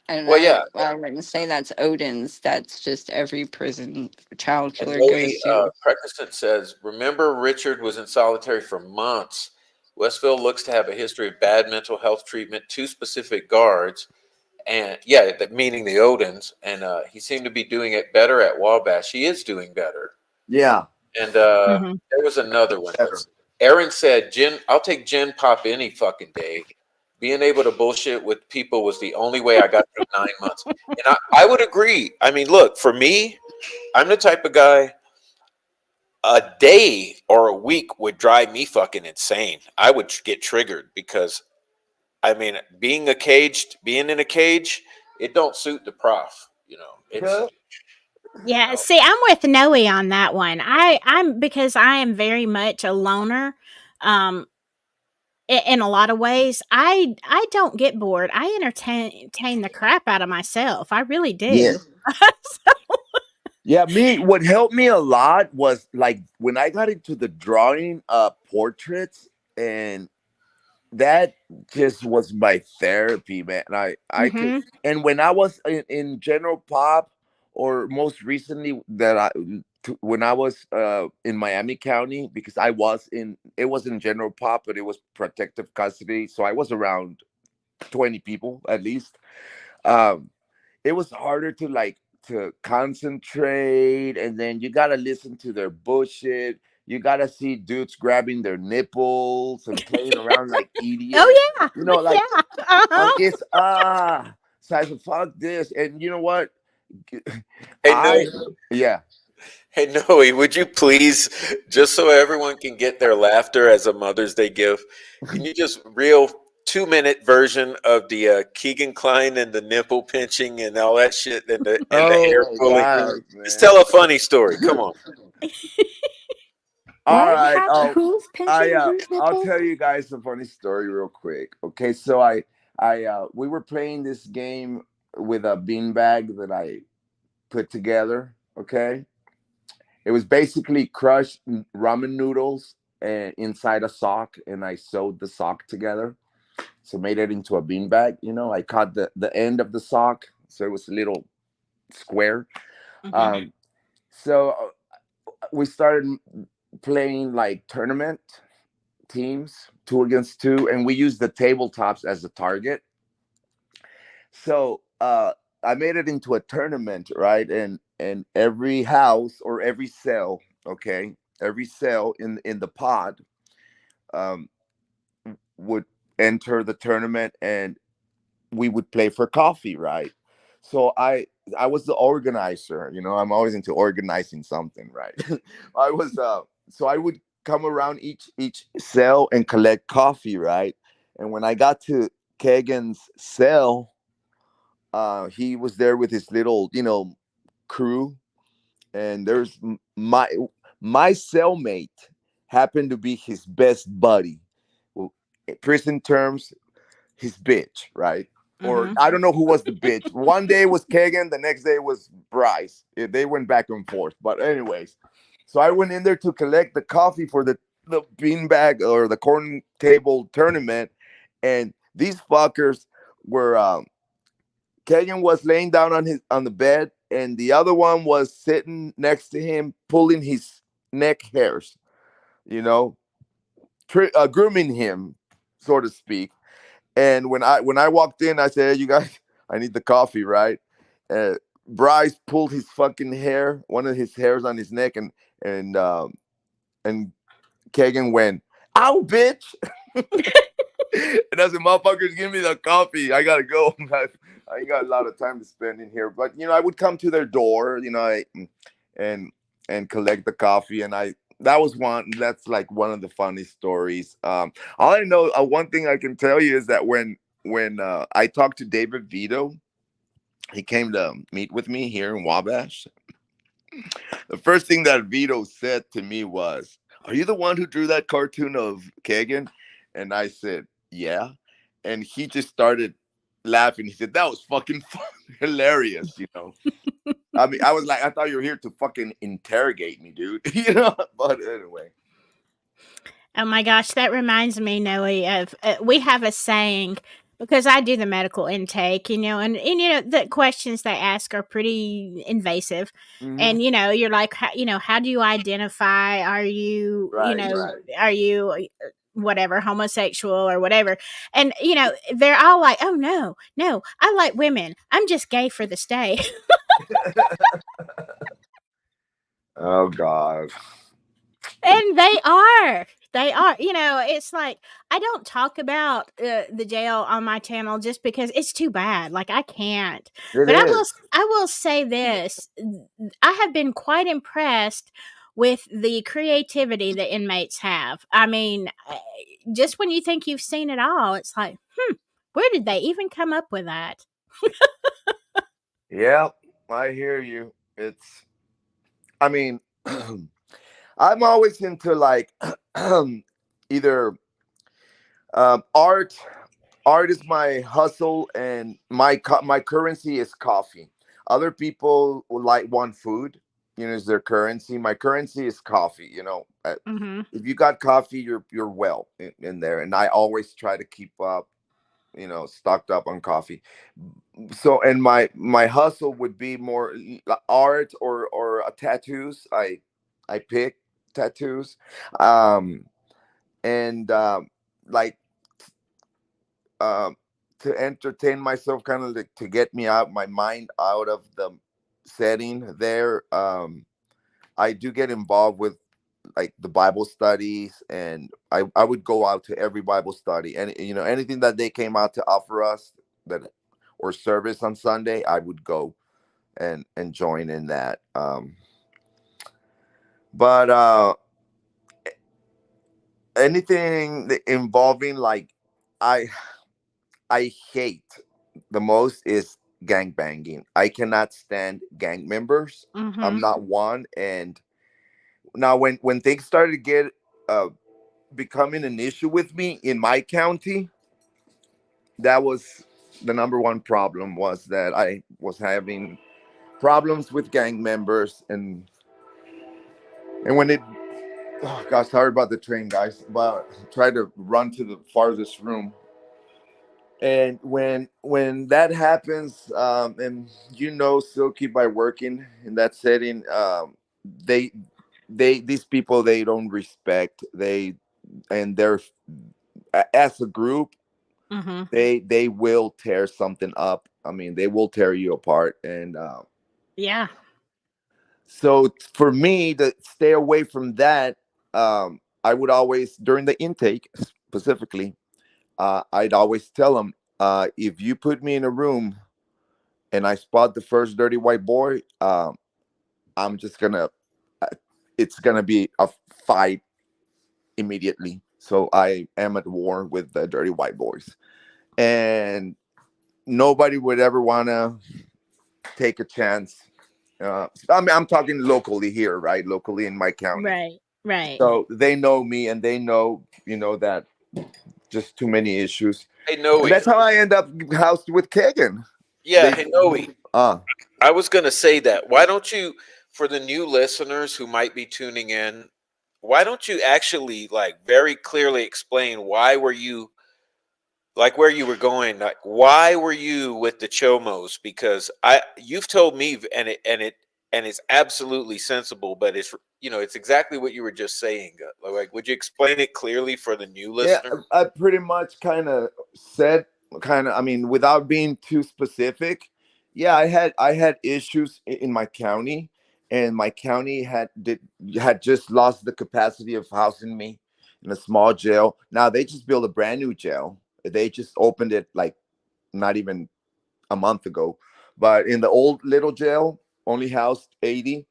I don't Well, yeah. know. I wouldn't say that's Odin's. That's just every prison child And killer Noe goes to. Preckerson says, remember Richard was in solitary for months. Westville looks to have a history of bad mental health treatment to specific guards. And yeah, meaning the Odins. And he seemed to be doing it better at Wabash. He is doing better. Yeah. And there was another one. Aaron said, "Gin, I'll take gin pop any fucking day. Being able to bullshit with people was the only way I got through 9 months." And I would agree. I mean, look, for me, I'm the type of guy, a day or a week would drive me fucking insane. I would get triggered because, I mean, being in a cage, it don't suit the prof. It's Yeah, see, I'm with Noe on that one. I'm because I am very much a loner. In a lot of ways, I don't get bored. I entertain the crap out of myself. I really Yeah. do. Yeah, what helped me a lot was like when I got into the drawing portraits, and that just was my therapy, man. I could, and when I was in general pop, or most recently when I was in Miami County, because it was in general pop, but it was protective custody, so I was around 20 people at least. um it was harder to concentrate, and then you gotta listen to their bullshit. You gotta see dudes grabbing their nipples and playing around like idiots. Oh yeah, Like yeah. it's so I said, fuck this. And you know what? hey, Yeah. Hey Noe, would you please, just so everyone can get their laughter as a Mother's Day gift, can you just real 2-minute version of the Keegan Klein and the nipple pinching and all that shit and the hair pulling? God, Just man. tell a funny story. Come on. All right. Who's pinching whose I'll nipple? tell you guys a funny story real quick. Okay, so we were playing this game with a beanbag that I put together. Okay, it was basically crushed ramen noodles and inside a sock, and I sewed the sock together, so made it into a beanbag. I cut the end of the sock, so it was a little square. So we started playing like tournament teams, 2 against 2, and we used the tabletops as the target. So I made it into a tournament, right? And every house or every cell, okay, every cell in the pod um, would enter the tournament, and we would play for coffee, right? So I was the organizer. I'm always into organizing something, right? I was so I would come around each cell and collect coffee, right? And when I got to Kagan's cell, he was there with his little crew, and there's my cellmate happened to be his best buddy. Well, in prison terms, his bitch, right? Or Mm-hmm. I don't know who was the bitch. One day it was Kagan, the next day it was Bryce. They went back and forth. But anyways, so I went in there to collect the coffee for the beanbag or the corn table tournament, and these fuckers were Kagan was laying down on the bed, and the other one was sitting next to him, pulling his neck hairs, you know, grooming him, so to speak. And when I walked in, I said, "Hey, you guys, I need the coffee, right?" Uh, Bryce pulled his fucking hair, one of his hairs on his neck, and Kagan went, "Ow, bitch!" And I said, "Motherfuckers, give me the coffee. I gotta go. I ain't got a lot of time to spend in here." But I would come to their door, and collect the coffee, and that was one. That's like one of the funny stories. All I know, one thing I can tell you is that when I talked to David Vito, he came to meet with me here in Wabash. The first thing that Vito said to me was, "Are you the one who drew that cartoon of Kagan?" And I said, "Yeah." And he just started laughing. He said, "That was fucking hilarious. I mean, I was like, I thought you were here to fucking interrogate me, dude. But anyway. Oh my gosh, that reminds me, Noe, of we have a saying because I do the medical intake, and the questions they ask are pretty invasive, Mhm. and you're like, how do you identify? Are you, Right, right. are you whatever homosexual or whatever? And they're all like, oh no, no, I like women. I'm just gay for the stay. Oh God. And they are. They are. It's like I don't talk about the jail on my channel just because it's too bad. Like I can't. It But is. I will say this. I have been quite impressed with the creativity the inmates have. I mean, just when you think you've seen it all, it's like, where did they even come up with that? Yeah, I hear you. I mean, I'm always into like either art. Art is my hustle, and my currency is coffee. Other people would want food, is their currency. My currency is coffee. Mm-hmm. If you got coffee, you're well in there, and I always try to keep up, stocked up on coffee. So, and my hustle would be more art or tattoos. I pick tattoos, um, and like um, to entertain myself, kind of like to get me out my mind out of the setting there. I do get involved with like the Bible studies, and I would go out to every Bible study, and anything that they came out to offer us, that or service on Sunday, I would go and join in that. But anything involving like I I hate the most is gang banging. I cannot stand gang members. I'm Mm-hmm. not one. And now when things started to get uh becoming an issue with me in my county, that was the number one problem, was that I was having problems with gang members. And when it, oh gosh, sorry about the train, guys, but try to run to the farthest room. And when that happens, and Silky, by working in that setting, they these people, they don't respect, and they're, as a group, Mm-hmm. they will tear something up. I mean, they will tear you apart. And Yeah. so for me to stay away from that, I would always, during the intake specifically, I'd always tell them, if you put me in a room and I spot the first dirty white boy, I'm just gonna, it's gonna be a fight immediately. So I am at war with the dirty white boys, and nobody would ever want to take a chance. I mean, I'm talking locally here, right? Locally in my county. Right. Right. So they know me, and they know, that just too many issues. Hey, Noe. And that's how I end up housed with Kagan. Yeah, They, hey, Noe. uh, I was going to say that. Why don't you, for the new listeners who might be tuning in, why don't you actually like very clearly explain why were you like where you were going, like why were you with the chomos? Because you've told me and it's absolutely sensible, but it's it's exactly what you were just saying. Like, would you explain it clearly for the new yeah, listener? I pretty much kind of said, I mean, without being too specific. Yeah, I had issues in my county, and my county had just lost the capacity of housing me in a small jail. Now they just built a brand new jail. They just opened it like not even a month ago. But in the old little jail, only housed 80.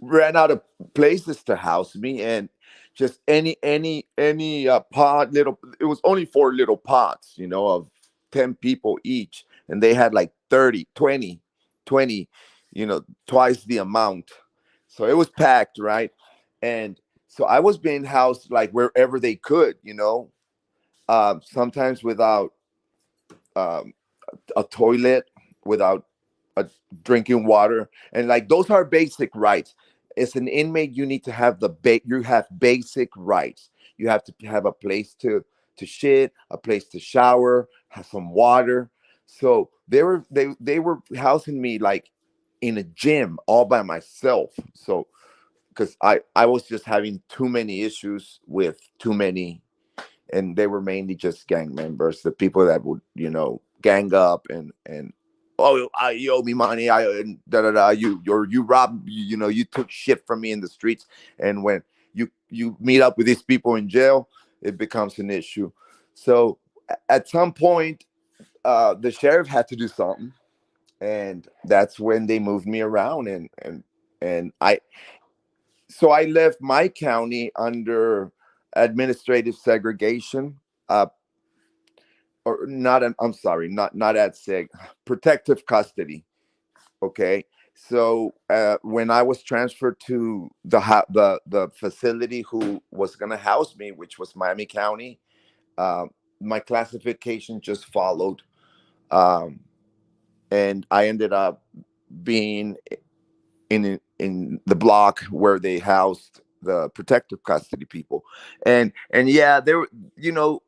Ran out of places to house me, and just any pod little. It was only 4 little pods, of 10 people each, and they had like 30, 20, twice the amount. So it was packed, right? And so I was being housed like wherever they could, sometimes without um, a toilet, without drinking water, and like those are basic rights. As an inmate, you need to have you have basic rights. You have to have a place to shit, a place to shower, have some water. So they were housing me like in a gym all by myself. So because I was just having too many issues with too many, and they were mainly just gang members, the people that would gang up and oh, you owe me money, I and da da da, you robbed, you took shit from me in the streets. And when you meet up with these people in jail, it becomes an issue. So at some point, the sheriff had to do something, and that's when they moved me around, and I left my county under administrative segregation, or not. I'm sorry, not at protective custody. Okay, so when I was transferred to the facility who was gonna house me, which was Miami County, uh, my classification just followed, um, and I ended up being in the block where they housed the protective custody people. And yeah, there, you know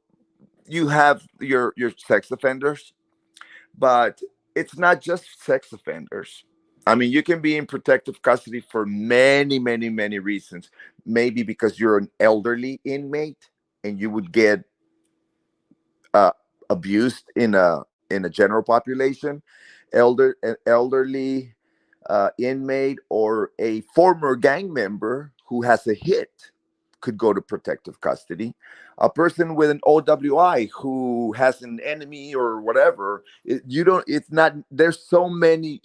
you have your sex offenders, but it's not just sex offenders. I mean, you can be in protective custody for many, many, many reasons. Maybe because you're an elderly inmate and you would get uh, abused in a general population. An elderly inmate or a former gang member who has a hit could go to protective custody. A person with an OWI who has an enemy or whatever, you don't. It's not. There's so many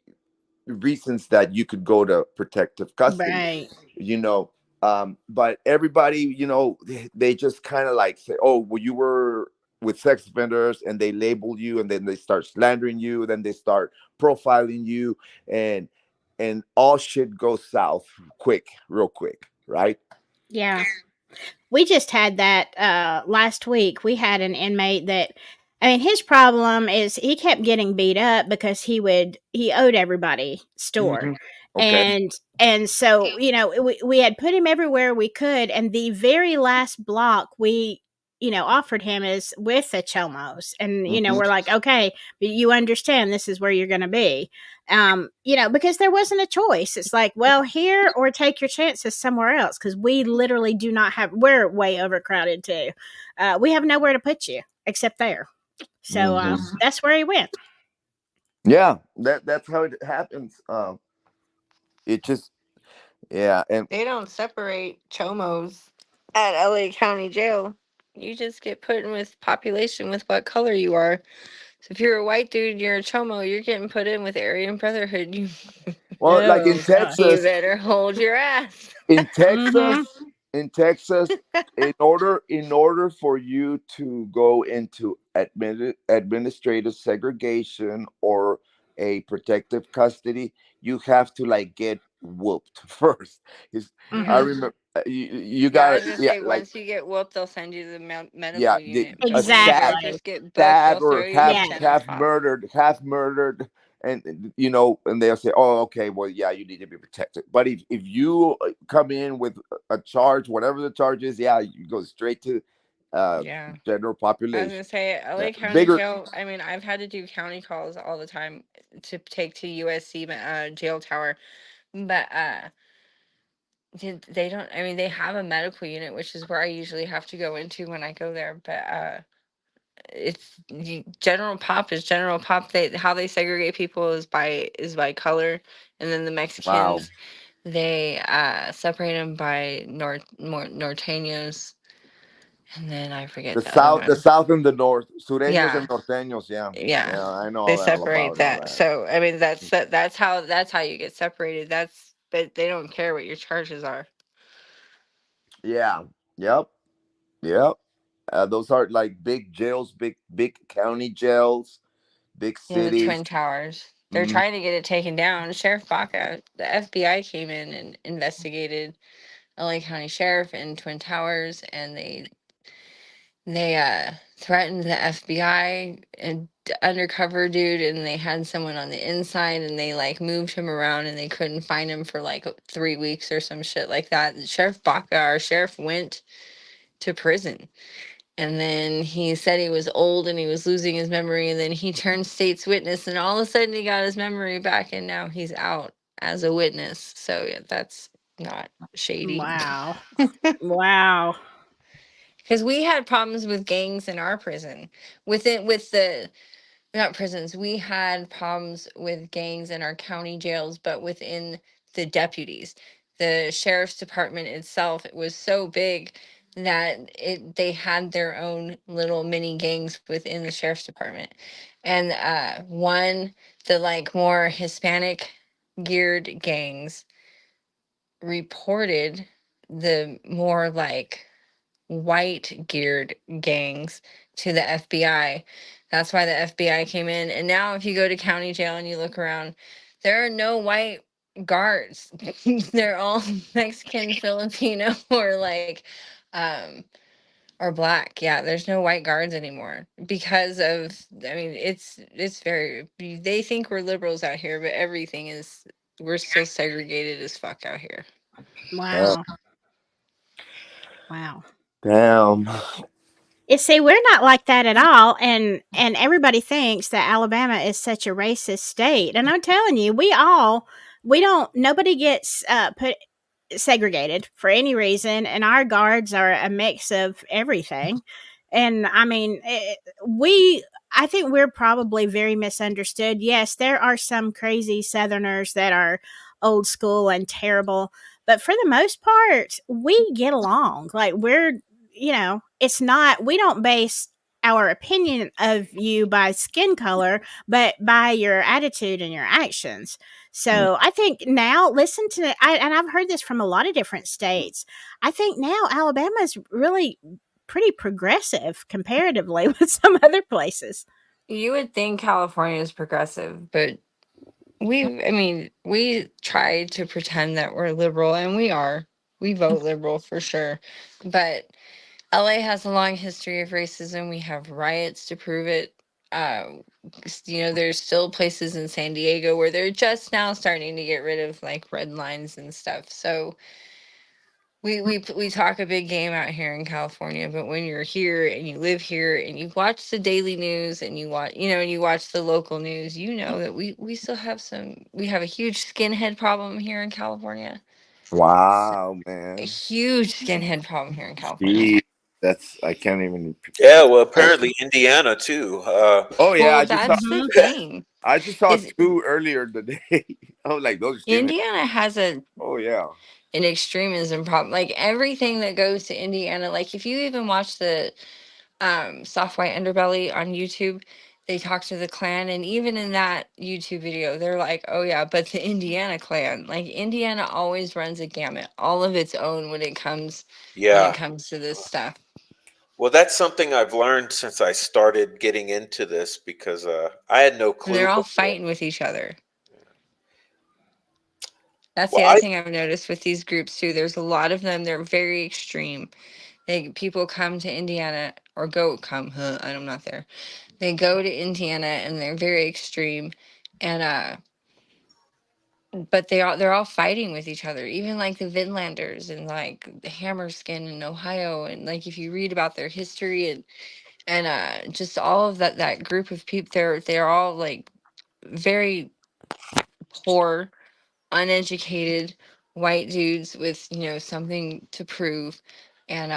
reasons that you could go to protective custody. Right. You know, but everybody, they just kind of like say, "Oh, well, you were with sex offenders," and they label you, and then they start slandering you, then they start profiling you, and all shit goes south real quick, right? Yeah. We just had that last week. We had an inmate that, I mean, his problem is he kept getting beat up because he owed everybody store. Hmm. Okay. And so, we had put him everywhere we could, and the very last block we offered him is with the Chomos. And Hmm. we're like, okay, but you understand this is where you're going to be. Because there wasn't a choice. It's like, well, here or take your chances somewhere else, because we literally do not have. We're way overcrowded too. We have nowhere to put you except there. So Hmm. that's where he went. Yeah, that's how it happens. It just, yeah, and They don't separate chomos at LA County Jail. You just get put in with population with what color you are. So if you're a white dude, you're a chomo, you're getting put in with Aryan Brotherhood. You Well, like in Oh gosh. you Texas, better hold your ass. in Mm-hmm. Texas, in Texas, in order for you to go into administrative segregation or a protective custody, you have to like get whooped first. I Mm-hmm. remember you Yeah, I got was gonna yeah say like once you get whooped, they'll send you to the yeah medical unit. a But when you sad first Exactly. get booked, sad they'll or throw you in the Yeah. general pop. half murdered, and and they'll say, oh, okay, well, yeah, you need to be protected. But if you come in with a charge, whatever the charge is, yeah, you go straight to Yeah. general I was population. gonna say Yeah, LA County bigger. Jail. I mean, I've had to do county calls all the time to take to USC jail tower, but they don't. I mean, they have a medical unit, which is where I usually have to go into when I go there. But general pop is general pop. How they segregate people is by color, and then the Wow. Mexicans they separate them by norteños, and then I forget the other The one. south and the north, sureños Yeah. and norteños. Yeah, Yeah, yeah, I know they all separate about all that. that. So I mean, that's how you get separated. But they don't care what your charges are. Yeah. Yep. Yep. Those are like big jails, big county jails, big Yeah, the cities. Twin Towers. They're Mm. trying to get it taken down. Sheriff Baca, the FBI came in and investigated LA County Sheriff and Twin Towers, and they threatened the FBI and undercover dude, and they had someone on the inside, and they like moved him around, and they couldn't find him for like 3 weeks or some shit like that. Sheriff Baca, our sheriff, went to prison. And then he said he was old and he was losing his memory. And then he turned state's witness, and all of a sudden he got his memory back, and now he's out as a witness. So yeah, that's not shady. Wow. Wow. Because we had problems with gangs in our prison. With the not prisons, we had problems with gangs in our county jails, but within the deputies, the sheriff's department itself, it was so big that they had their own little mini gangs within the sheriff's department. And the like more Hispanic geared gangs reported the more like white geared gangs to the FBI. That's why the FBI came in. And now, if you go to county jail and you look around, there are no white guards. They're all Mexican, Filipino, or like, um, or black. Yeah, there's no white guards anymore because of. I mean, it's very. They think we're liberals out here, but everything is. We're still segregated as fuck out here. Uh, Wow. Wow. damn. You see, we're not like that at all, and everybody thinks that Alabama is such a racist state. And I'm telling you, we don't. Nobody gets put segregated for any reason, and our guards are a mix of everything. And I mean, I think we're probably very misunderstood. Yes, there are some crazy Southerners that are old school and terrible, but for the most part, we get along. Like it's not, we don't base our opinion of you by skin color, but by your attitude and your actions. So I think now, and I've heard this from a lot of different states. I think now Alabama is really pretty progressive comparatively with some other places. You would think California is progressive, but I mean, we try to pretend that we're liberal, and we are. We vote liberal for sure. But LA has a long history of racism. We have riots to prove it. There's still places in San Diego where they're just now starting to get rid of like red lines and stuff. So we talk a big game out here in California, but when you're here and you live here and you watch the daily news and you watch the local news, you know that we have a huge skinhead problem here in California. Wow, A man. huge skinhead problem here in California. Gee, that's I can't even. Yeah, well, apparently Indiana too. Oh yeah, Well, that's the Mhm. thing. I just saw Is two earlier today. I was like, those are skinheads. Indiana has Oh yeah. an extremism problem. Like everything that goes to Indiana, like if you even watch the soft white underbelly on YouTube, they talk to the Klan, and even in that YouTube video, they're like, "Oh yeah, but the Indiana Klan, like Indiana always runs a gamut, all of its own when it comes Yeah. to this stuff." Well, that's something I've learned since I started getting into this because I had no And clue they're all before. fighting with each other. That's Well, the other I thing I've noticed with these groups too. There's a lot of them. They're very extreme. People come to Indiana or go come. Huh, I'm not there. They go to Indiana and they're very extreme, and but they're all fighting with each other. Even like the Vinlanders and like the Hammerskin in Ohio, and like if you read about their history and just all of that group of people, they're all like very poor, uneducated white dudes with something to prove, and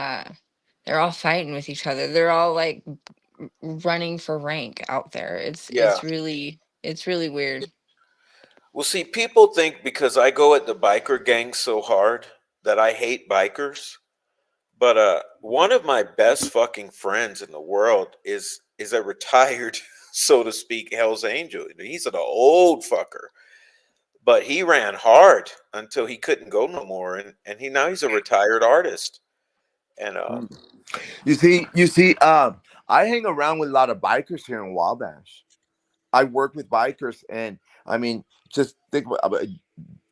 they're all fighting with each other. They're all like running for rank out there. yeah. It's really weird. Well, see, people think because I go at the biker gang so hard that I hate bikers. But one of my best fucking friends in the world is a retired, so to speak, Hell's Angel. He's an old fucker, but he ran hard until he couldn't go no more, and he's a retired artist. And You see, I hang around with a lot of bikers here in Wabash. I work with bikers, and I mean, just think about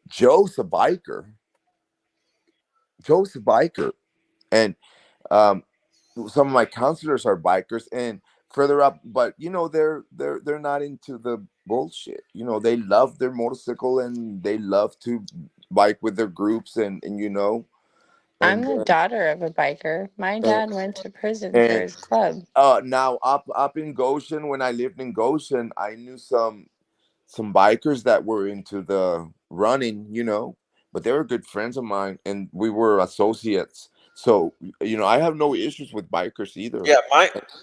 Joe's a biker. Joe's a biker, and um, some of my counselors are bikers, and further up, but they're not into the bullshit. They love their motorcycle and they love to bike with their groups, I'm and the then daughter of a biker. My and, dad went to prison for and his club. now up in Goshen, when I lived in Goshen, I knew some bikers that were into the running, but they were good friends of mine and we were associates. So, I have no issues with bikers either. yeah,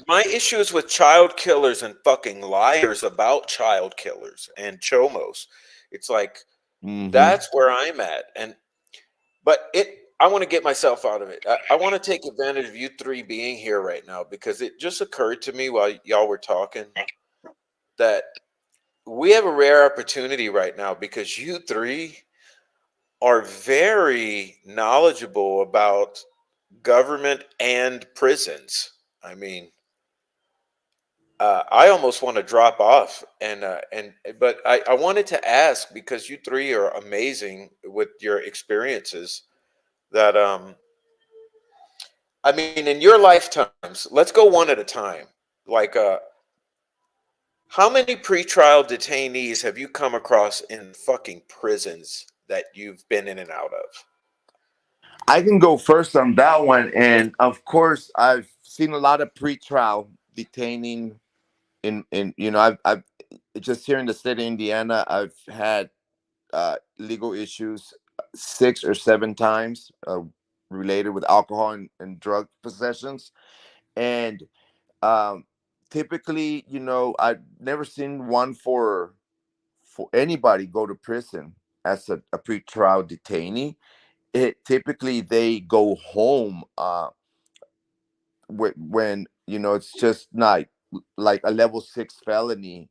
my issue is with child killers and fucking liars about child killers and chomos. It's like Hmm. that's where I'm at, and but I want to get myself out of it. I want to take advantage of you three being here right now because it just occurred to me while y'all were talking that we have a rare opportunity right now because you three are very knowledgeable about government and prisons. I mean, I almost want to drop off, but I wanted to ask because you three are amazing with your experiences. That I mean, in your lifetimes, let's go one at a time. Like, how many pretrial detainees have you come across in the fucking prisons that you've been in and out of? I can go first on that one. And of course, I've seen a lot of pretrial detaining I've just here in the state of Indiana, I've had legal issues 6 or 7 times related with alcohol and drug possessions. And um, typically, I've never seen one for anybody go to prison as a pretrial detainee. It typically they go home when it's just not like a level 6 felony.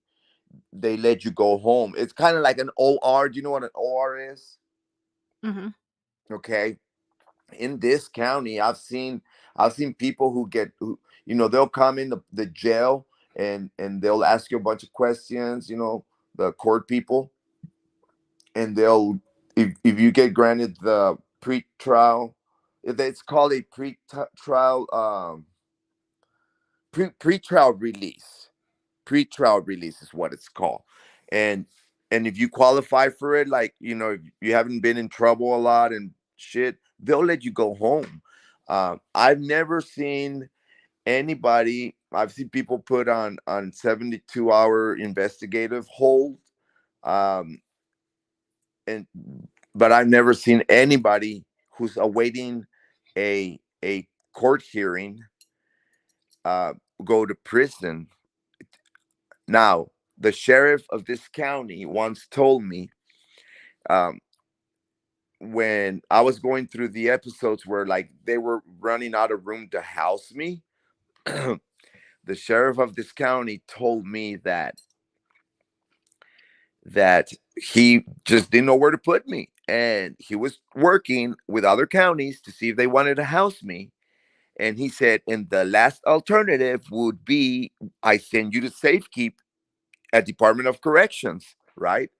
They let you go home. It's kind of like an OR. Do you know what an OR is? Hmm. Okay. In this county, I've seen people they'll come in the jail and they'll ask you a bunch of questions, the court people, and they'll if you get granted the pre-trial, if it's called a pre-trial pre-trial release. Pre-trial release is what it's called. And and if you qualify for it, like if you haven't been in trouble a lot and shit, they'll let you go home. I've never seen anybody. I've seen people put on 72-hour investigative hold, um and but I've never seen anybody who's awaiting a court hearing uh go to prison. Now, the sheriff of this county once told me, um, when I was going through the episodes where like they were running out of room to house me, the sheriff of this county told me that he just didn't know where to put me, and he was working with other counties to see if they wanted to house me. And he said, and the last alternative would be I send you to safekeep at Department of Corrections, right?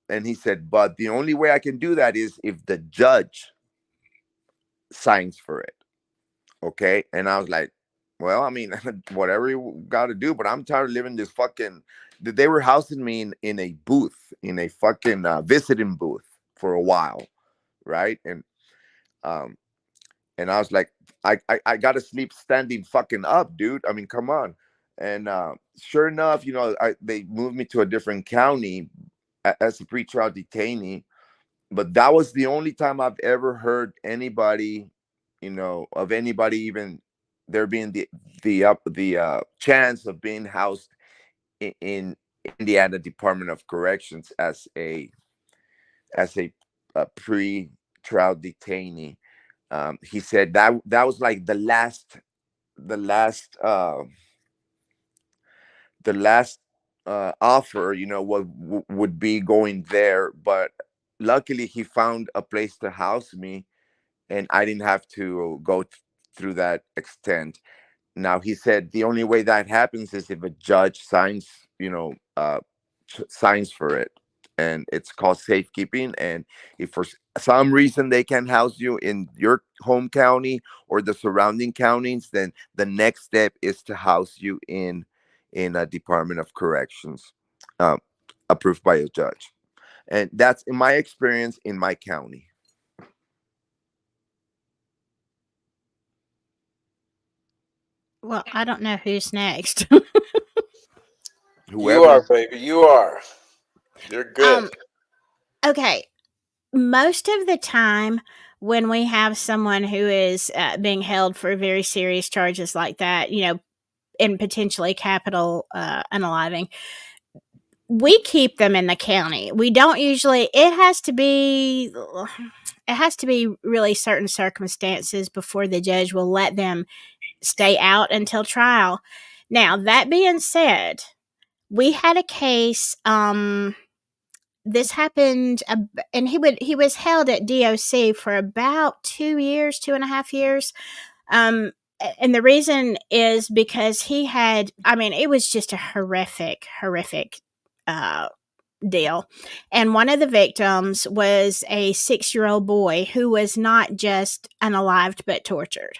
And he said, but the only way I can do that is if the judge signs for it. Okay. And I was like, well, I mean, whatever you got to do, but I'm tired of living this fucking. They were housing me in a booth, in a fucking visiting booth for a while, right? Um, and I was like, I got to sleep standing fucking up, dude. I mean, come on. And sure enough, they moved me to a different county as a pretrial detainee. But that was the only time I've ever heard anybody, of anybody even there being the chance of being housed in Indiana Department of Corrections as a pre-trial detainee. He said that was like the last the last offer, what would be going there. But luckily, he found a place to house me, and I didn't have to go through that extent. Now, he said the only way that happens is if a judge signs, signs for it, and it's called safekeeping. And if for some reason they can house you in your home county or the surrounding counties, then the next step is to house you in a Department of Corrections, um, approved by a judge. And that's in my experience in my county. Well, I don't know who's next. You are, Whoever. baby. You are. You're good. Okay. Most of the time, when we have someone who is being held for very serious charges like that, and potentially capital unaliving, we keep them in the county. We don't usually. It has to be really certain circumstances before the judge will let them stay out until trial. Now, that being said, we had a case. This happened, and he was held at DOC for about 2 years, 2.5 years. And the reason is because he had. I mean, it was just a horrific uh, deal. And one of the victims was a 6-year-old boy who was not just unalived but tortured.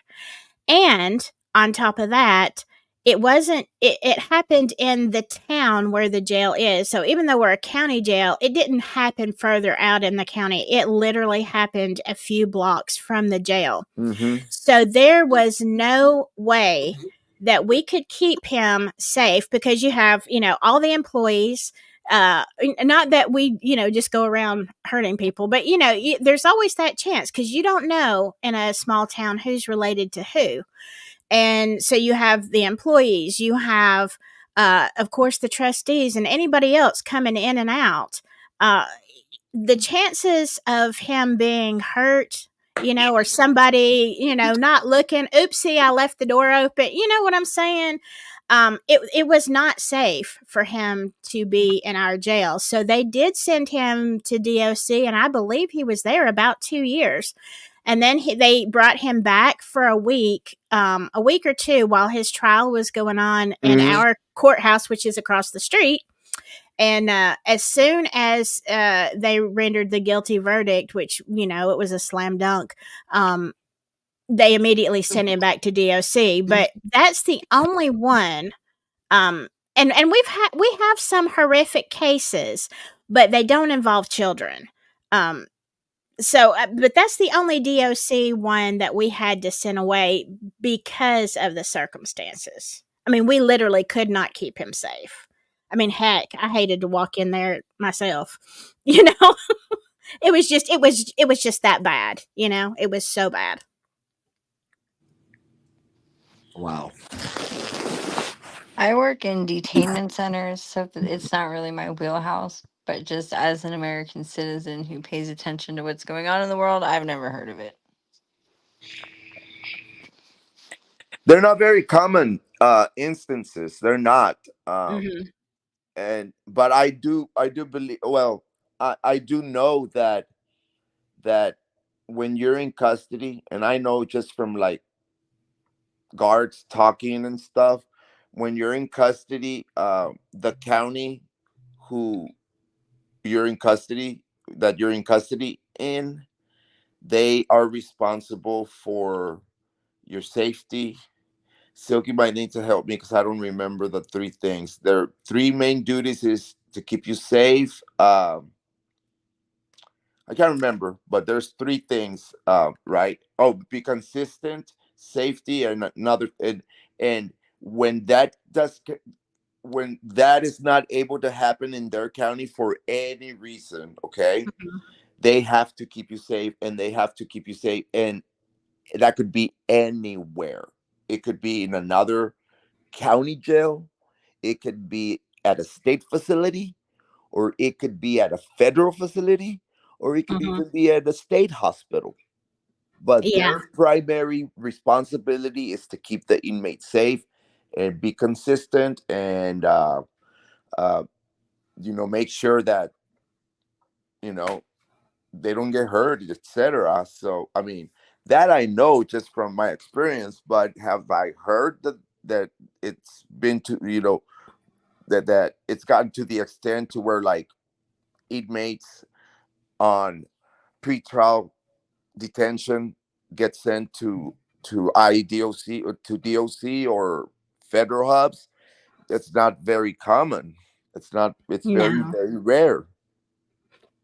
And on top of that, it happened in the town where the jail is. So even though we're a county jail, it didn't happen further out in the county. It literally happened a few blocks from the jail. Mm-hmm. So there was no way that we could keep him safe because you have, all the employees. Not that we, just go around hurting people, but there's always that chance because you don't know in a small town who's related to who. And so you have the employees, you have, of course, the trustees and anybody else coming in and out. The chances of him being hurt, or somebody, not looking, oopsie, I left the door open. You know what I'm saying? It was not safe for him to be in our jail. So they did send him to DOC, and I believe he was there about 2 years. And then they brought him back for a week or two while his trial was going on in our courthouse, which is across the street. And as soon as they rendered the guilty verdict, which, it was a slam dunk, they immediately sent him back to DOC. But that's the only one. And we have some horrific cases, but they don't involve children. But that's the only DOC one that we had to send away because of the circumstances. I mean, we literally could not keep him safe. I mean, heck, I hated to walk in there myself. It was just that bad. It was so bad. Wow. I work in detainment centers, so it's not really my wheelhouse. But just as an American citizen who pays attention to what's going on in the world, I've never heard of it. They're not very common instances. They're not. Hmm. But I do believe, well, I do know that when you're in custody, and I know just from like guards talking and stuff, when you're in custody, the county who you're in custody that you're in custody in, they are responsible for your safety. Silky might need to help me because I don't remember the three things. Their three main duties is to keep you safe. I can't remember, but there's three things, right? Oh, be consistent, safety, and another. And when when that is not able to happen in their county for any reason, okay, they have to keep you safe, and they have to keep you safe, and that could be anywhere. It could be in another county jail. It could be at a state facility, or it could be at a federal facility, or it could Hmm. even be at a state hospital. But Yeah. their primary responsibility is to keep the inmate safe and be consistent, and uh, make sure that you know they don't get hurt, etc. So, I mean, that I know just from my experience. But have I heard that it's been to that it's gotten to the extent to where like inmates on pretrial detention get sent to IDOC or to DOC or federal hubs? That's not very common. It's not. It's very, No. very rare.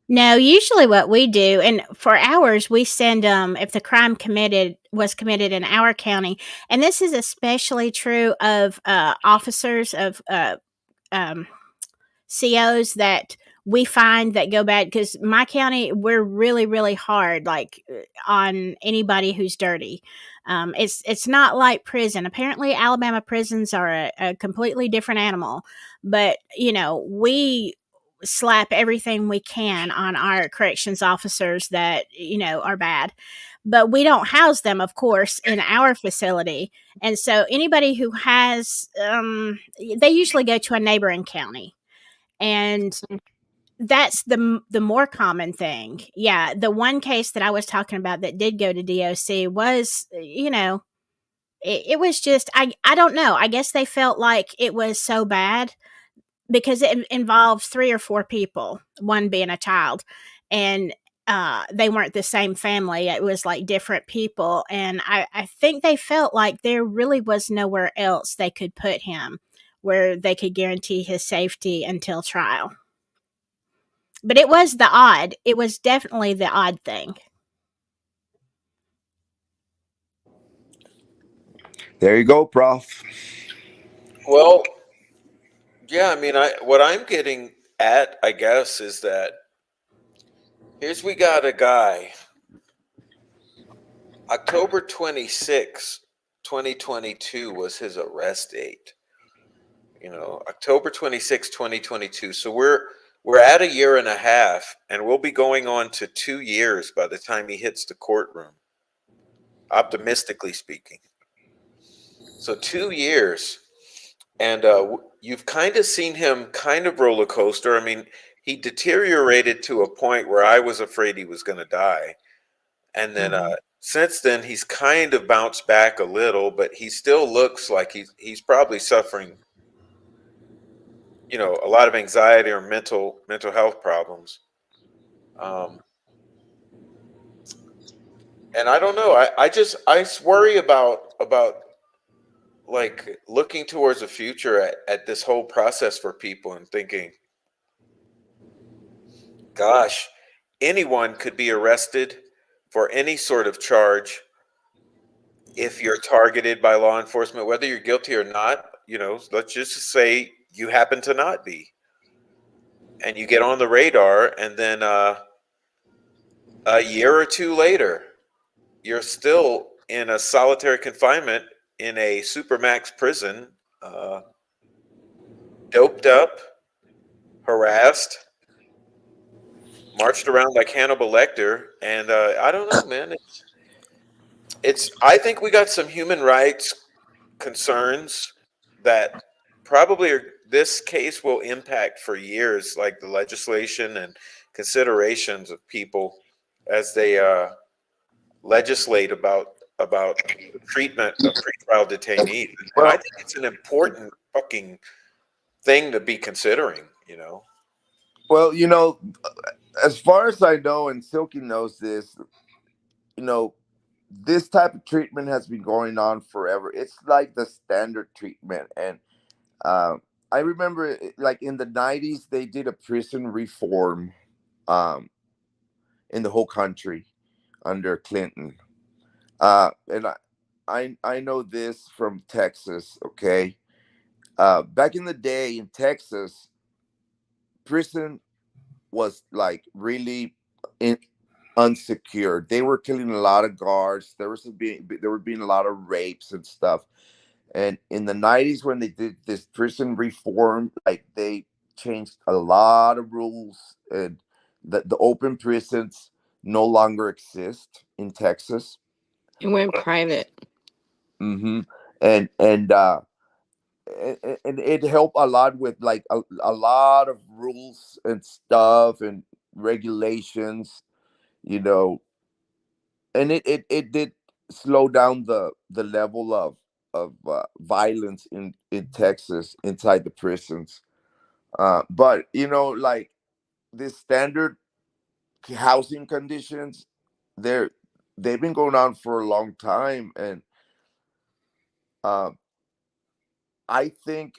No, usually what we do, and for ours, we send if the crime committed was committed in our county, and this is especially true of officers of um, COs that we find that go bad, because my county, we're really really hard, like on anybody who's dirty. It's not like prison. Apparently, Alabama prisons are a completely different animal, but we slap everything we can on our corrections officers that are bad, but we don't house them, of course, in our facility. And so anybody who has they usually go to a neighboring county, and that's the more common thing. Yeah, the one case that I was talking about that did go to DOC was, it was just, I don't know. I guess they felt like it was so bad because it involved three or four people, one being a child, and they weren't the same family. It was like different people, and I think they felt like there really was nowhere else they could put him where they could guarantee his safety until trial. But it was definitely the odd thing. There you go, Prof. Well, yeah, I mean, what I'm getting at, I guess, is that here's we got a guy, October 26th, 2022 was his arrest date. October 26th, 2022. So we're at a year and a half, and we'll be going on to 2 years by the time he hits the courtroom, optimistically speaking. So 2 years. And you've kind of seen him kind of roller coaster. I mean, he deteriorated to a point where I was afraid he was going to die. And then Mhm. since then, he's kind of bounced back a little, but he still looks like he's probably suffering, a lot of anxiety or mental health problems. Um, and I don't know. I worry about like looking towards the future at this whole process for people and thinking, gosh, anyone could be arrested for any sort of charge if you're targeted by law enforcement, whether you're guilty or not. Let's just say you happen to not be, and you get on the radar, and then a year or two later, you're still in a solitary confinement in a supermax prison, uh, doped up, harassed, marched around like Hannibal Lecter, and I don't know, man. It's. I think we got some human rights concerns that probably this case will impact for years, like the legislation and considerations of people as they legislate about the treatment of pretrial detainees. And I Well, think it's an important fucking thing to be considering, you know. well, as far as I know, and Silky knows this, you know, this type of treatment has been going on forever. It's like the standard treatment. And I remember, like in the 90s, they did a prison reform um, in the whole country under Clinton. And I know this from Texas, okay? Back in the day in Texas, prison was like really in, unsecured. They were killing a lot of guards. There were being a lot of rapes and stuff. And in the 90s, when they did this prison reform, like they changed a lot of rules, and the open prisons no longer exist in Texas. It went private. Mm-hmm. And and it helped a lot with like a lot of rules and stuff and regulations, you know, and it did slow down the level of violence in Texas inside the prisons. But like this standard housing conditions, they're they've been going on for a long time, and uh, I think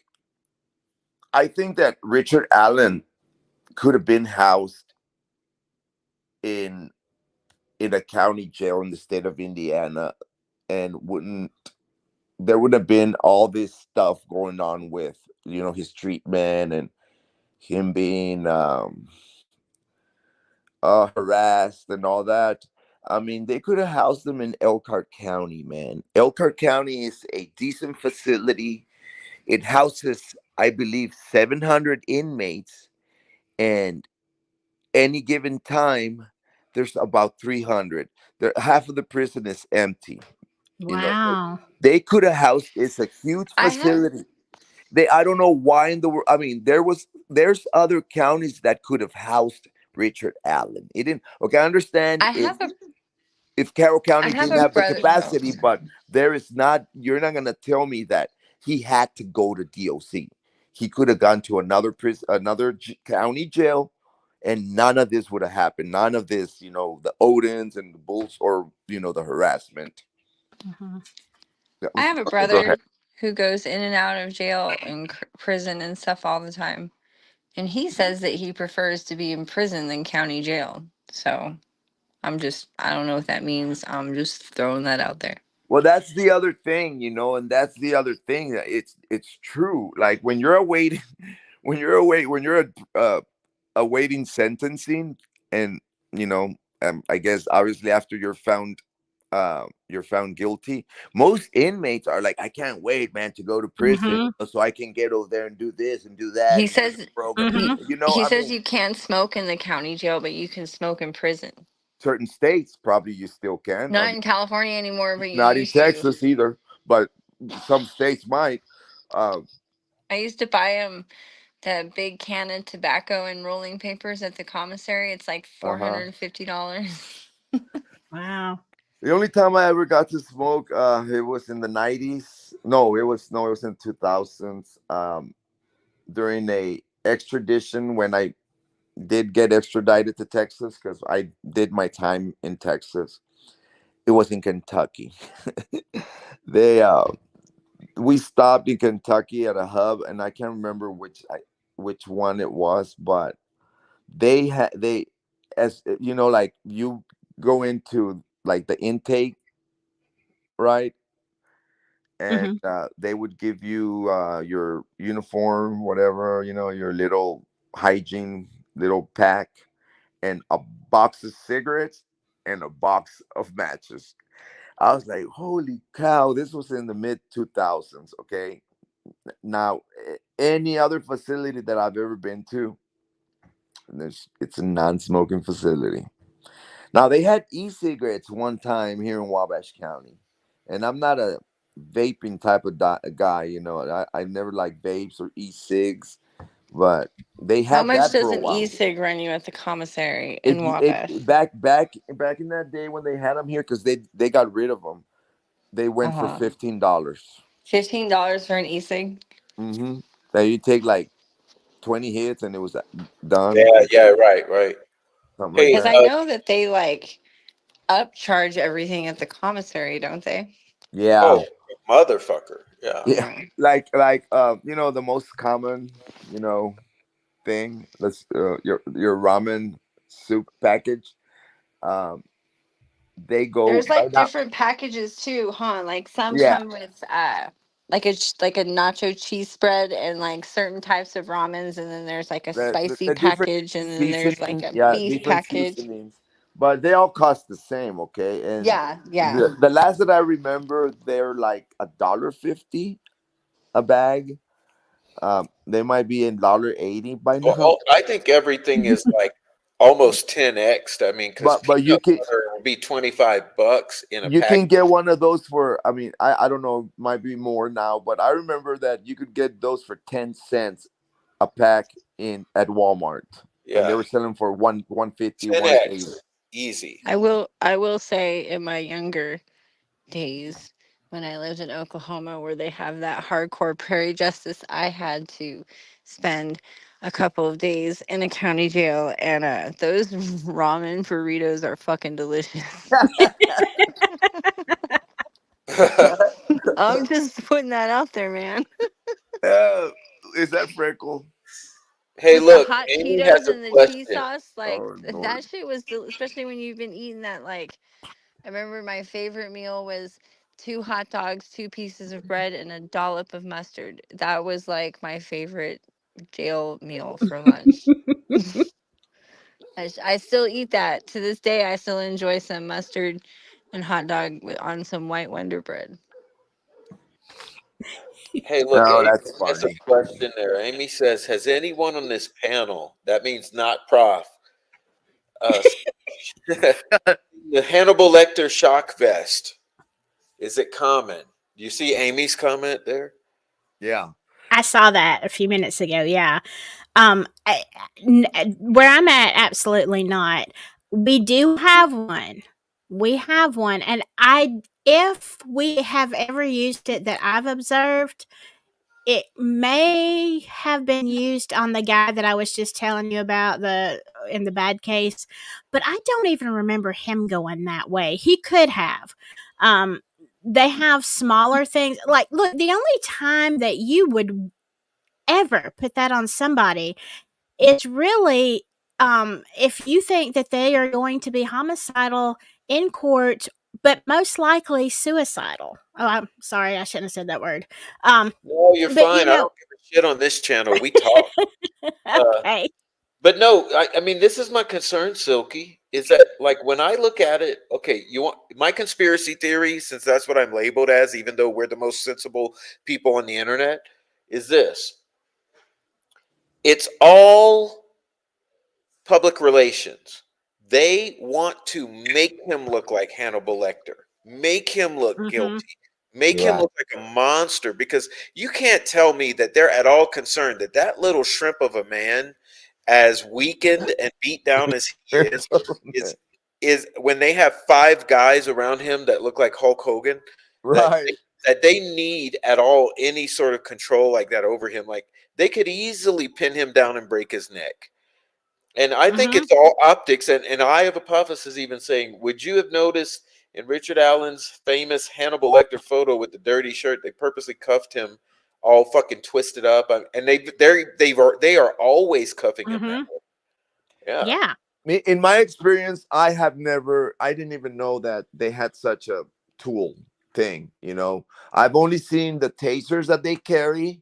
I think that Richard Allen could have been housed in a county jail in the state of Indiana, and wouldn't there would have been all this stuff going on with his treatment and him being harassed and all that. I mean, they could have housed them in Elkhart County, man. Elkhart County is a decent facility. It houses, I believe, 700 inmates, and any given time, there's about 300. Half of the prison is empty. You know, Wow. they could have housed. It's a huge I have facility. I don't know why in the world. I mean, there's other counties that could have housed Richard Allen. It didn't. Okay, I understand I have a if Carroll I County have didn't a have the brother. capacity, but there is not. You're not gonna tell me that he had to go to DOC. He could have gone to another prison, county jail, and none of this would have happened. None of this, the Odins and the Bulls, or the harassment. Mhm. Yeah, I have a okay, go ahead. brother who goes in and out of jail and prison and stuff all the time. And he says that he prefers to be in prison than county jail. So I don't know what that means. I'm just throwing that out there. Well, that's the other thing, and that's the other thing that it's true. Like when you're awaiting, when you're awaiting sentencing, and I guess obviously after you're found guilty, most inmates are like, I can't wait, man, to go to prison Mhm. so I can get over there and do this and do that He and learn the says program. Mhm. he I says mean, you can't smoke in the county jail, but you can smoke in prison. certain states probably you still can. Not in California anymore, but you Not in used to. Texas either, but some states might. uh, I used to buy him the big can of tobacco and rolling papers at the commissary. It's like uh-huh $450. Wow. The only time I ever got to smoke, it was in the 90s. No, it was in 2000s. During a extradition, when I did get extradited to Texas, because I did my time in Texas. It was in Kentucky. they We stopped in Kentucky at a hub, and I can't remember which one it was, but they as like you go into like the intake, right? And Mhm. they would give you your uniform, whatever, your little hygiene little pack, and a box of cigarettes and a box of matches. I was like, holy cow, this was in the mid 2000s. Okay. Now, any other facility that I've ever been to, it's a non smoking facility. Now, they had e cigarettes one time here in Wabash County. And I'm not a vaping type of guy. You know, I never like vapes or e-cigs, but they How had much that does for a an while. e-cig run you at the commissary If in it Wabash? back in that day when they had them here, because they got rid of them, they went for Uh-huh. $15. $15 for an e-cig? Mm-hmm. That you take like 20 hits and it was done, Yeah, yeah, right. something like Hey, Because that. I know that they like upcharge everything at the commissary, don't they? Yeah, oh, motherfucker. Yeah. yeah. Yeah. You know, the most common, you know, thing. Let's your ramen soup package. Um, they go There's like right now. different packages too, huh? Like some Yeah, come with like a nacho cheese spread and like certain types of ramens, and then there's like a spicy the different package, and then there's like seasoning. a Yeah, beef different package. seasonings, but they all cost the same. Okay, and Yeah, yeah. the last that I remember, they're like $1.50 a bag. They might be $1.80 by now. I think everything is like almost 10x. I mean, because But peanut butter will be $25 in a you pack. can get one of those for, I mean, I don't know, might be more now, but I remember that you could get those for 10 cents a pack in at Walmart, and they Yeah, were selling for 150, 180. 10x. Easy. I will say in my younger days when I lived in Oklahoma where they have that hardcore prairie justice, I had to spend a couple of days in a county jail, and those ramen burritos are fucking delicious. I'm just putting that out there, man. Uh, is that Freckle? Hey, With the look, hot Amy Cheetos has a and the cheese question. sauce, like Oh that Lord. shit was especially when you've been eating that. Like, I remember my favorite meal was 2 hot dogs, 2 pieces of bread, and a dollop of mustard. That was like my favorite jail meal for lunch. I still eat that to this day. I still enjoy some mustard and hot dog on some white Wonder bread. Hey, look, Oh, Amy that's has a funny. question there. Amy says, "Has anyone on this panel, that means not Prof, uh, the Hannibal Lecter shock vest? Is it common?" Do you see Amy's comment there? Yeah. I saw that a few minutes ago. Yeah. Where I'm at, absolutely not. We do have one. We have one, and if we have ever used it that I've observed, it may have been used on the guy that I was just telling you about in the bad case, but I don't even remember him going that way. He could have. Um, they have smaller things. Like, look, the only time that you would ever put that on somebody is really if you think that they are going to be homicidal in court, but most likely suicidal. Oh, I'm sorry, I shouldn't have said that word. No, you're But you fine. I know, don't give a shit on this channel. We talk. Uh, okay. but no, I mean, this is my concern, Silky, is that like when I look at it, okay, you want my conspiracy theory, since that's what I'm labeled as, even though we're the most sensible people on the internet, is this. It's all public relations. They want to make him look like Hannibal Lecter, make him look Mhm. guilty, make him Yeah. look like a monster, because you can't tell me that they're at all concerned that that little shrimp of a man, as weakened and beat down as he is is when they have 5 guys around him that look like Hulk Hogan, that Right. that they need at all any sort of control like that over him. Like they could easily pin him down and break his neck. And I think Mhm. it's all optics. And I have a hypothesis even saying, would you have noticed in Richard Allen's famous Hannibal Lecter photo with the dirty shirt, they purposely cuffed him all fucking twisted up, and they are always cuffing him that Mhm. way. Yeah. Yeah. In my experience, I didn't even know that they had such a tool thing. You know, I've only seen the tasers that they carry,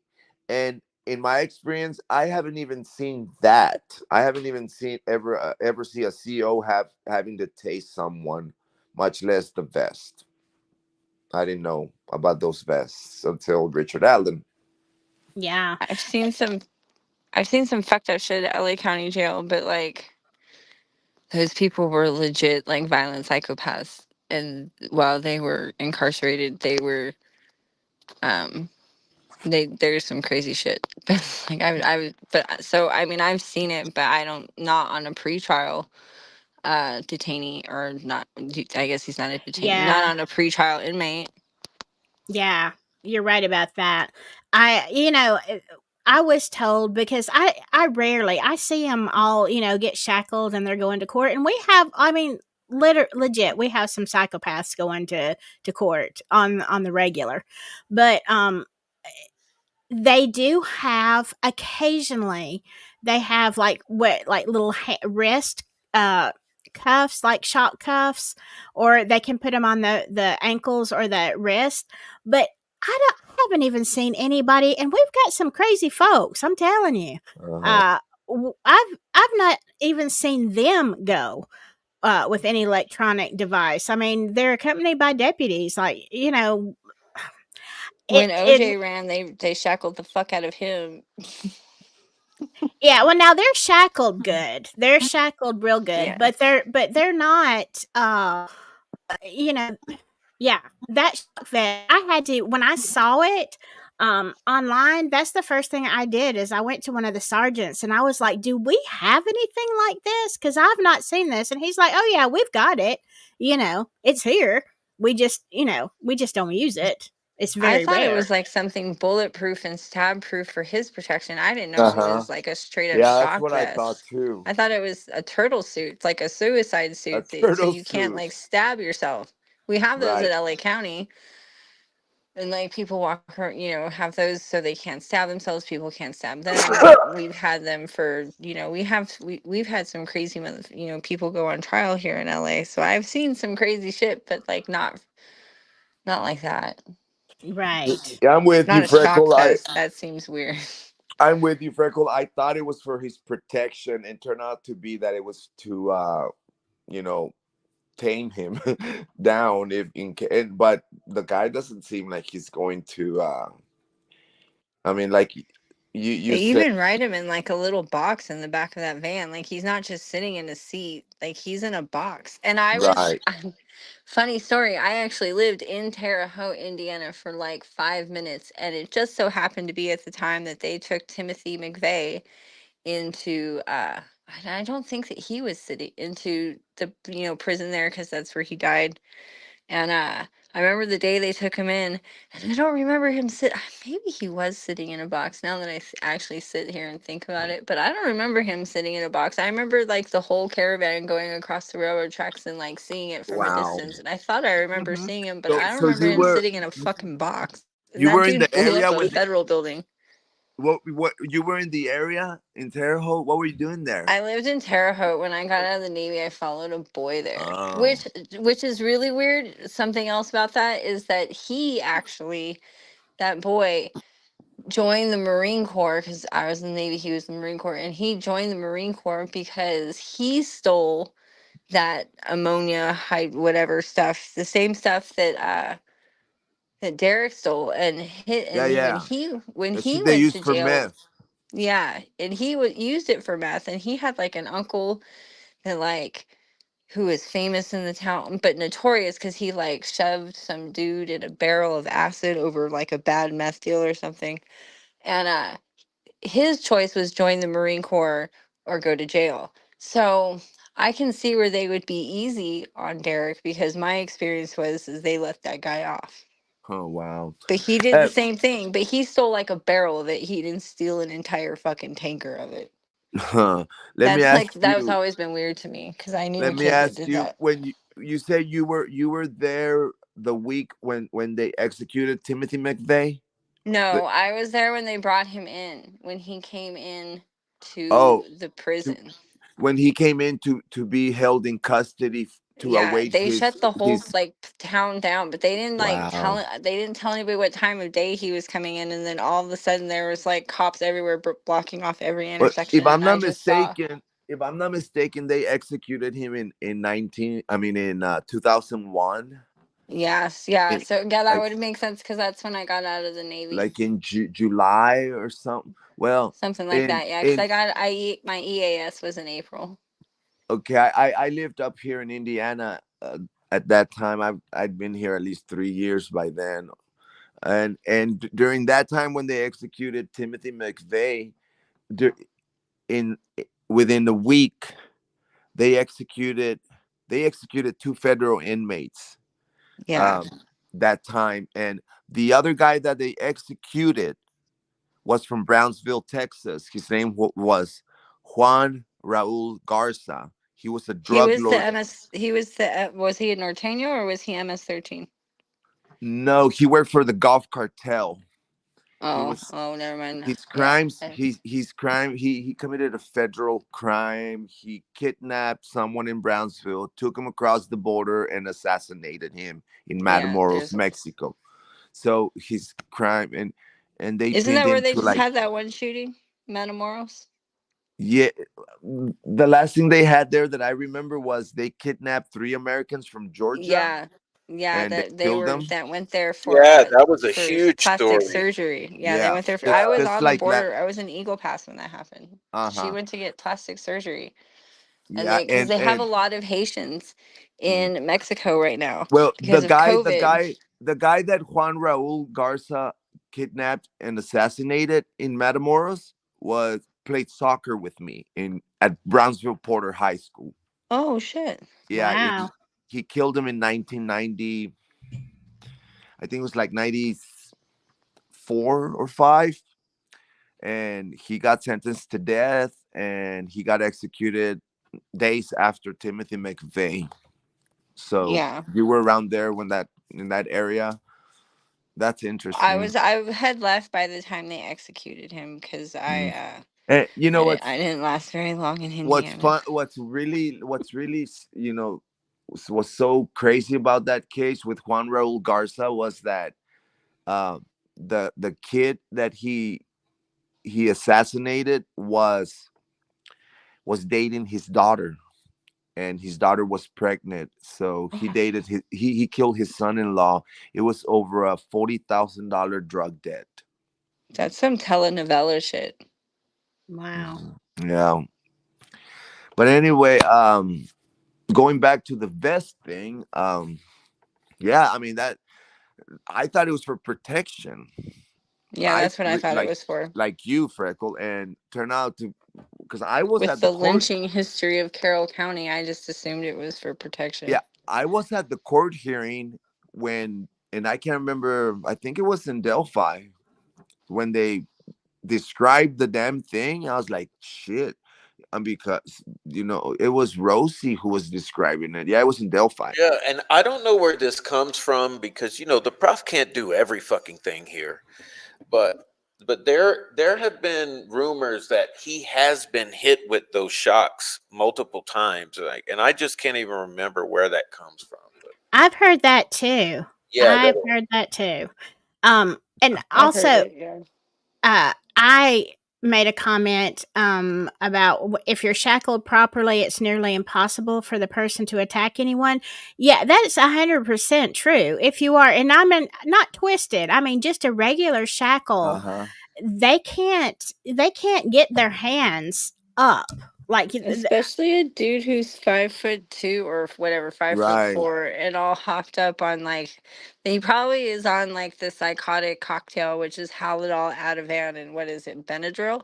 and in my experience, I haven't even seen that. I haven't even seen ever see a CO having to tase someone, much less the vest. I didn't know about those vests until Richard Allen. Yeah. I've seen some fucked up shit at LA County Jail, but like those people were legit like violent psychopaths. And while they were incarcerated, they were There's some crazy shit. Like I've seen it, but not on a pretrial detainee, or not. I guess he's not a detainee, not Yeah. on a pretrial inmate. Yeah, you're right about that. I was told, because I rarely I see them all, get shackled and they're going to court, and we have, I mean, legit, we have some psychopaths going to court on the regular, but they do have, occasionally, they have like what, like little wrist uh cuffs, like shock cuffs, or they can put them on the ankles or the wrist. But I haven't even seen anybody, and we've got some crazy folks, I'm telling you. Uh-huh. uh I've not even seen them go with any electronic device. I mean, they're accompanied by deputies, like, When it OJ ran, they shackled the fuck out of him. Yeah, well, now they're shackled good. They're shackled real good, Yeah. but they're not, you know, yeah, that shock vest, I had to, when I saw it online, that's the first thing I did, is I went to one of the sergeants and I was like, "Do we have anything like this? Cuz I've not seen this." And he's like, "Oh yeah, we've got it. It's here. We just don't use it. It's I very thought it rare." was like something bulletproof and stab proof for his protection. I didn't know it Uh-huh. was like a straight up Yeah, that's shock what I thought vest. too. I thought it was a turtle suit, like a suicide A suit, so turtle you can't suit. like stab yourself. We have those Right. at LA County, and like people walk around, have those so they can't stab themselves. People can't stab them. We've had them for, we've had some crazy, people go on trial here in LA. So I've seen some crazy shit, but like not like that. Right. Yeah, I'm with Not you, a shock Freckle. vest. That seems weird. I'm with you, Freckle. I thought it was for his protection, and turned out to be that it was to, you know, tame him down, but the guy doesn't seem like he's going to. I mean, like you They said, even write him in like a little box in the back of that van. Like he's not just sitting in a seat. Like he's in a box. And right? funny story. I actually lived in Terre Haute, Indiana for like 5 minutes, and it just so happened to be at the time that they took Timothy McVey into. I don't think that he was sitting into the prison there, because that's where he died. And I remember the day they took him in, and I don't remember him maybe he was sitting in a box, now that I actually sit here and think about it, but I don't remember him sitting in a box. I remember like the whole caravan going across the railroad tracks and like seeing it from a Wow. distance. And I thought I remember Mhm. seeing him, but So, I don't so remember you him were sitting in a fucking box. And you that were in dude the blew area up a when federal building. what you were in the area in Terre Haute? What were you doing there? I lived in Terre Haute. When I got out of the Navy, I followed a boy there, Oh. which is really weird. Something else about that is that that boy joined the Marine Corps, because I was in the Navy, he was in the Marine Corps, and he joined the Marine Corps because he stole that ammonia, whatever stuff, the same stuff that Derek stole, and hit. Yeah, And when yeah. That's he what they went used to for jail, meth. yeah, and he used it for meth, and he had like an uncle that like who is famous in the town, but notorious because he like shoved some dude in a barrel of acid over like a bad meth deal or something. And his choice was join the Marine Corps or go to jail. So I can see where they would be easy on Derek, because my experience was is they let that guy off. Oh wow. But he did the Uh, same thing, but he stole like a barrel of it. He didn't steal an entire fucking tanker of it. huh. Let me That's ask like that was you. always been weird to me, because I knew Let a me kid that ask did you. that. When you said you were there the week when they executed Timothy McVeigh. The, No, I was there when they brought him in, when he came in oh, to the to, prison. when he came in to be held in custody to Yeah, await they shut the whole his. like town down, but they didn't like Wow. they didn't tell anybody what time of day he was coming in, and then all of a sudden there was like cops everywhere blocking off every But intersection, and I just saw. if I'm not mistaken, they executed him in 2001. Yes, yeah. In, So yeah, that like would make sense, because that's when I got out of the Navy. in July or something. Well, Something like in that, yeah. Because in my EAS was in April. okay, I lived up here in Indiana at that time. I'd been here at least 3 years by then. And during that time when they executed Timothy McVey, in within a week, they executed 2 federal inmates Yeah. that time, and the other guy that they executed was from Brownsville, Texas. His name was Juan Raul Garza. He was a He drug was the lord. MS. He was the. Was he a Norteño or was he MS-13? No, he worked for the Gulf Cartel. He Oh, was never mind. his Yeah. crimes. His crime. He committed a federal crime. He kidnapped someone in Brownsville, took him across the border, and assassinated him in Yeah. Matamoros, There's. Mexico. So his crime, and they Isn't pinned that where him they to just like, had that one shooting, Matamoros? yeah. The last thing they had there that I remember was they kidnapped 3 Americans from Georgia Yeah. Yeah, and they that they killed were them. that went there Yeah, that was a for huge plastic story. surgery. Yeah, they Yeah, went there for. I just was just on the like that. border. I was in Eagle Pass when that happened. She Uh-huh. went to get plastic surgery, and Yeah, because they have a and lot of Haitians mm. in Mexico right now Well, because of COVID. the guy that Juan Raul Garza kidnapped and assassinated in Matamoros was played soccer with me in at Brownsville Porter High School. Oh shit! Yeah, Wow. he killed him in 1990. I think it was like 94 or 5, and he got sentenced to death, and he got executed days after Timothy McVey. So Yeah, you were around there when that in that area. That's interesting. I had left by the time they executed him because Mm. And you know I didn't last very long in what's Indiana. fun? What's really was so crazy about that case with Juan Raul Garza was that the kid that he assassinated was dating his daughter, and his daughter was pregnant, so he dated he killed his son-in-law. It was over a $40,000 drug debt. That's some telenovela shit. Wow. Yeah, but anyway, going back to the vest thing, yeah, I mean that I thought it was for protection. Yeah, that's what I thought it was for. Like you, Freckle, and turn out to, because I was With at the the court. lynching history of Carroll County, I just assumed it was for protection. Yeah, I was at the court hearing and I can't remember. I think it was in Delphi when they described the damn thing. I was like, shit. Because it was Rosie who was describing it. Yeah, it was in Delphi. Yeah, and I don't know where this comes from because the prof can't do every fucking thing here. But there have been rumors that he has been hit with those shocks multiple times, and I just can't even remember where that comes from. But I've heard that too. yeah, And I've heard also, it. Yeah. I made a comment about if you're shackled properly, it's nearly impossible for the person to attack anyone. Yeah, that's 100% true. If you are, and I mean not twisted, I mean just a regular shackle, Uh-huh. they can't get their hands up. Like Especially a dude who's 5'2" or whatever, 5'4", and all hopped up on he probably is on the psychotic cocktail, which is Haldol, Ativan, and what is it, Benadryl.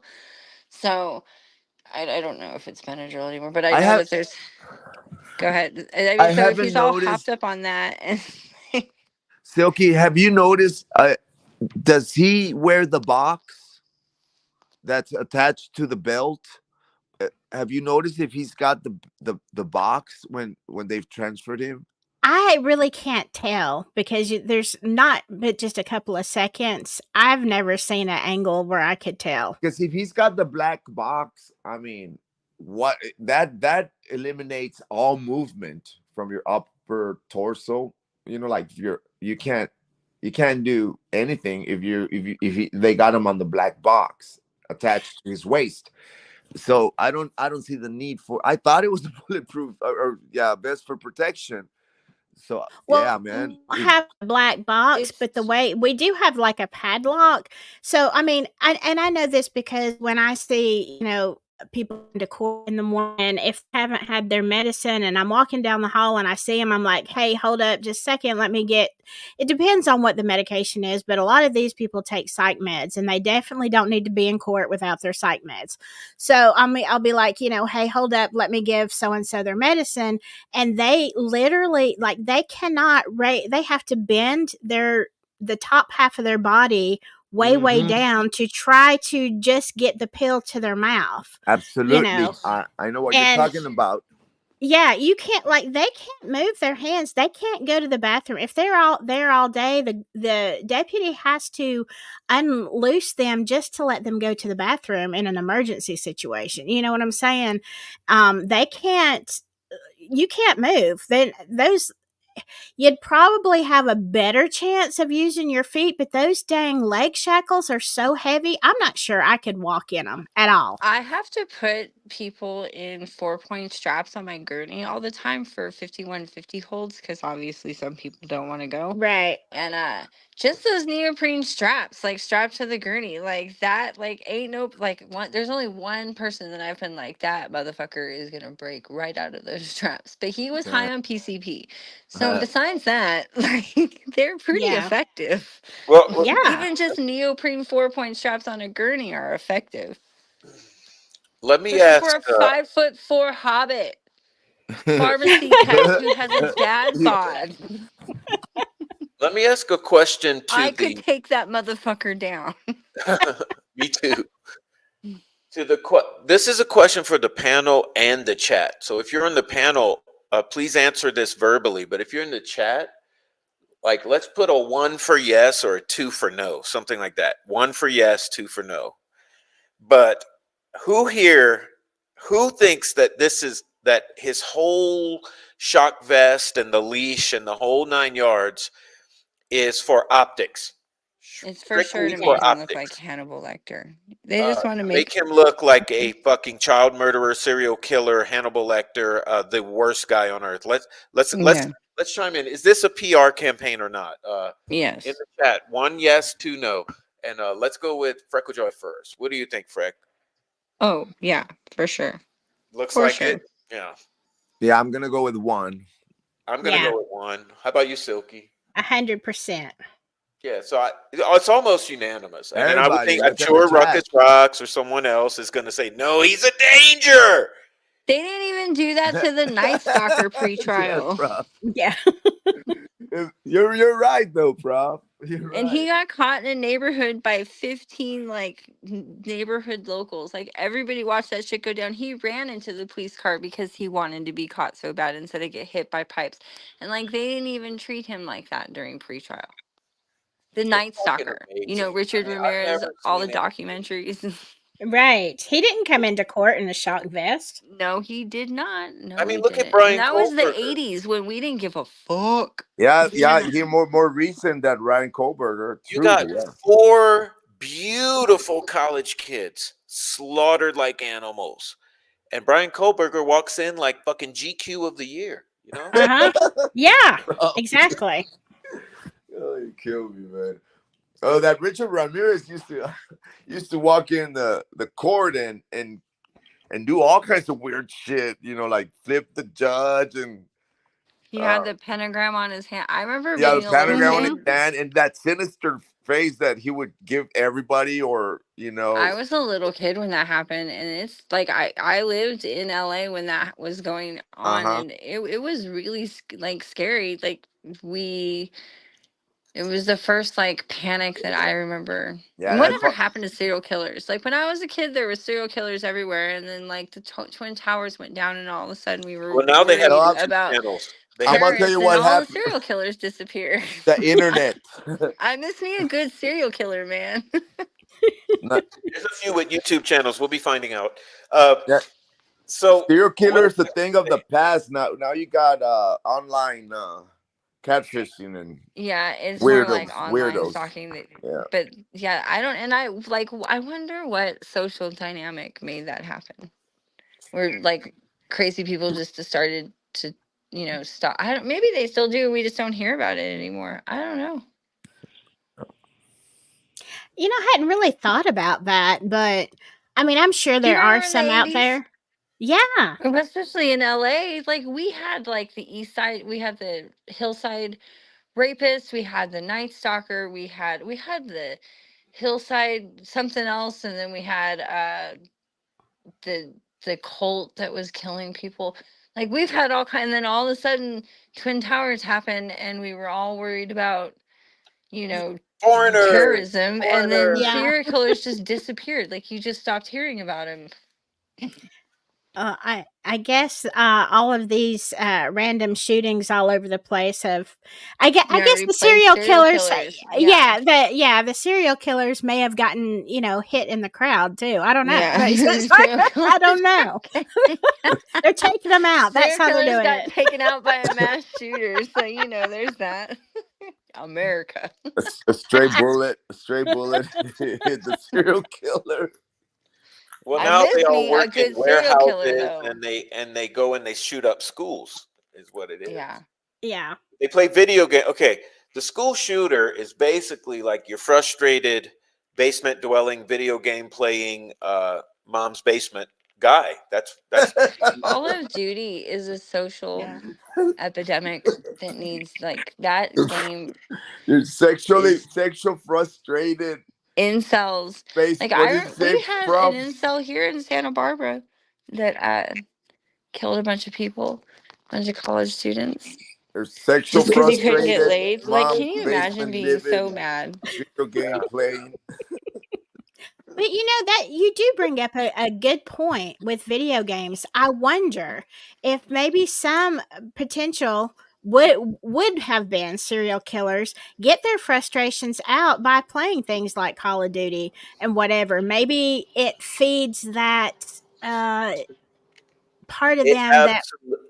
So I don't know if it's Benadryl anymore, but I know that there's. Go ahead. I mean, I so if haven't he's all noticed. hopped up on that, and Silky, have you noticed? Does he wear the box that's attached to the belt? Have you noticed if he's got the box when they've transferred him? I really can't tell because there's not but just a couple of seconds. I've never seen an angle where I could tell. Because if he's got the black box, I mean, what that eliminates all movement from your upper torso. Like you can't do anything if they got him on the black box attached to his waist. So I don't see the need for. I thought it was the bulletproof or vest for protection. So yeah, man. We have a black box, but the way we do have a padlock. So I mean, I know this because when I see people into court in the morning if they haven't had their medicine, and I'm walking down the hall and I see them. I'm like, hey, hold up just a second, let me get, it depends on what the medication is, but a lot of these people take psych meds, and they definitely don't need to be in court without their psych meds. So I'll be like, hey, hold up, let me give so and so their medicine. And they literally, like, they cannot they have to bend the top half of their body way down to try to just get the pill to their mouth. Absolutely. I know what you're talking about. Yeah, you can't, like, they can't move their hands. They can't go to the bathroom. If they're out there all day, the deputy has to unloose them just to let them go to the bathroom in an emergency situation. You know what I'm saying? They can't, you can't move. Then those, you'd probably have a better chance of using your feet, but those dang leg shackles are so heavy. I'm not sure I could walk in them at all. I have to put people in 4-point straps on my gurney all the time for 5150 holds, because obviously some people don't want to go. Right. And just those neoprene straps, like strapped to the gurney, like that, like ain't no, like, one, there's only one person that I've been like, that motherfucker is gonna break right out of those straps, but he was high on PCP. So besides that, like, they're pretty effective. Well, Even just neoprene 4-point straps on a gurney are effective. let me Especially ask. for a 5'4" hobbit pharmacy tech who has a dad bod. Let me ask a question to I could take that motherfucker down. Me too. This is a question for the panel and the chat. So if you're in the panel, please answer this verbally. But if you're in the chat, like, let's put a 1 for yes or a 2 for no, something like that. 1 for yes, 2 for no. But who thinks that that his whole shock vest and the leash and the whole 9 yards is for optics? It's for sure to make him look like Hannibal Lecter. They just want to make him look like a fucking child murderer, serial killer, Hannibal Lecter, the worst guy on earth. Let's chime in. Is this a PR campaign or not? Yes. In the chat, 1 yes, 2 no, and let's go with Freckle Joy first. What do you think, Freck? Oh yeah, for sure. Looks like it. Yeah. Yeah, I'm gonna go with 1. I'm gonna go with 1. How about you, Silky? 100%. Yeah, so it's almost unanimous. And then I would think, I'm sure Ruckus Rocks or someone else is going to say, no, he's a danger. They didn't even do that to the Night Stalker pretrial. Yeah. You're right though, Prof. And he got caught in a neighborhood by 15 like neighborhood locals. Like, everybody watched that shit go down. He ran into the police car because he wanted to be caught so bad instead of get hit by pipes. And like, they didn't even treat him like that during pretrial. The Night Stalker, Richard Ramirez, all the documentaries. Right. He didn't come into court in a shock vest. No, he did not. No, I mean, look at Brian. That was the 80s when we didn't give a fuck. Yeah. He more recent than Ryan Kohlberger. You got 4 beautiful college kids slaughtered like animals, and Brian Kohlberger walks in like fucking GQ of the year. Yeah. Exactly. Oh, you killed me, man. Oh, that Richard Ramirez used to walk in the court and do all kinds of weird shit, like flip the judge, and he had the pentagram on his hand. I remember the pentagram on his hand and that sinister face that he would give everybody, or I was a little kid when that happened, and it's like I lived in LA when that was going on, and it was really like scary. Like, it was the first like panic that I remember. Yeah, whatever happened to serial killers? Like, when I was a kid, there were serial killers everywhere, and then like the Twin Towers went down, and all of a sudden we were now they have about channels. I'm gonna tell you what happened. The serial killers disappear. The internet. I miss me a good serial killer, man. There's a few with YouTube channels. We'll be finding out. So serial killers, the thing of the past. Now you got online catfishing and it's weirdos, more like online stalking. But I wonder what social dynamic made that happen, where like crazy people just started to stop. Maybe they still do, we just don't hear about it anymore. I don't know. I hadn't really thought about that, but I mean, I'm sure Do you there are remember in the some out 80s? there. Yeah. Especially in LA, like we had like the East Side, we had the Hillside Rapist, we had the Night Stalker, we had the Hillside something else, and then we had the cult that was killing people. Like we've had all kind, and then all of a sudden Twin Towers happened, and we were all worried about, you know, Foreigners. terrorism, and then Foreigners. Yeah. serial killers just disappeared. Like you just stopped hearing about them. I guess all of these random shootings all over the place have. I Yeah, guess the replace serial serial killers. killers. Yeah. The serial killers may have gotten hit in the crowd too. I don't know. Yeah. Serial I don't killers. know. They're taking them out. That's Serial how they're killers doing got it. taken out by a mass shooter, so there's that. America. A stray bullet hit the serial killer. Well, I now they miss all me a work in good serial killer warehouses, though. and they go and they shoot up schools. Is what it is. Yeah. Yeah. They play video game. Okay, the school shooter is basically like your frustrated basement dwelling, video game playing, mom's basement guy. That's Call of Duty is a social Yeah. epidemic that needs like that game You're sexual is frustrated. incels. Face, Like what did you say, we had an Prof? incel here in Santa Barbara that killed a bunch of people, a bunch of college students, You're sexual just because he couldn't get frustrated. laid. Like, Mom, can you imagine basement being so living, mad? video game playing. But that you do bring up a good point with video games. I wonder if maybe some potential would have been serial killers get their frustrations out by playing things like Call of Duty and whatever. Maybe it feeds that part of it. them that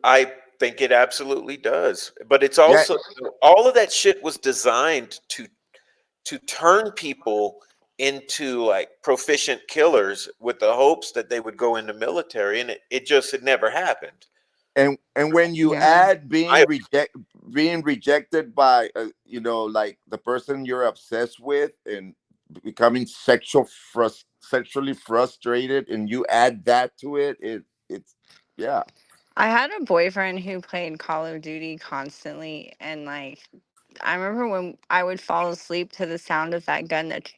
I think it absolutely does. But it's Yeah, also all of that shit was designed to turn people into like proficient killers with the hopes that they would go into military, and it never happened. and when you Yeah. add I- being rejected by like the person you're obsessed with and becoming sexually frustrated, and you add that to it's yeah. I had a boyfriend who played Call of Duty constantly, and like I remember when I would fall asleep to the sound of that gun that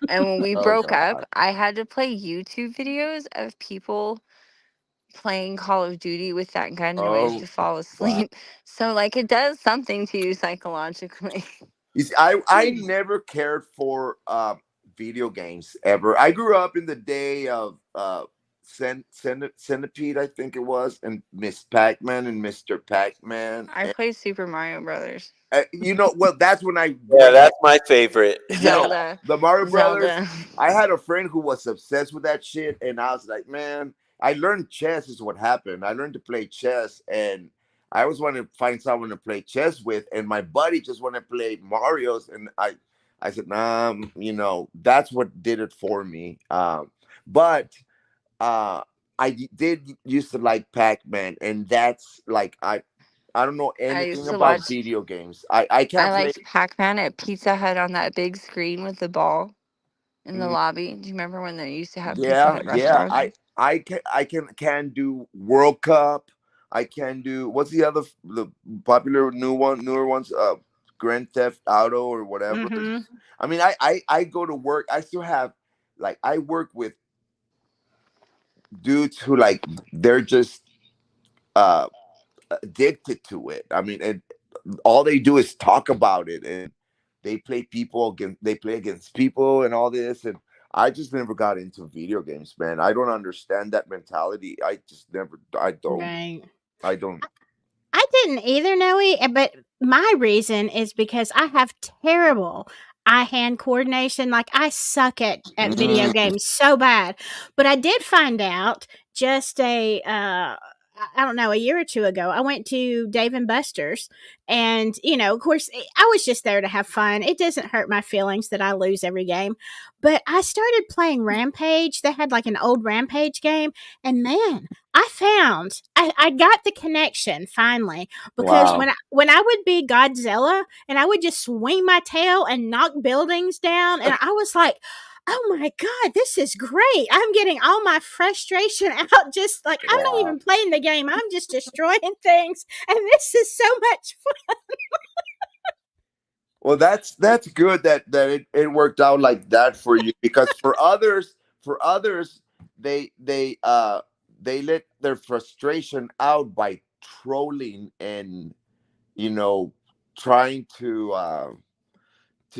and when we Oh broke God. up, I had to play YouTube videos of people playing Call of Duty with that gun in ways Oh to fall wow. asleep. So like it does something to you psychologically. You see, I never cared for video games ever. I grew up in the day of Centipede, I think it was, and Miss Pac-Man and Mr. Pac-Man. I play Super Mario Brothers. Well, that's when I yeah, that's my favorite. Zelda. the Mario Brothers. Zelda. I had a friend who was obsessed with that shit, and I was like, man, I learned chess is what happened. I learned to play chess, and I always wanted to find someone to play chess with, and my buddy just wanted to play Mario's, and I said, nah, that's what did it for me. But I did used to like Pac-Man, and that's like I don't know used anything to about watch- video games. I I can't play. liked Pac-Man at Pizza Hut on that big screen with the ball in the Mm. lobby. Do you remember when they used to have Pizza Yeah, Hut yeah. restaurants? I can do World Cup. I can do what's the popular newer ones, Grand Theft Auto or whatever. Mhm. I mean, I go to work. I still have I work with dudes who they're just addicted to it. I mean, and all they do is talk about it, and they play against people and all this, and I just never got into video games, man. I don't understand that mentality. I don't. Right. I don't. I didn't either, Noe, but my reason is because I have terrible eye-hand coordination. Like, I suck at video games so bad. But I did find out just I don't know, a year or two ago, I went to Dave & Buster's, and, of course, I was just there to have fun. It doesn't hurt my feelings that I lose every game. But I started playing Rampage. They had like an old Rampage game, and man, I got the connection finally, because Wow. when I would be Godzilla and I would just swing my tail and knock buildings down, and I was like, oh my God, this is great. I'm getting all my frustration out. Just like, I'm not Wow. even playing the game. I'm just destroying things. And this is so much fun. Well, that's good that it worked out like that for you, because for others they let their frustration out by trolling and, you know, trying to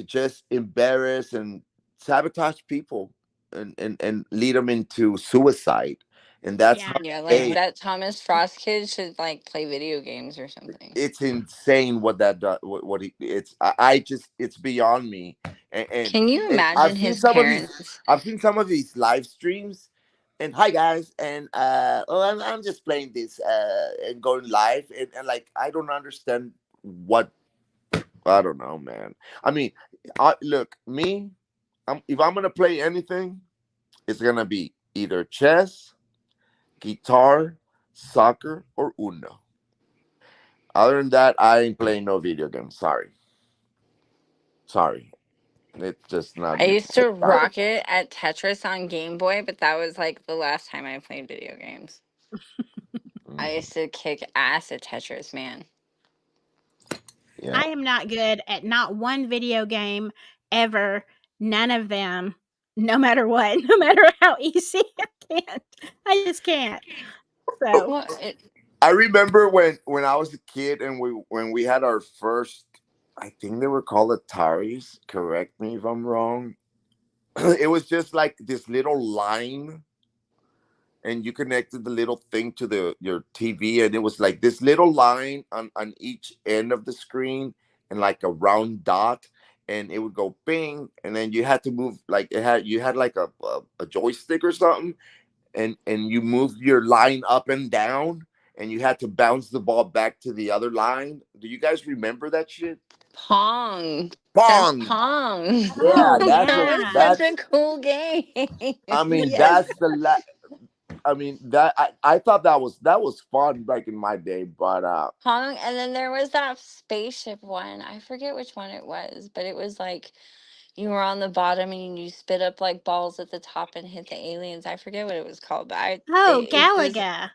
just embarrass and sabotage people and lead them into suicide. And that's Yeah. how Yeah, like they that Thomas Frost kid should like play video games or something. it's insane what that does, what he it's I just it's beyond me. and, and Can you and I've imagine seen his some of these parents? I've seen some of these live streams, and hi guys, and I'm just playing this and going live, and like I don't understand what, I don't know, man. I mean, look, me, if I'm gonna play anything, it's gonna be either chess, guitar, soccer, or Uno. Other than that, I ain't playing no video games. Sorry, it's just not I me. used to rock it at Tetris on Game Boy, but that was like the last time I played video games. I Mhm. used to kick ass at Tetris, man. Yeah. I am not good at not one video game ever. None of them. No matter what, no matter how easy, I can't. I just can't. So, Well, it, I remember when I was a kid and we had our first, I think they were called Ataris. Correct me if I'm wrong. It was just like this little line, and you connected the little thing to the your TV, and it was like this little line on each end of the screen, and like a round dot, and it would go bing, and then you had to move, like you had like a joystick or something, and you moved your line up and down, and you had to bounce the ball back to the other line. Do you guys remember that shit? Pong. That's Pong. Pong. Yeah, oh that's That what was yeah. such that's a cool game. I mean, Yes. that's I mean, that I thought that was fun back in my day, but Pong, and then there was that spaceship one. I forget which one it was, but it was like you were on the bottom and you spit up like balls at the top and hit the aliens. I forget what it was called, but Oh, it was Galaga.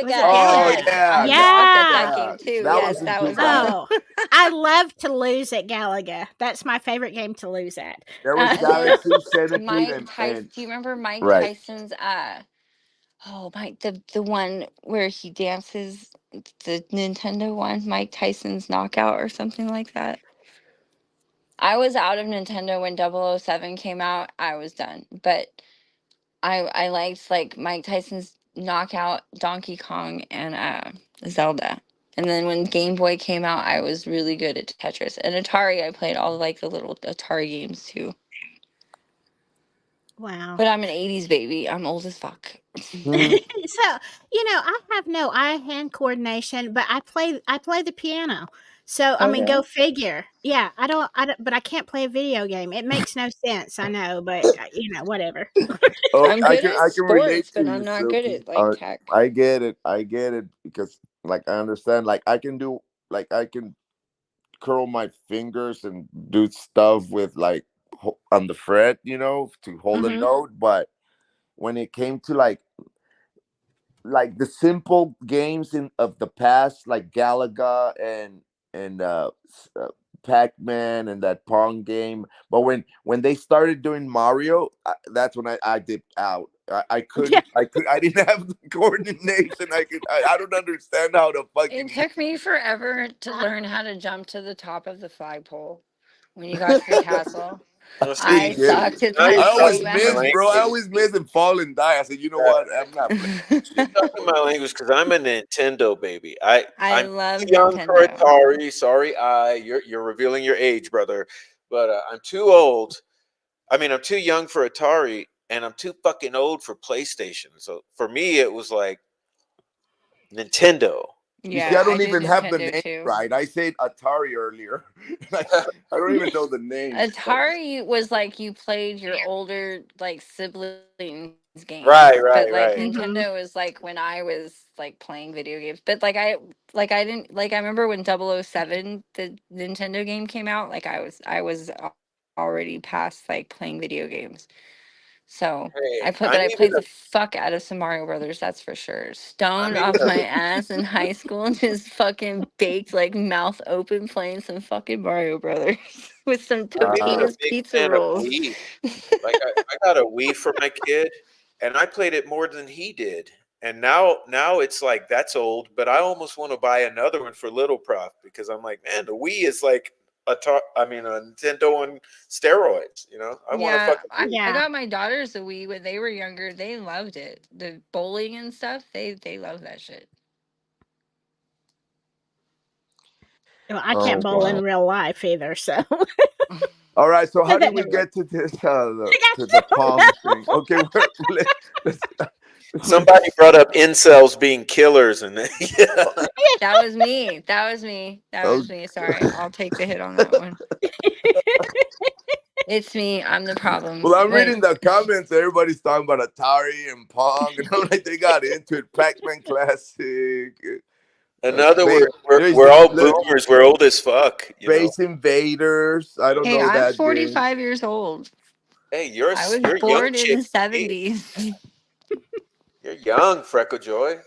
Was it Galaga. oh Galaga? Yes, I yeah, sucked at yeah, that Yeah. game too. that Yes, wasn't that too was bad. awesome. Oh, I love to lose at Galaga. That's my favorite game to lose at. There was And then Galaxy Centipede Mike and Tyson. Do you remember Mike right. Tyson's? Oh, Mike, the one where he dances, the Nintendo one, Mike Tyson's Knockout or something like that. I was out of Nintendo when 007 came out. I was done, but I liked like Mike Tyson's Knockout, Donkey Kong, and Zelda. And then when Game Boy came out, I was really good at Tetris. And Atari, I played all like the little Atari games too. Wow. But I'm an 80s baby. I'm old as fuck. Mhm. So, I have no eye-hand coordination, but I play the piano. So, I Oh, mean, go really? figure. Yeah, I don't, but I can't play a video game. It makes no sense, I know, but, whatever. Oh, I'm I good can at I can relate sports, to but you, I'm not good Silky. at like tech. I get it because like I understand, like I can curl my fingers and do stuff with like on the fret, to hold a Mhm. note, but when it came to like the simple games of the past, like Galaga and Pac-Man and that Pong game. But when they started doing Mario, that's when I dipped out. I Yeah. couldn't. I didn't have the coordination. I don't understand how to It fucking. took me forever to learn how to jump to the top of the flagpole when you got to the castle. Well, It I see, did. sucked at now that you're I so always talking my miss, bad. bro. I language. always miss and fall and die. I said, you know Uh, what? I'm not playing that you're shit. talking my language because I'm a Nintendo baby. I I'm love too young for Nintendo. Atari. Sorry, you're revealing your age, brother. But I'm too old. I mean, I'm too young for Atari, and I'm too fucking old for PlayStation. So for me, it was like Nintendo. You see, Yeah, I I don't did even have the Nintendo name too. right. I said Atari earlier. I don't even know the name. Atari was like you played your older like siblings games, Right, but right, like right. Mhm. Nintendo is like when I was like playing video games. But I didn't like I remember when 007 the Nintendo game came out, like I was already past like playing video games. So Hey, but I played the fuck out of some Mario Brothers, that's for sure. Stoned needed off a my ass in high school and just fucking baked, like mouth open, playing some fucking Mario Brothers with some I made it a Totino's big pizza fan of rolls. Wii. Like I got a Wii for my kid, and I played it more than he did. And now it's like that's old, but I almost want to buy another one for little Prof because I'm like, man, the Wii is like a Nintendo on steroids. You know, I want to Yeah, fucking I Yeah. got my daughters a Wii when they were younger. They loved it. The bowling and stuff, they love that shit. Well, I Oh can't bowl in God. real life either, so All right. So how that did we never worked. get to this? To the Pong thing? Okay. Let's, Somebody brought up incels being killers, and yeah. That was me. That was me. That oh, was me. Sorry, I'll take the hit on that one. It's me. I'm the problem. well, I'm Wait, reading the comments. Everybody's talking about Atari and Pong, and I'm like, they got into it. Pac-Man Classic. Another, Space, there's we're all look, boomers. We're old as fuck. You know. Space Invaders. I don't hey, know I'm that game. 45 years old. Hey, I was you're a young born in chick the to me. 70s. You're young, Freckle Joy.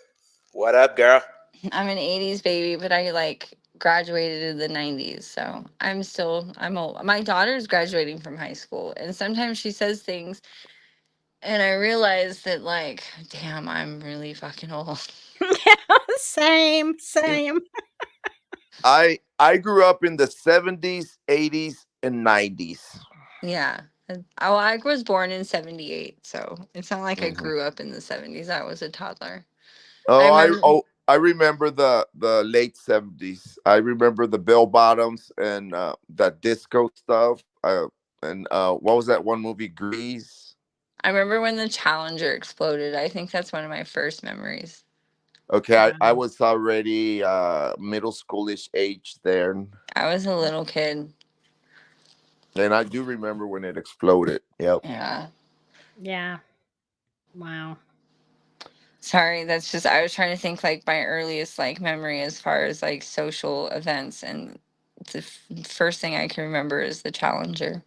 What up, girl? I'm an 80s baby, but I like graduated in the 90s. So I'm old. My daughter's graduating from high school, and sometimes she says things, and I realize that, like, damn, I'm really fucking old. Same. I grew up in the 70s, 80s, and 90s. Yeah. I was born in 78, so it's not like I Mhm. grew up in the 70s. I was a toddler. I Oh, remember. I remember the late 70s. I remember the bell bottoms and that disco stuff. And what was that one movie, Grease? I remember when the Challenger exploded. I think that's one of my first memories. Okay, I was already middle schoolish age then. I was a little kid. And I do remember when it exploded. Yep. Yeah. Yeah. Wow. Sorry, that's just I was trying to think like my earliest like memory as far as like social events, and the first thing I can remember is the Challenger.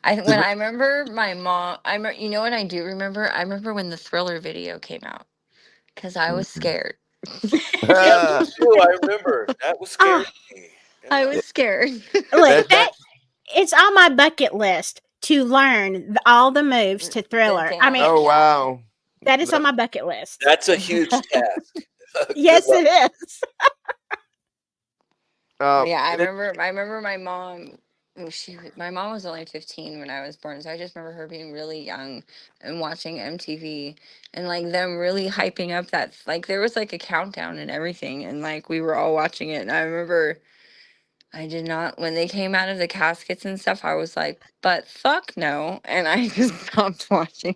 When I remember my mom, you know what I do remember? I remember when the Thriller video came out because I was scared. Yeah, me too. I remember that was Oh, scary to me. I Yeah. was scared. look, that it's on my bucket list to learn all the moves to The Thriller. I mean, dance, oh yeah. wow. that is on my bucket list. That's a huge task. Good Yes, luck. it is. Yeah, I It, remember. I remember my mom. My mom was only 15 when I was born, so I just remember her being really young and watching MTV and like them really hyping up that like there was like a countdown and everything, and like we were all watching it. And I remember I did not when they came out of the caskets and stuff. I was like, but fuck no, and I just stopped watching.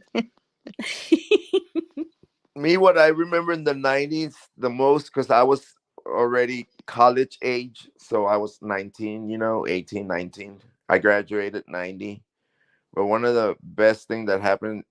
me, what I remember in the 90s the most, because I was already college age, so I was 19, 18, 19. I graduated 90. But one of the best thing that happened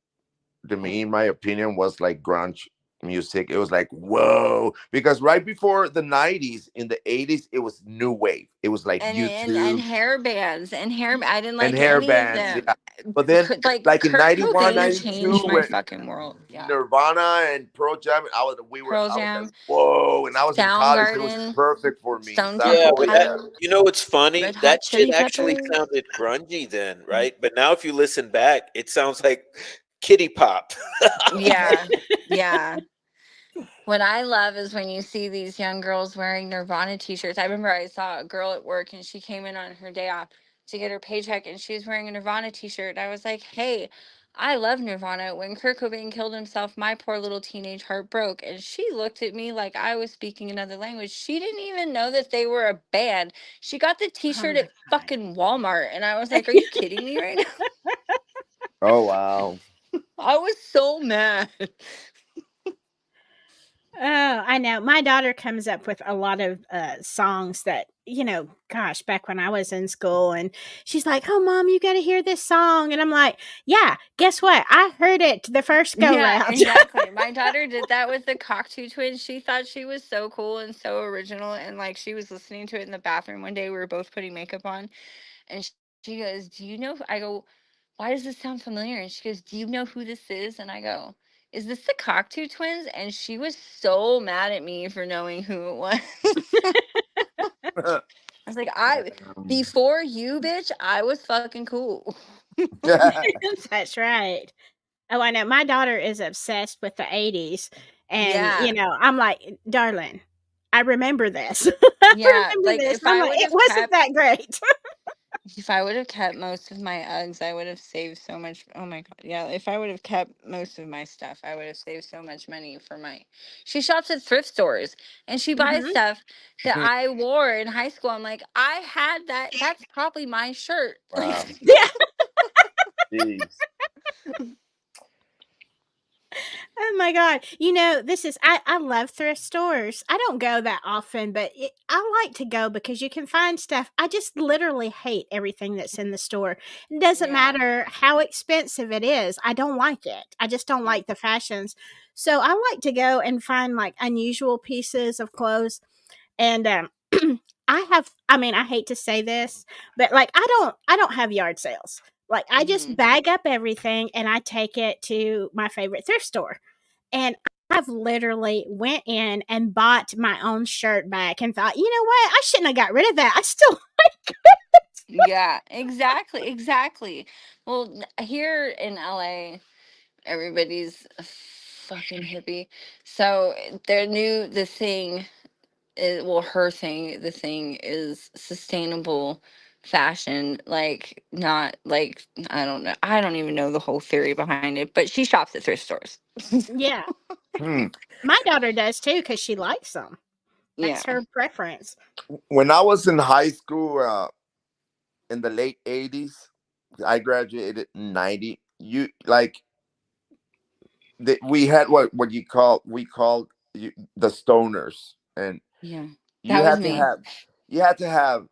to me, in my opinion, was like grunge music. It was like, whoa. Because right before the 90s, in the 80s, it was new wave. It was like And YouTube hair bands and hair. I didn't and like hair any of bands. them. Yeah. But then, Like like in Kurt 91, Cobain 92, changed my when fucking world. Yeah. Nirvana and Pearl Jam, Pearl I was like, Jam, whoa. And I was in college. It was Soundgarden, perfect for me. Stone Yeah, Temple Soundgarden, but yeah. Pilots, you know what's funny? Red Hot That shit Chili actually Peppers. sounded grungy then, right? But now if you listen back, it sounds like kitty pop. Yeah, yeah. What I love is when you see these young girls wearing Nirvana t-shirts. I remember I saw a girl at work and she came in on her day off to get her paycheck and she was wearing a Nirvana t-shirt. I was like, hey, I love Nirvana. When Kurt Cobain killed himself, my poor little teenage heart broke. And she looked at me like I was speaking another language. She didn't even know that they were a band. She got the t-shirt at fucking Walmart. And I was like, are you kidding me right now? Oh, wow. I was so mad. Oh, I know. My daughter comes up with a lot of songs that, gosh, back when I was in school, and she's like, "Oh, mom, you got to hear this song." And I'm like, "Yeah, guess what? I heard it the first go Yeah, round." exactly. My daughter did that with the Cockatoo Twins. She thought she was so cool and so original, and like she was listening to it in the bathroom one day. We were both putting makeup on, and She goes, "Do you know?" I go, "Why does this sound familiar?" And she goes, "Do you know who this is?" And I go, "Is this the Cocteau twins?" And she was so mad at me for knowing who it was. I was like, before you, bitch, I was fucking cool. That's right. Oh, I know. My daughter is obsessed with the 80s. And, Yeah. I'm like, darling, I remember this. Yeah, Remember like this. And I'm like, it wasn't that great. if I would have kept most of my Uggs, I would have saved so much. Oh my God. Yeah. If I would have kept most of my stuff, I would have saved so much money for she shops at thrift stores and she buys Mhm. stuff that I wore in high school. I'm like, I had that. That's probably my shirt. Wow. Yeah. Jeez. Oh my God. I love thrift stores. I don't go that often, but I like to go because you can find stuff. I just literally hate everything that's in the store. It doesn't Yeah. matter how expensive it is. I don't like it. I just don't like the fashions. So I like to go and find like unusual pieces of clothes. And I hate to say this, but like I don't have yard sales. Like I just bag up everything and I take it to my favorite thrift store. And I've literally went in and bought my own shirt back and thought, you know what? I shouldn't have got rid of that. I still like it. Yeah, exactly. Well, here in LA, everybody's a fucking hippie. So the thing is, well, the thing is sustainable fashion, like not like, I don't know. I don't even know the whole theory behind it, but she shops at thrift stores. Yeah. Hmm. My daughter does too because she likes them. That's Yeah. her preference. When I was in high school, in the late 80s, I graduated in 90. We had we called the stoners, and Yeah. you That was had to me. have you had to have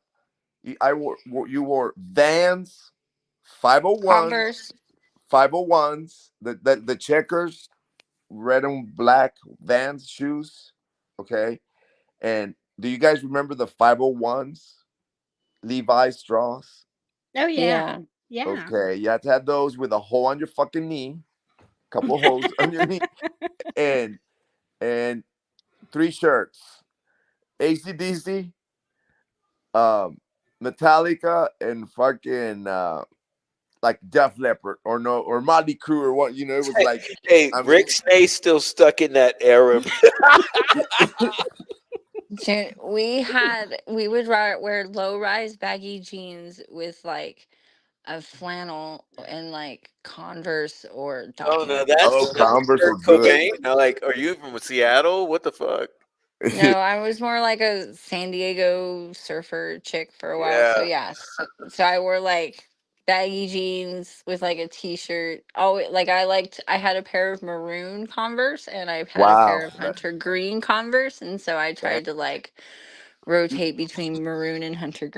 you wore Vans, 501s, Converse. 501s, the checkers, red and black Vans shoes. Okay. And do you guys remember the 501s? Levi straws? Oh yeah. Yeah. Yeah. Okay. You had to have those with a hole on your fucking knee, couple of holes on your knee, and and 3 shirts. AC/DC, um, Metallica, and fucking like Def Leppard or Motley Crue or what, it was like, Hey, I mean, Rick Snay's still stuck in that era. Dude, we would wear low-rise baggy jeans with like a flannel and like Converse or Oh Doc no, oh, Martens. that's Converse Kurt were good. Cobain. Now, like, are you from Seattle? What the fuck? No, I was more like a San Diego surfer chick for a while. So Yeah. yeah, so I wore like baggy jeans with like a t-shirt. Oh, like I had a pair of maroon Converse and I had a Wow. pair of hunter green Converse, and so I That- tried to like rotate between maroon and hunter You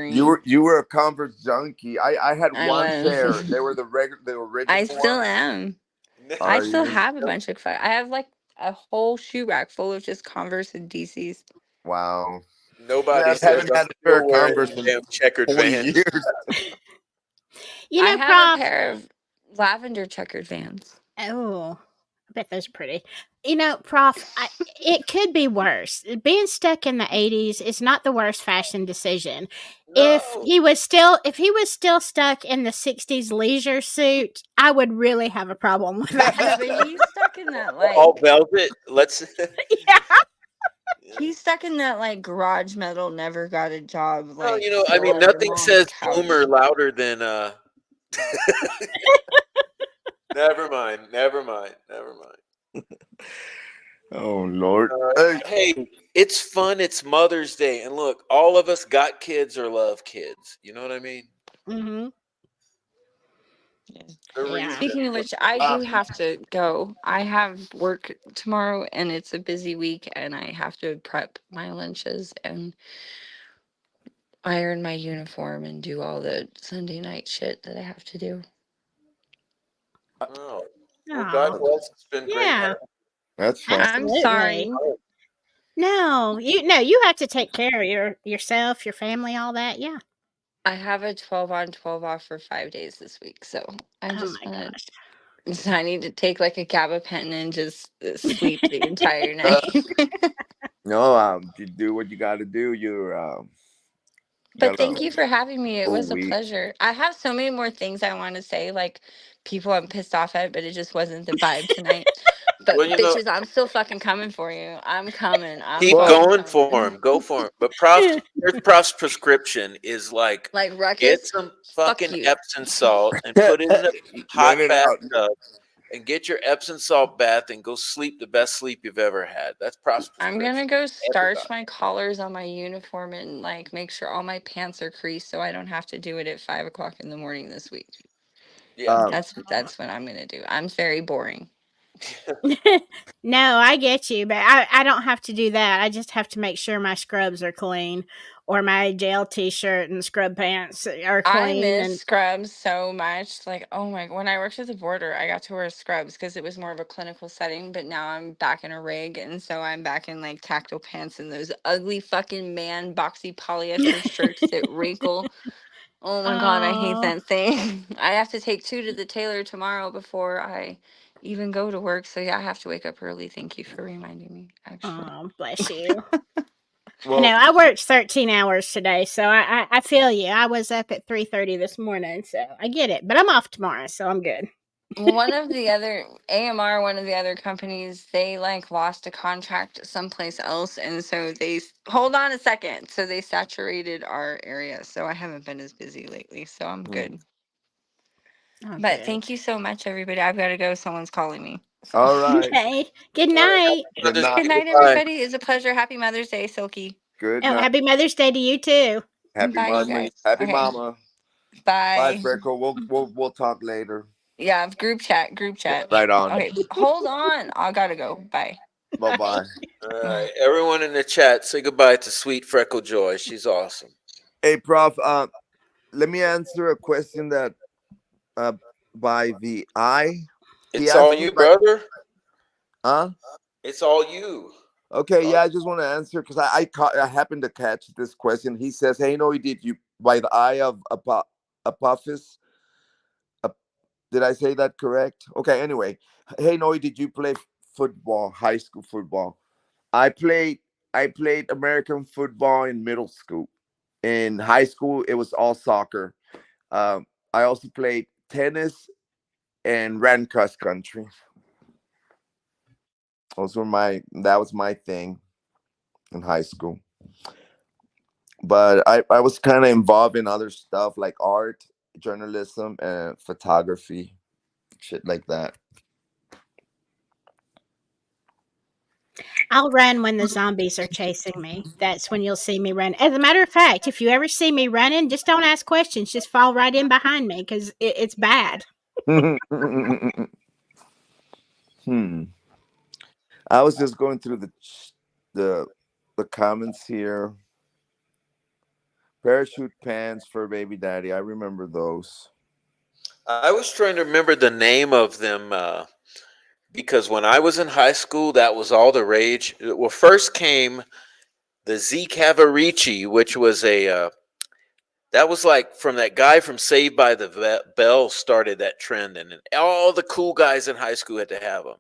green. were a Converse junkie. I had I one was. pair. They were the I original still ones. am. I Are still you? have a bunch of I have like a whole shoe rack full of just Converse and DCs. Wow. Nobody Yeah, I says haven't I'm had a pair still of wearing Converse in damn checkered 20 Vans. years. I have a Prof. pair of lavender checkered Vans. Oh, I bet those are pretty. Prof, it could be worse. Being stuck in the 80s is not the worst fashion decision. No. If he was still stuck in the 60s leisure suit, I would really have a problem with Yeah, that. but he's stuck in that All like velvet. Let's. Yeah. he's stuck in that like garage metal never got a job Well, like I fill mean, out your nothing mom's says couch. boomer louder than Never mind. Never mind. Never mind. Oh Lord. Hey, Hey, it's fun. It's Mother's Day, and look, all of us got kids or love kids. You know what I mean? Mm-hmm. The Yeah. reason. Speaking of which, I uh, do have to go. I have work tomorrow and it's a busy week and I have to prep my lunches and iron my uniform and do all the Sunday night shit that I have to do. Oh, well, God Aw. bless. It's been great. Yeah. that's fine. I'm Absolutely. sorry. No, you have to take care of yourself, your family, all that. Yeah. I have a 12 on 12 off for 5 days this week, so I Oh just my want gosh. to. So I need to take like a gabapentin and just sleep the entire night. No, you do what you got to do. But Got a thank you for having me. It full was a week. pleasure. I have so many more things I want to say, like people I'm pissed off at, but it just wasn't the vibe tonight. Well, But bitches, I'm still fucking coming for you. I'm coming. I'm keep Well, fucking going for coming. him. Go for him. But Prof's prescription is like Like get Ruckus, some fuck fucking you. Epsom salt and let put it in a hot it out. bathtub and get your Epsom salt bath and go sleep the best sleep you've ever had. That's Prof's I'm gonna prescription. go starch Everybody. my collars on my uniform and like make sure all my pants are creased so I don't have to do it at 5 o'clock in the morning this week. Yeah. That's what I'm gonna do. I'm very boring. No, I get you, but I don't have to do that. I just have to make sure my scrubs are clean or my jail t-shirt and scrub pants are I clean miss and scrubs so much. Like, oh my, when I worked at the border, I got to wear scrubs because it was more of a clinical setting. But now I'm back in a rig. And so I'm back in like tactile pants and those ugly fucking man boxy polyester shirts that wrinkle. Oh my God, I hate oh, that thing. I have to take 2 to the tailor tomorrow before I even go to work. So yeah, I have to wake up early. Thank you for reminding me, actually. oh, bless you. I know Well, I worked 13 hours today, so I feel you. I was up at 3:30 this morning, so I get it. But I'm off tomorrow, so I'm good. One of the other AMR, one of the other companies, they like lost a contract someplace else, and so hold on a second. So they saturated our area. So I haven't been as busy lately. So I'm good. Oh, But good. thank you so much, everybody. I've got to go. Someone's calling me. So all right. Okay. Good All right. night. Happy Good Mother's night. Day. good night, Goodbye. everybody. It's a pleasure. Happy Mother's Day, Silky. Good Oh, night. happy Mother's Day to you too. Happy Bye, you mother. guys. Happy Okay. mama. Bye, Bye. Freckle. We'll talk later. Yeah, group chat. Group chat. Right on. Okay. Hold on. I gotta go. Bye. Bye Bye. bye. All Bye. right. Everyone in the chat, say goodbye to sweet Freckle Joy. She's awesome. Hey, Prof. Let me answer a question that uh by the I. He It's all asked me you, like, brother. huh? It's all you. Okay, yeah, I just want to answer because I happened to catch this question. He says, "Hey, no, did you by the eye of Apophis? Did I say that correct? Okay, anyway, hey, no, did you play football, high school football? I played I played American football in middle school. In high school, it was all soccer. I also played tennis and ran cross country. That was my thing in high school. But I was kind of involved in other stuff like art, journalism, and photography, shit like that. I'll run when the zombies are chasing me. That's when you'll see me run. As a matter of fact, if you ever see me running, just don't ask questions. Just fall right in behind me because it's bad. hmm. I was just going through the the comments here. Parachute pants for baby daddy. I remember those. I was trying to remember the name of them because when I was in high school, that was all the rage. Well, first came the Z Cavarici, which was that was like from that guy from Saved by the Bell started that trend, and all the cool guys in high school had to have them.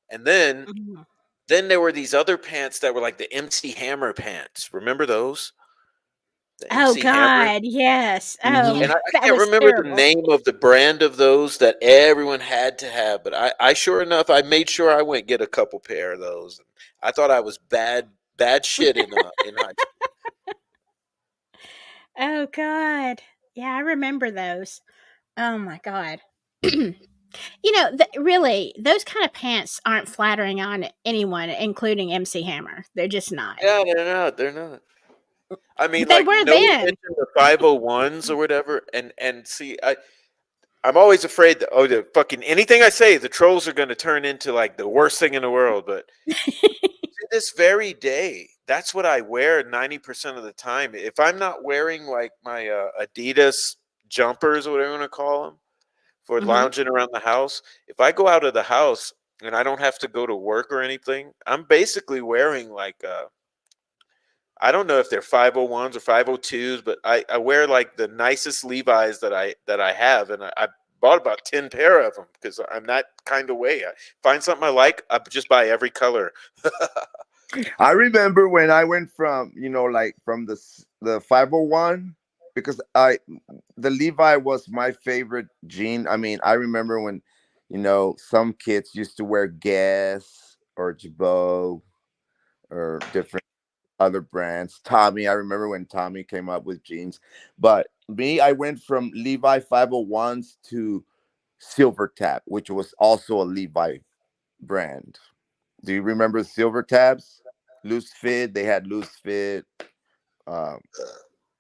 And Mhm. then there were these other pants that were like the MC Hammer pants. Remember those? The Oh MC Hammer. God, yes. Oh, Hmm. And I that can't was remember the terrible. name of the brand of those that everyone had to have, but I sure enough, I made sure I went get a couple pair of those. I thought I was bad shit in high school. Oh God, yeah, I remember those. Oh my God. Really, those kind of pants aren't flattering on anyone, including MC Hammer. They're just not. Yeah, they're not. They're not. I mean, But they like were Noe then. mentioned the 501s or whatever, and see, I'm always afraid that the fucking anything I say, the trolls are going to turn into like the worst thing in the world. But to this very day, that's what I wear 90% of the time. If I'm not wearing like my Adidas jumpers or whatever you want to call them for Hmm. lounging around the house, if I go out of the house and I don't have to go to work or anything, I'm basically wearing like I don't know if they're 501s or 502s, but I wear like the nicest Levi's that I have, and I bought about 10 pair of them because I'm that kind of way. I find something I like, I just buy every color. I remember when I went from, like from the 501, because the Levi was my favorite jean. I mean, I remember when, some kids used to wear Guess or Jabot or different other brands. Tommy, I remember when Tommy came up with jeans. But me, I went from Levi 501s to Silver Tap, which was also a Levi brand. Do you remember Silver Tabs? Loose fit. They had loose fit, um,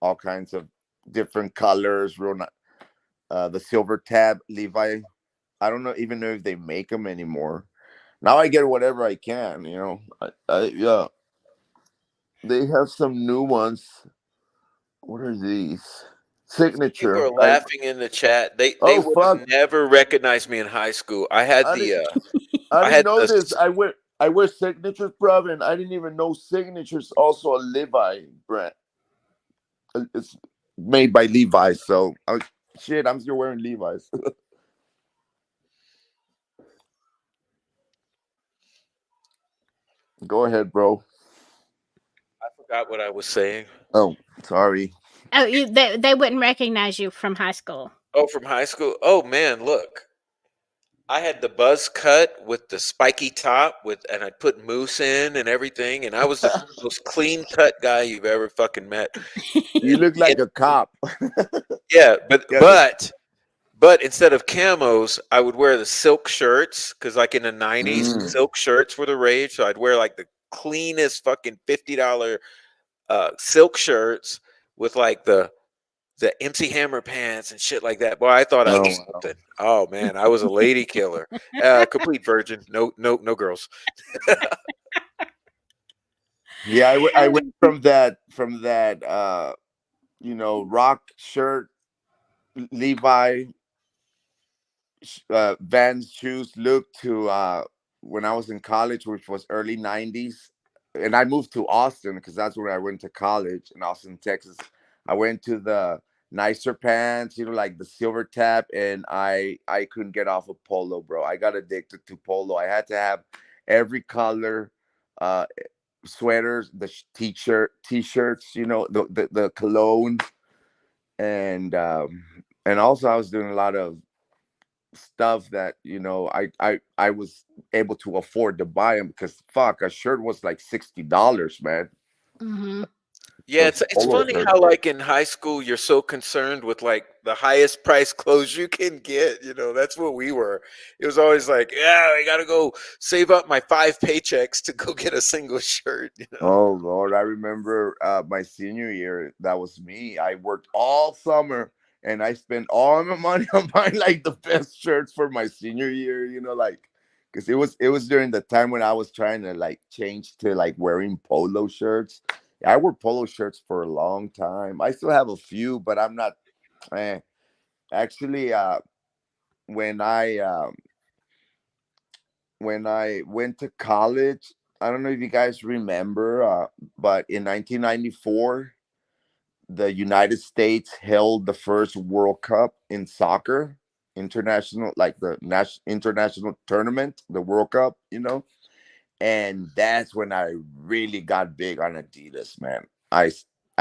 all kinds of different colors. The Silver Tab Levi. I don't even know if they make them anymore. Now I get whatever I can. Yeah. They have some new ones. What are these? People Signature. are laughing in the chat. They Oh would have fuck! never recognized me in high school. I had I didn't. the I I didn't had know the this. I wear signatures, bro, and I didn't even know signatures also a Levi brand. It's made by Levi, so shit. I'm still wearing Levi's. Go ahead, bro. I forgot what I was saying. Oh, sorry. Oh, they wouldn't recognize you from high school. Oh, from high school. Oh man, look. I had the buzz cut with the spiky top and I put mousse in and everything, and I was the most clean cut guy you've ever fucking met. You look And like a cop. yeah, but Yeah. but but instead of camos, I would wear the silk shirts because like in the 90s, Mm. silk shirts were the rage. So I'd wear like the cleanest fucking $50 silk shirts with like the MC Hammer pants and shit like that. Boy, I thought I Oh, was wow. something. Oh man, I was a lady killer. Complete virgin. No girls. Yeah, I went from that rock shirt, Levi, Vans shoes look to when I was in college, which was early '90s, and I moved to Austin because that's where I went to college in Austin, Texas. I went to the nicer pants, like the silver tap, and I couldn't get off of polo, bro. I got addicted to polo. I had to have every color. Sweaters, the t-shirts, the cologne, and also I was doing a lot of stuff that I was able to afford to buy them because fuck, a shirt was like $60, man. Mm-hmm. Yeah, A it's polo funny shirt. how like in high school you're so concerned with like the highest price clothes you can get. That's what we were. It was always like, yeah, I gotta go save up my 5 paychecks to go get a single shirt. Oh Lord, I remember my senior year. That was me. I worked all summer and I spent all my money on buying like the best shirts for my senior year. Like because it was during the time when I was trying to like change to like wearing polo shirts. I wore polo shirts for a long time. I still have a few, but I'm not. Eh. Actually, when I when I went to college, I don't know if you guys remember, but in 1994, the United States held the first World Cup in soccer, international, like the national international tournament, the World Cup, and that's when I really got big on Adidas, man. I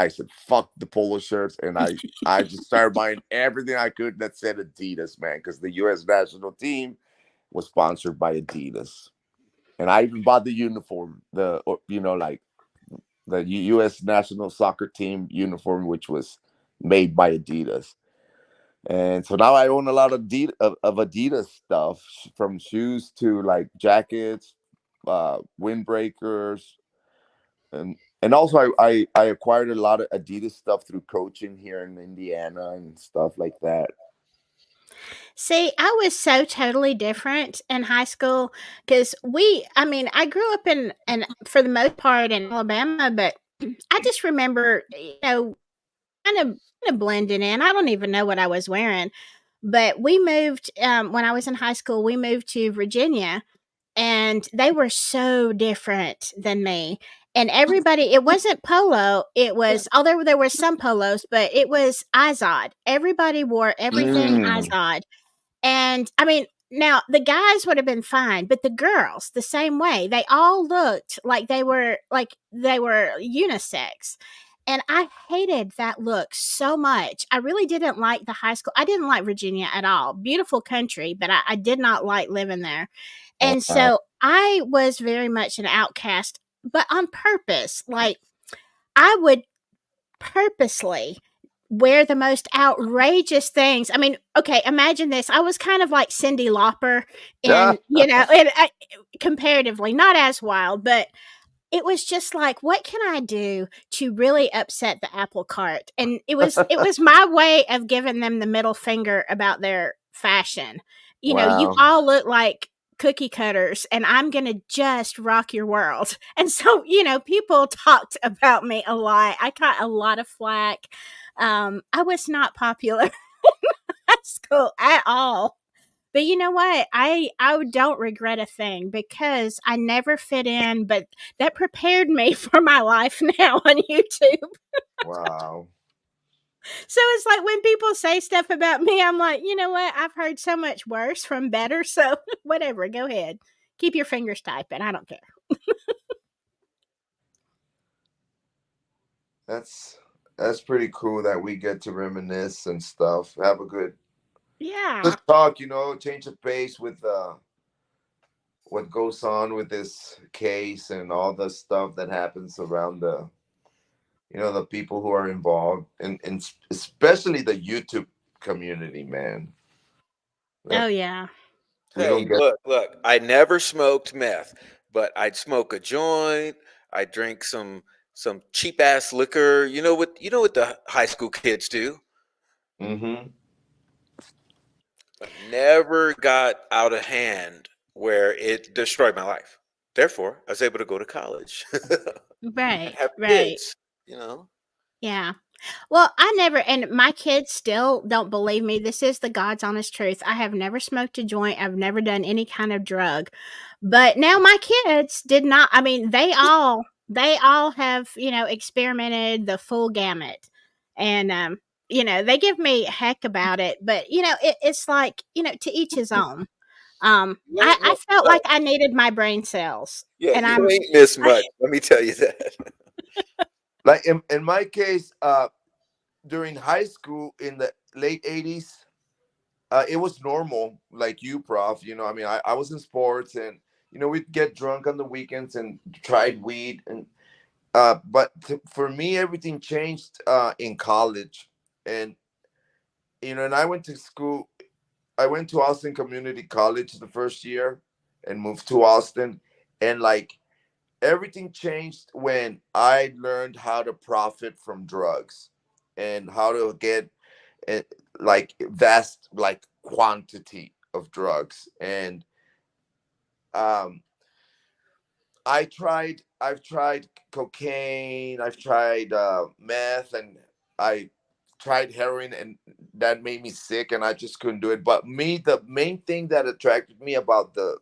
said fuck the polo shirts, and I just started buying everything I could that said Adidas, man, because the U.S. national team was sponsored by Adidas, and I even bought the uniform, like the U.S. national soccer team uniform, which was made by Adidas. And so now I own a lot of Adidas stuff, from shoes to like jackets, windbreakers, and also I acquired a lot of Adidas stuff through coaching here in Indiana and stuff like that. See, I was so totally different in high school because I grew up and for the most part in Alabama, but I just remember, kind of blending in. I don't even know what I was wearing, but we moved when I was in high school. We moved to Virginia, and they were so different than me. and everybody, it wasn't polo, it was, although there were some polos, but it was Izod. Everybody wore everything Mm. Izod. And I mean, now the guys would have been fine, but the girls the same way. They all looked like they were unisex. And I hated that look so much. I really didn't like the high school. I didn't like Virginia at all. Beautiful country, but I did not like living there. And Wow. so I was very much an outcast, but on purpose. Like, I would purposely wear the most outrageous things. I mean, okay, imagine this. I was kind of like Cyndi Lauper in, comparatively, not as wild, but it was just like, what can I do to really upset the apple cart? And it was my way of giving them the middle finger about their fashion. You Wow. all look like cookie cutters, and I'm going to just rock your world. And so, people talked about me a lot. I got a lot of flack. I was not popular in high school at all. But you know what? I don't regret a thing because I never fit in, but that prepared me for my life now on YouTube. Wow. So it's like when people say stuff about me, I'm like, you know what? I've heard so much worse from better. So whatever, go ahead. Keep your fingers typing. I don't care. That's pretty cool that we get to reminisce and stuff. Have a good Yeah. talk, change of pace with what goes on with this case and all the stuff that happens around the people who are involved, and especially the YouTube community, man. Oh, yeah. We don't Hey, get. look, I never smoked meth, but I'd smoke a joint. I drink some cheap ass liquor. You know what the high school kids do. Mm-hmm. But never got out of hand where it destroyed my life. Therefore, I was able to go to college and Right. have Right. kids. You know. Yeah. Well, I never, and my kids still don't believe me. This is the God's honest truth. I have never smoked a joint. I've never done any kind of drug. But now my kids did not, I mean, they all have, experimented the full gamut. And they give me heck about it, but it's like, to each his own. You I, ain't I missed felt much. like I needed my brain cells. Yeah, And you ain't missed I much. Let me tell you that. Like in my case, during high school in the late '80s, it was normal, like you, Prof. I mean, I was in sports, and we'd get drunk on the weekends and tried weed, and for me, everything changed in college, and and I went to school. I went to Austin Community College the first year, and moved to Austin, and like everything changed when I learned how to profit from drugs and how to get like vast like quantity of drugs. And um I've tried cocaine, I've tried meth, and I tried heroin, and that made me sick, and I just couldn't do it. But the main thing that attracted me about the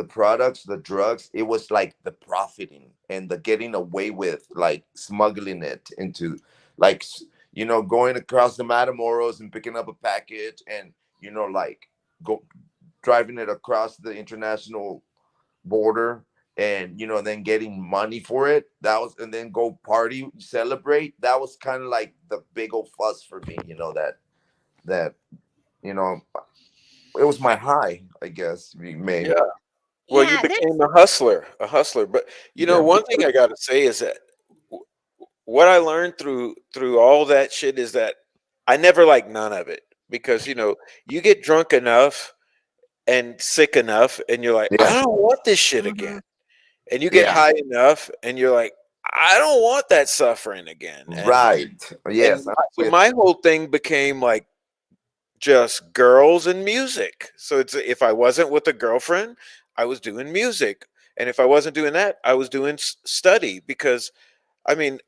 products, the drugs, it was like the profiting and the getting away with, like smuggling it into, like going across the Matamoros and picking up a package, and like go driving it across the international border, and then getting money for it. And then go party, celebrate. That was kind of like the big old fuss for me, that you know it was my high, I guess we Yeah. made. Well, you yeah, became a hustler, a hustler. But Yeah. one thing I got to say is that what I learned through all that shit is that I never liked none of it, because you get drunk enough and sick enough, and you're like, I Yeah. don't want this shit again. mhm. And you get Yeah. high enough, and you're like, I don't want that suffering again. Right. Yes. I'm So with. my whole thing became like just girls and music. So it's, if I wasn't with a girlfriend, I was doing music, and if I wasn't doing that, I was doing study. Because I mean,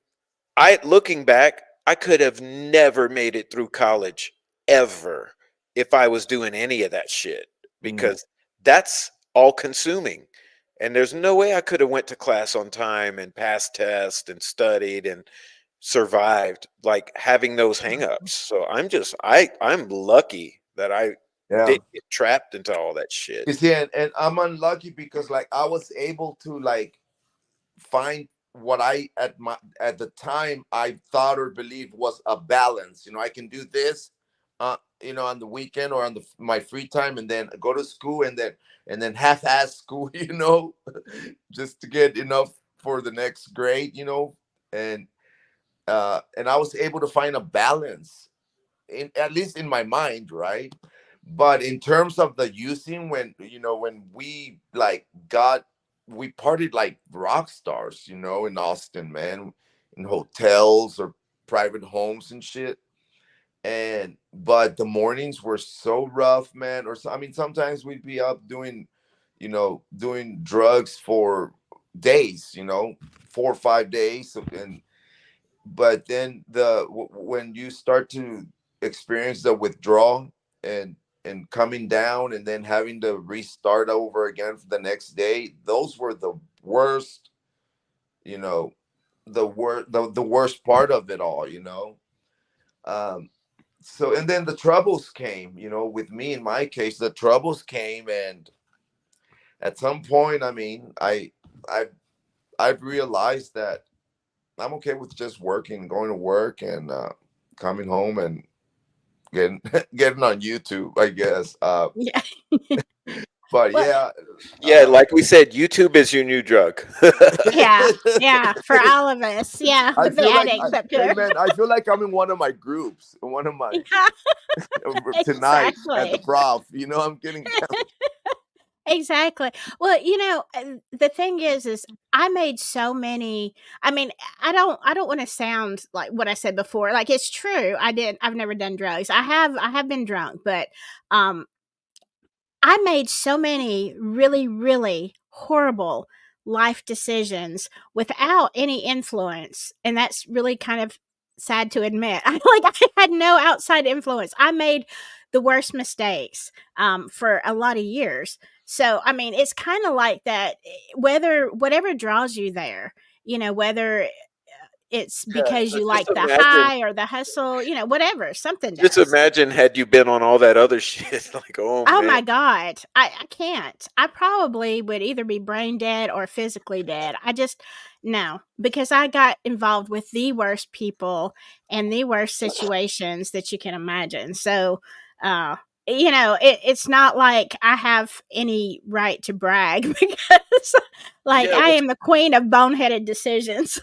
I looking back, I could have never made it through college ever if I was doing any of that shit, Mm, because that's all consuming. and there's no way I could have went to class on time and passed tests and studied and survived like having those hangups. So I'm lucky that I Yeah. didn't get trapped into all that shit. You see, and I'm unlucky because like I was able to like find what I at the time I thought or believed was a balance. You know, I can do this, you know, on the weekend or on my free time, and then go to school, and then half-ass school, you know, just to get enough for the next grade, you know, and I was able to find a balance in, at least in my mind, right? But in terms of the using, when you know, when we like we partied like rock stars, you know, in Austin, man, in hotels or private homes and shit. And but the mornings were so rough, man. Or so, I mean, sometimes we'd be up doing, you know, doing drugs for days, you know, 4 or 5 days, and but then when you start to experience the withdrawal and coming down and then having to restart over again for the next day, those were the worst, you know, the worst part of it all, you know. So and then the troubles came, you know, with me. In my case, the troubles came, and at some point, I mean, I've realized that I'm okay with just working, going to work, and coming home and getting getting on YouTube, I guess. Yeah. But Well, yeah, Yeah, like we said, YouTube is your new drug. yeah, yeah, for all of us. Yeah, I with the feel like, addicts up hey here. man, I feel like I'm in one of my groups, one of my Yeah, tonight at the exactly. Prof. You know, I'm getting Exactly. Well, you know, the thing is I made so many. I mean, I don't want to sound like what I said before. Like it's true. I've never done drugs. I have been drunk, but um I made so many really, really horrible life decisions without any influence. And that's really kind of sad to admit. I had no outside influence. I made the worst mistakes for a lot of years. So, I mean, it's kind of like that, whatever draws you there, you know, whether it's Yeah, because so you just like the imagine, high or the hustle, you know, whatever, something just does. imagine had you been on all that other shit. Like, oh Oh man. my god. I can't. I probably would either be brain dead or physically dead. I just no, because I got involved with the worst people and the worst situations that you can imagine. So, uh you know, it's not like I have any right to brag because like Yeah, I well, am the queen of boneheaded decisions.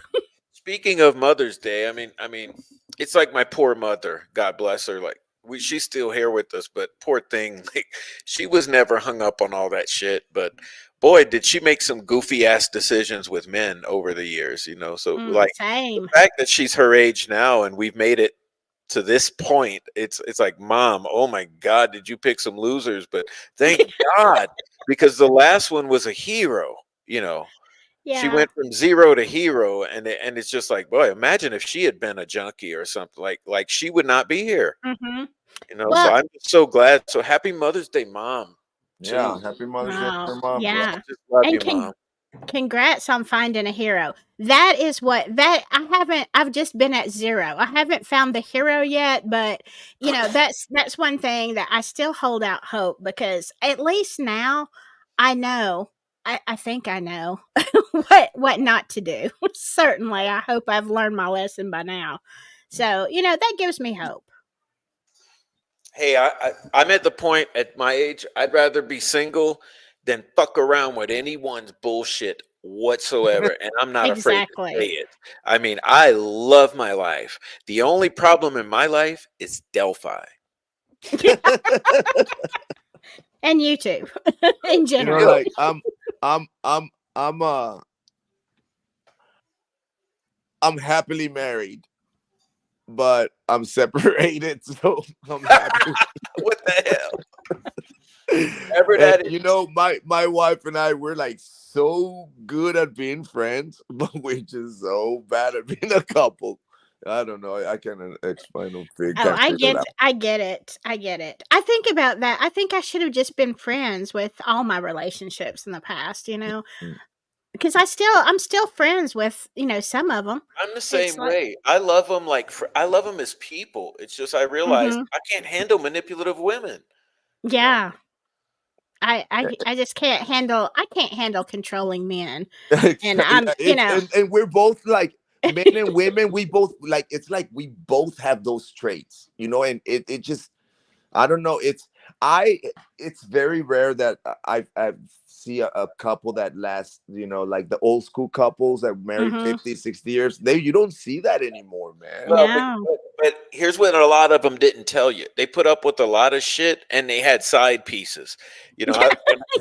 speaking of Mother's Day, I mean, it's like my poor mother, God bless her. Like she's still here with us, but poor thing, like she was never hung up on all that shit. But boy, did she make some goofy ass decisions with men over the years, you know. So like the Same. fact that she's her age now and we've made it to this point, it's like, Mom, oh my God, did you pick some losers? But thank God, because the last one was a hero, you know. She Yeah. went from zero to hero, and it's just like, boy, imagine if she had been a junkie or something, like she would not be here, Mhm. you know. So Well, I'm just so glad. So happy Mother's Day, Mom, yeah. too. Happy Mother's Day, to oh, your mom, bro. yeah. Just love And you, Mom. congrats on finding a hero. That is what that I've just been at zero. I haven't found the hero yet, but you know, that's one thing that I still hold out hope because at least now I know I think I know what not to do. Certainly. I hope I've learned my lesson by now. So, you know, that gives me hope. Hey, I'm at the point at my age, I'd rather be single than fuck around with anyone's bullshit whatsoever. And I'm not afraid to say Exactly. it. I mean, I love my life. The only problem in my life is Delphi. And YouTube in You know, general. Real. like I'm I'm I'm uh I'm happily married, but I'm separated, so I'm happy. What the hell? Ever And that you is. know, my wife and I, we're like so good at being friends, but we're just so bad at being a couple. I don't know. I can't explain them. Oh, Can't I figure it get out. I get it. I get it. I think about that. I think I should have just been friends with all my relationships in the past, because I'm still friends with, some of them. I'm the It's same like, way. I love them I love them as people. It's just I realize mhm. I can't handle manipulative women. You know, Yeah. I just I can't handle controlling men. And I'm, Yeah, and we're both like men and women. We both like it's like we both have those traits, and it just I don't know. I it's very rare that I see a couple that lasts, like the old school couples that married mhm. 50, 60 years. You don't see that anymore, man. well, No. but here's what a lot of them didn't tell you. They put up with a lot of shit and they had side pieces. You know,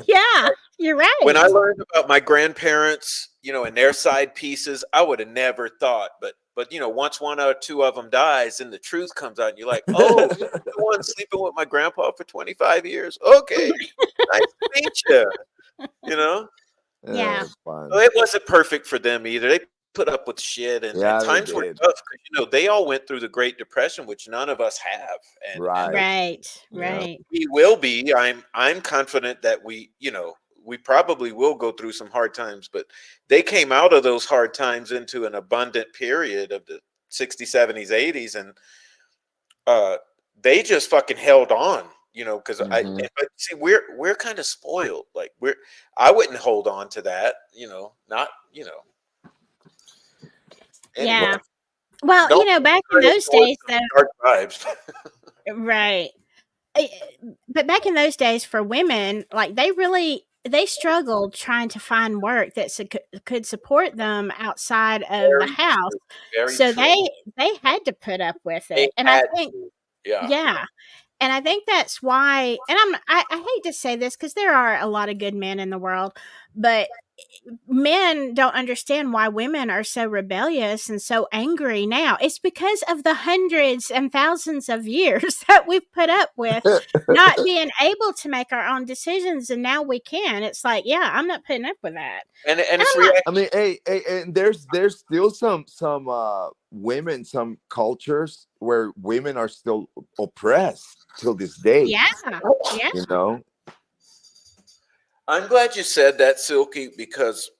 Yeah, you're when right. I learned about my grandparents, and their side pieces, I would have never thought. But once one or two of them dies, and the truth comes out, and you're like, oh, you're the one sleeping with my grandpa for 25 years. Okay, nice to meet you. You know, Yeah. Fun. well, it wasn't perfect for them either. They put up with shit, and Yeah, they times were did. tough because they all went through the Great Depression, which none of us have, and Right. Right. Yeah. Right. we will be. I'm confident that we probably will go through some hard times, but they came out of those hard times into an abundant period of the 60s, 70s, 80s, and uh they just fucking held on, because Hmm. but see, we're kind of spoiled. Like I wouldn't hold on to that, not, anyway. Yeah. Well, Don't back in carry us those towards days some though, dark vibes. right. Eh, but back in those days for women, like they struggled trying to find work that could support them outside of the Very house. true. Very So true. they had to put up with They it. And I had think, to. Yeah. yeah. And I think that's why, and I hate to say this because there are a lot of good men in the world, but men don't understand why women are so rebellious and so angry now. It's because of the hundreds and thousands of years that we've put up with not being able to make our own decisions, and now we can. It's like, yeah, I'm not putting up with that. And And it's I'm not. I mean, hey, and there's still some women, some cultures where women are still oppressed till this day. Yeah, yeah, You know, I'm glad you said that, Silky, because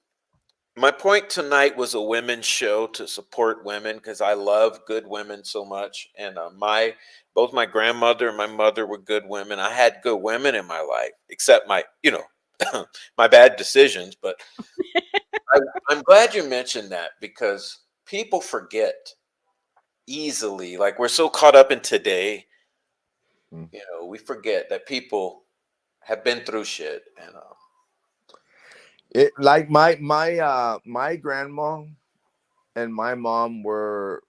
my point tonight was a women's show to support women because I love good women so much, and my both my grandmother and my mother were good women. I had good women in my life, except my my bad decisions. But I, I'm glad you mentioned that because people forget easily. Like we're so caught up in today, Mm. we forget that people have been through shit, and it like my grandma and my mom were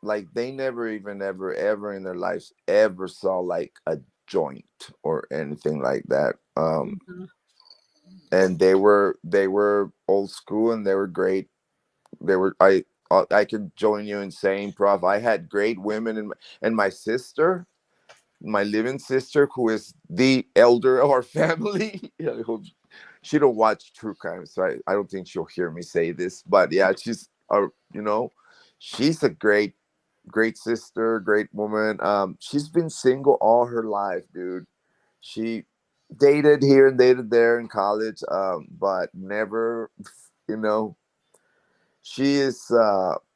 like they never even ever in their lives ever saw like a joint or anything like that. mhm, And they were old school and they were great. They were I could join you in saying, Prof, I had great women and my sister, my living sister, who is the elder of our family. She don't watch true crime, so I don't think she'll hear me say this. But yeah, she's a great sister, great woman. She's been single all her life, dude. She dated here and dated there in college, but never, you know. She is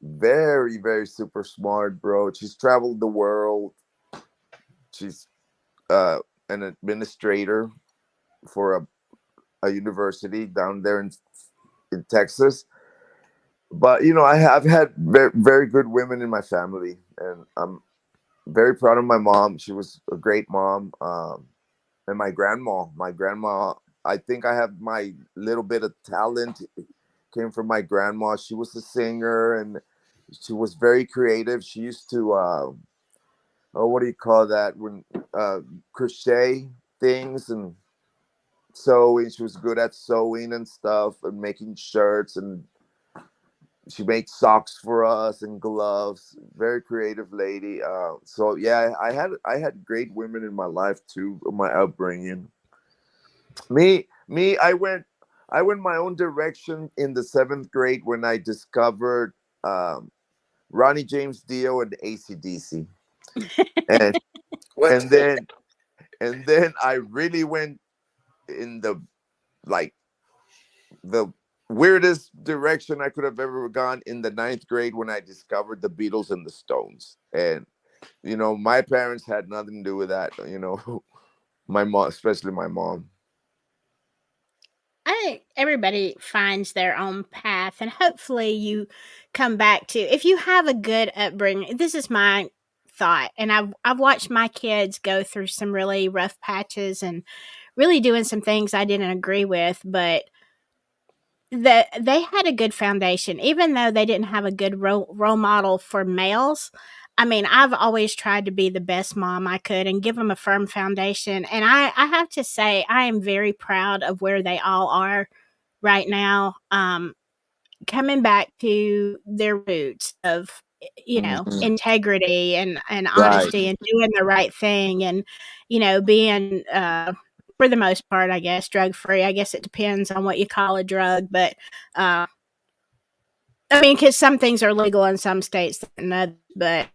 very, very super smart, bro. She's traveled the world. She's uh, an administrator for a university down there in Texas. But I've had very, very good women in my family, and I'm very proud of my mom. She was a great mom, and my grandma. My grandma. I think I have my little bit of talent came from my grandma. She was a singer, and she was very creative. She used to oh, what do you call that when crochet things and sewing. She was good at sewing and stuff and making shirts, and she made socks for us and gloves. Very creative lady. So yeah, I had great women in my life too. My upbringing. Me, I went my own direction in the seventh grade when I discovered Ronnie James Dio and AC/DC. and What? and then and then I really went in the like the weirdest direction I could have ever gone in the ninth grade when I discovered the Beatles and the Stones. And my parents had nothing to do with that. My mom, especially my mom. I think everybody finds their own path, and hopefully you come back to, if you have a good upbringing. This is my thought, and I've watched my kids go through some really rough patches and really doing some things I didn't agree with, but they had a good foundation, even though they didn't have a good role model for males. I mean, I've always tried to be the best mom I could and give them a firm foundation. And I have to say, I am very proud of where they all are right now. Coming back to their roots of, Mhm. integrity and Right. honesty and doing the right thing, and, being, for the most part, I guess, drug free. I guess it depends on what you call a drug, but, I mean, because some things are legal in some states than others, but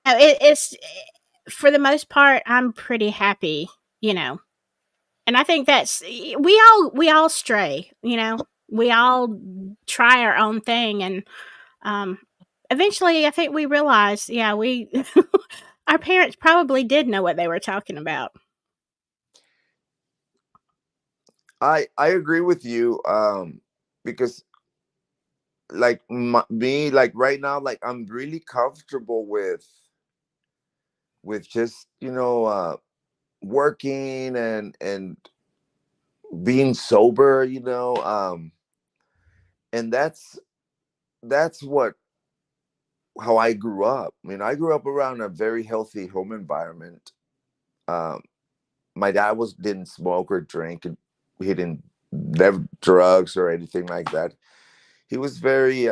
it's, for the most part, I'm pretty happy, you know. And I think that's, we all stray, we all try our own thing, and eventually, I think we realize, yeah, we our parents probably did know what they were talking about. I agree with you, because like me, like right now, like I'm really comfortable with just working and being sober, and that's what how I grew up. I mean, I grew up around a very healthy home environment. um my dad didn't smoke or drink, and he didn't never drugs or anything like that. He was a very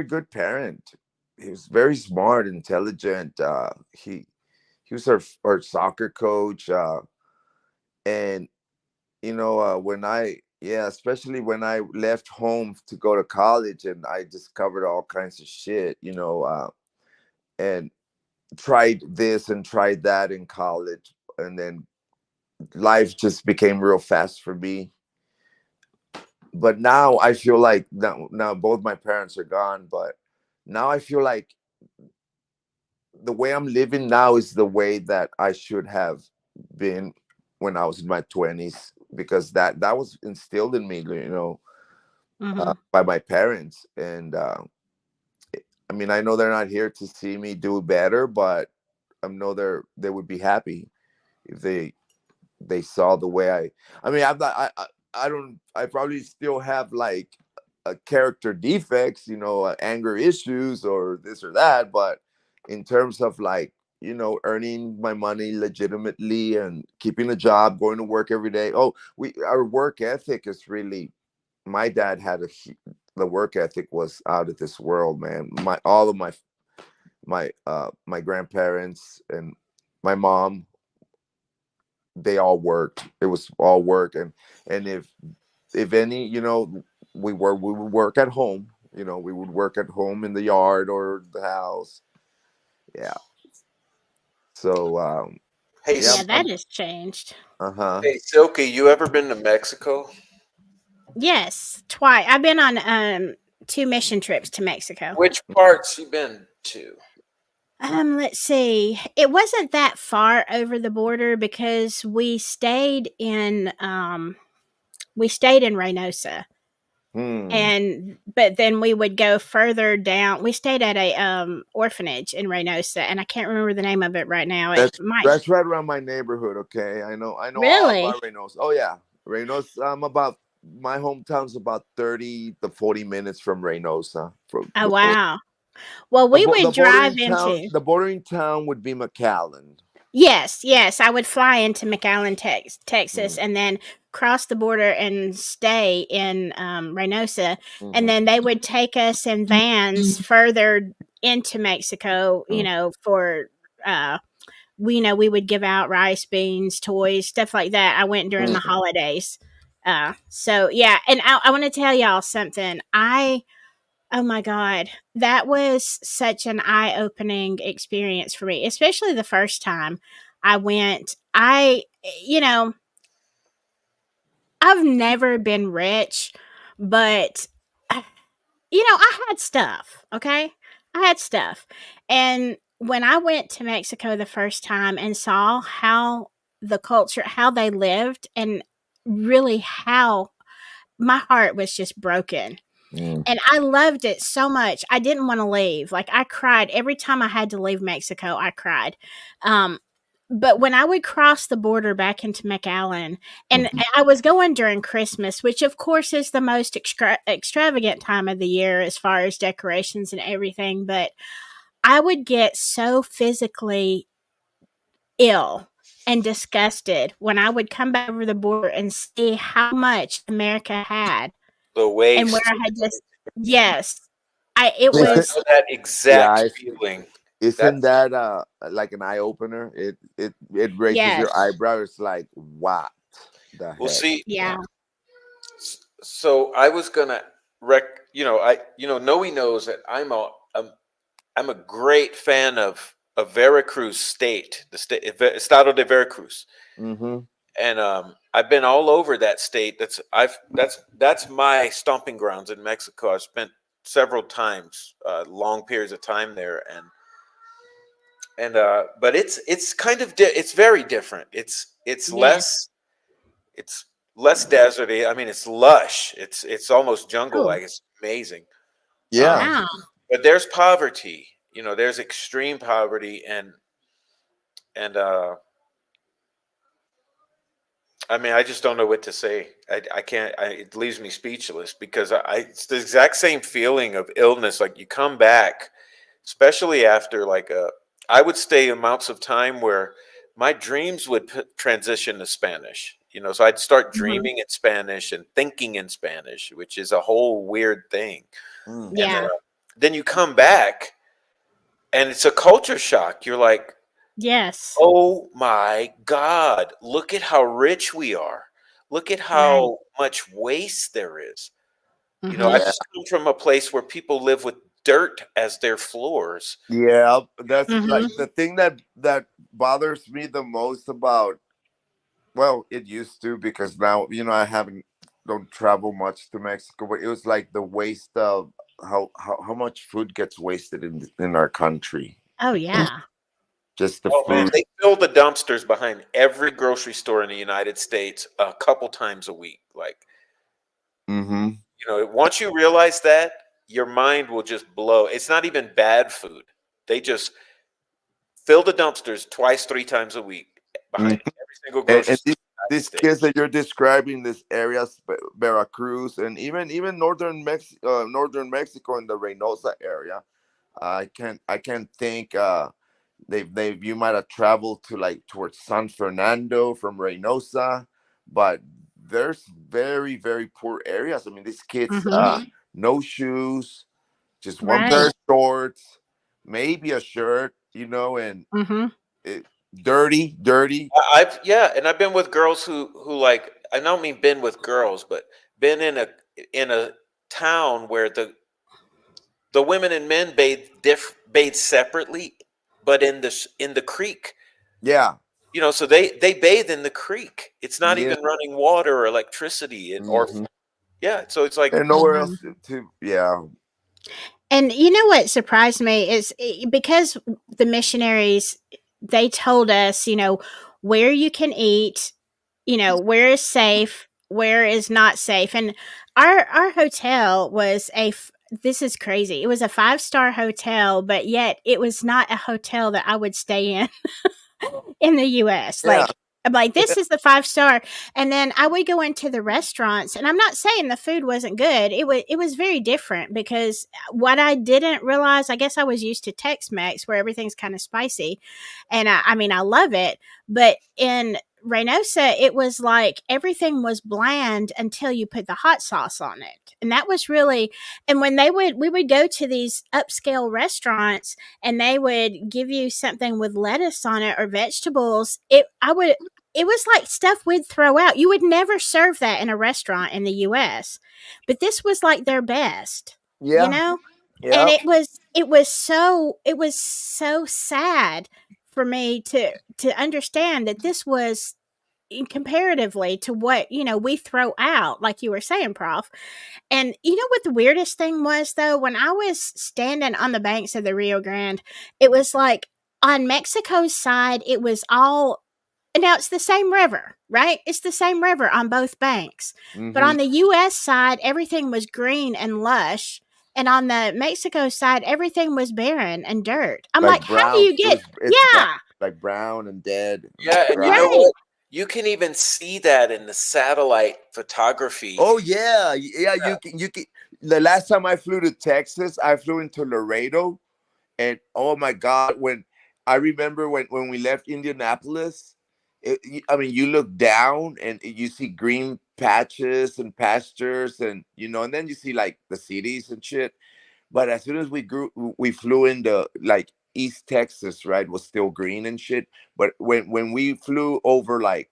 good parent. He was very smart, intelligent. He was our soccer coach, and when especially when I left home to go to college, and I discovered all kinds of shit, and tried this and tried that in college, and then life just became real fast for me. But now I feel like now both my parents are gone, but now I feel like the way I'm living now is the way that I should have been when I was in my 20s, because that was instilled in me, Hmm. by my parents. And I mean, I know they're not here to see me do better, but I know they would be happy if they saw the way I mean, I'm not, I don't, I probably still have like a character defects, anger issues or this or that, but in terms of like, earning my money legitimately and keeping a job, going to work every day. Oh, our work ethic is really, my dad had the work ethic was out of this world, man. All of my grandparents and my mom, they all worked. It was all work. And if any, we would work at home. We would work at home in the yard or the house. Yeah. So Hey, yeah, Yeah, that has changed. uh-huh. hey, Silky, you ever been to Mexico? Yes, twice. I've been on 2 mission trips to Mexico. Which parts you been to? Let's see. It wasn't that far over the border because we stayed in Reynosa. Hmm. And but then we would go further down. We stayed at a orphanage in Reynosa, and I can't remember the name of it right now. It That's might that's right around my neighborhood. Okay, I know all really. about Reynosa. Oh yeah, Reynosa. I'm about my hometown's about 30 to 40 minutes from Reynosa. From Oh wow. Well, we would drive into. the bordering town would be McAllen. Yes, I would fly into McAllen, Texas, Mm, and then cross the border and stay in Reynosa, and mhm, then they would take us in vans further into Mexico. mm, For we would give out rice, beans, toys, stuff like that. I went during the mm, holidays. So yeah, and I want to tell y'all something. Oh my God. That was such an eye-opening experience for me, especially the first time I went. You know, I've never been rich, but I had stuff, okay? I had stuff. And when I went to Mexico the first time and saw how the culture, how they lived, and really how my heart was just broken. Mm. And I loved it so much. I didn't want to leave. Like, I cried every time I had to leave Mexico. I cried. Um, but when I would cross the border back into McAllen, and Mhm. I was going during Christmas, which of course is the most extravagant time of the year as far as decorations and everything, but I would get so physically ill and disgusted when I would come back over the border and see how much America had The and where waste. I had just, yes, it I Isn't, was, know that yeah, exact feeling. isn't That's that like an eye opener? It raises your yes, eyebrow. It's like, what the well. heck? See, yeah. so I was gonna Noe knows that I'm a great fan of Veracruz State, the state Estado de Veracruz, Mm-hmm. and I've been all over that state. That's my stomping grounds in Mexico. I've spent several times, long periods of time there, and but it's kind of it's very different. It's Yes. it's less deserty. I mean, it's lush. It's almost jungle Oh, like. It's amazing. Yeah. Um, wow. but there's poverty. There's extreme poverty, and I mean, I just don't know what to say. I can't. It leaves me speechless because it's the exact same feeling of illness. Like you come back, especially after I would stay amounts of time where my dreams would transition to Spanish. So I'd start Mhm. dreaming in Spanish and thinking in Spanish, which is a whole weird thing. Mm. And Yeah. then you come back, and it's a culture shock. You're like, Yes. oh my God, look at how rich we are. Look at Right. how much waste there is. I Mhm. Yeah. just come from a place where people live with dirt as their floors. Yeah. That's like Mhm. the thing that bothers me the most about. Well, it used to, because now I haven't don't travel much to Mexico, but it was like the waste of how much food gets wasted in our country. Oh, yeah. Just the Oh man, food. they fill the dumpsters behind every grocery store in the United States a couple times a week. Like, Mm-hmm. once you realize that, your mind will just blow. It's not even bad food. They just fill the dumpsters twice, three times a week behind every single grocery And store in the United these States. kids that you're describing, this areas, Veracruz, and even northern Mexico in the Reynosa area. I can't think. They you might have traveled to like towards San Fernando from Reynosa, but there's very very poor areas. I mean, these kids, Mhm. no shoes, just one pair Right. of shorts, maybe a shirt, and Mhm. it, dirty. And I've been with girls who like, I don't mean been with girls, but been in a town where the women and men bathe separately, but in the creek. Yeah, So they bathe in the creek. It's not yeah. even running water or electricity, or Hmm. yeah. So it's like, And nowhere Mhm. else to yeah. And you know what surprised me is because the missionaries, they told us, where you can eat, where is safe, where is not safe. And our hotel was this is crazy. It was a 5-star hotel, but yet it was not a hotel that I would stay in the US. Yeah. Like, I'm like, this is the 5-star. And then I would go into the restaurants, and I'm not saying the food wasn't good. It was very different because what I didn't realize, I guess I was used to Tex-Mex where everything's kind of spicy. And I mean, I love it. But in Reynosa, it was like everything was bland until you put the hot sauce on it. And that was really, and when we would go to these upscale restaurants, and they would give you something with lettuce on it or vegetables, it was like stuff we'd throw out. You would never serve that in a restaurant in the US. But this was like their best. you Yeah. know? And Yeah. it was so sad for me to understand that this was comparatively to what, we throw out, like you were saying, Prof. And you know what the weirdest thing was, though? When I was standing on the banks of the Rio Grande, it was like on Mexico's side, it was all. Now it's the same river, right? It's the same river on both banks. But Hmm. on the US side, everything was green and lush. And on the Mexico side, everything was barren and dirt. I'm like, Like how do brown. you get. It's brown, Yeah, like brown and dead, and Yeah, and you dry. know right. what? You can even see that in the satellite photography. Oh yeah, yeah. You can. The last time I flew to Texas, I flew into Laredo, and oh my God, when I remember when we left Indianapolis, I mean, you look down and you see green patches and pastures, and and then you see like the cities and shit. But as soon as we flew into like East Texas, right, was still green and shit. But when we flew over like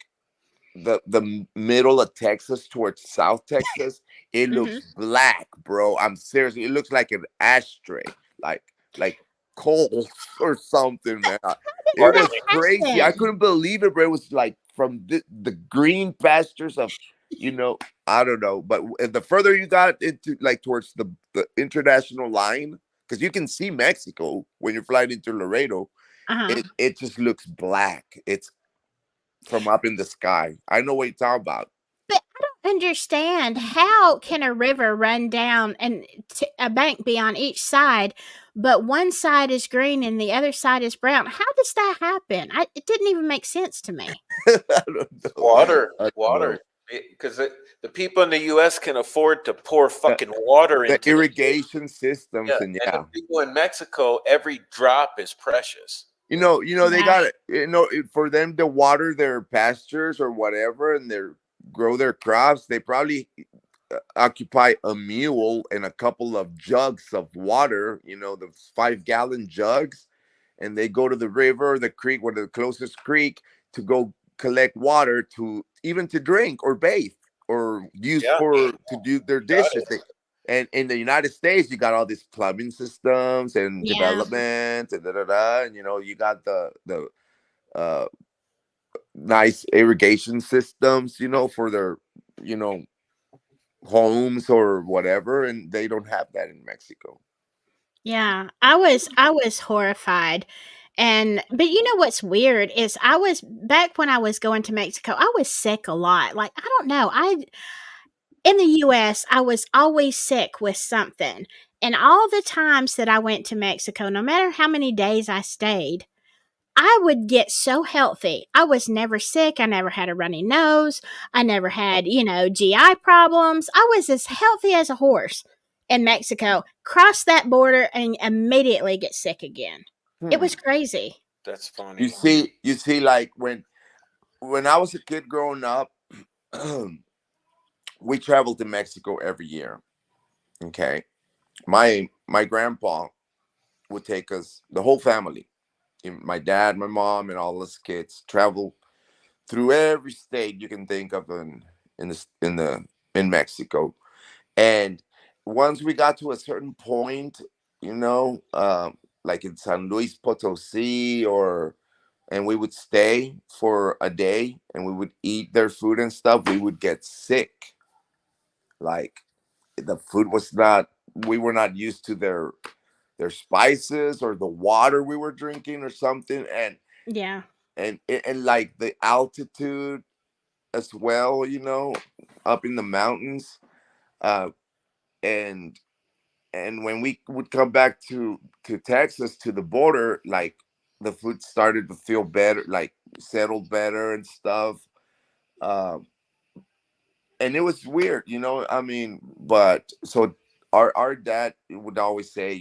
the middle of Texas towards South Texas, it Hmm. looks black, bro. I'm serious. It looks like an ashtray, like like coal or something, man. Did It Water. was that crazy. I happen? couldn't believe it, bro. It was like from the green pastures of, you know, I don't know. But the further you got into like towards the international line, because you can see Mexico when you're flying into Laredo, Uh-huh. it just looks black. It's from up in the sky. I know what you're talking about. But I don't understand, how can a river run down and a bank be on each side, but one side is green and the other side is brown? How does that happen? It didn't even make sense to me. I don't know. Water, I don't know. water. Because the people in the U.S. can afford to pour The, fucking water the into the irrigation yeah, systems, and and the yeah, people in Mexico, every drop is precious. they got Right. it. For them to water their pastures or whatever, and grow their crops, they probably occupy a mule and a couple of jugs of water. The 5-gallon jugs, and they go to the river, the creek, or the closest creek to go collect water to even to drink or bathe or use Yeah, for to do their got dishes. it. And in the United States, you got all these plumbing systems and Yeah. development and da da da. And you got the uh, nice irrigation systems, for their you know homes or whatever, and they don't have that in Mexico. Yeah. I was horrified. And but you know what's weird is I was back when I was going to Mexico, I was sick a lot. Like, I don't know. I In the US, I was always sick with something. And all the times that I went to Mexico, no matter how many days I stayed, I would get so healthy. I was never sick. I never had a runny nose. I never had, GI problems. I was as healthy as a horse in Mexico. Cross that border and immediately get sick again. It Hmm. was crazy. That's You funny. see, like when I was a kid growing up, we traveled to Mexico every year. Okay, my grandpa would take us, the whole family, my dad, my mom, and all us kids, travel through every state you can think of in Mexico. And once we got to a certain point, like in San Luis Potosi, and we would stay for a day and we would eat their food and stuff, we would get sick. Like, the food was not, we were not used to their spices or the water we were drinking or something. Yeah. And like the altitude as well, up in the mountains. uh and and when we would come back to Texas, to the border, like the food started to feel better, like settled better and stuff. um and it was weird, I mean, but so our dad would always say,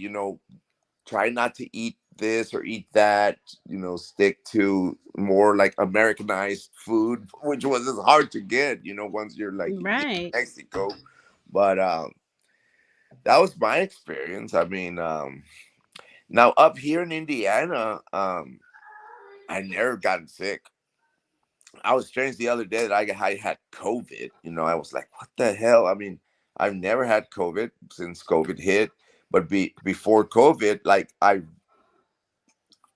try not to eat this or eat that, stick to more like Americanized food, which was as hard to get, once you're like in Right. Mexico. But that was my experience. I mean, now up here in Indiana, I never gotten sick. I was strange the other day that I had COVID. I was like, what the hell? I mean, I've never had COVID since COVID hit, but before COVID, like I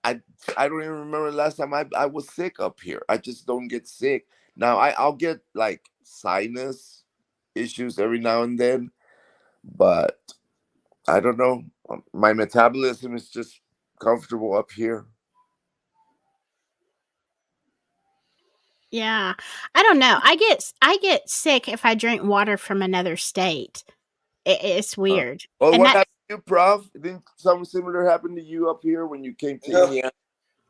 don't even remember the last time I was sick up here. I just don't get sick. Now I'll get like sinus issues every now and then, but I don't know. My metabolism is just comfortable up here. Yeah. I don't know. I get sick if I drink water from another state. It's weird. Well, And what that's happened to you, Prof? Didn't something similar happen to you up here when you came to No. Indiana?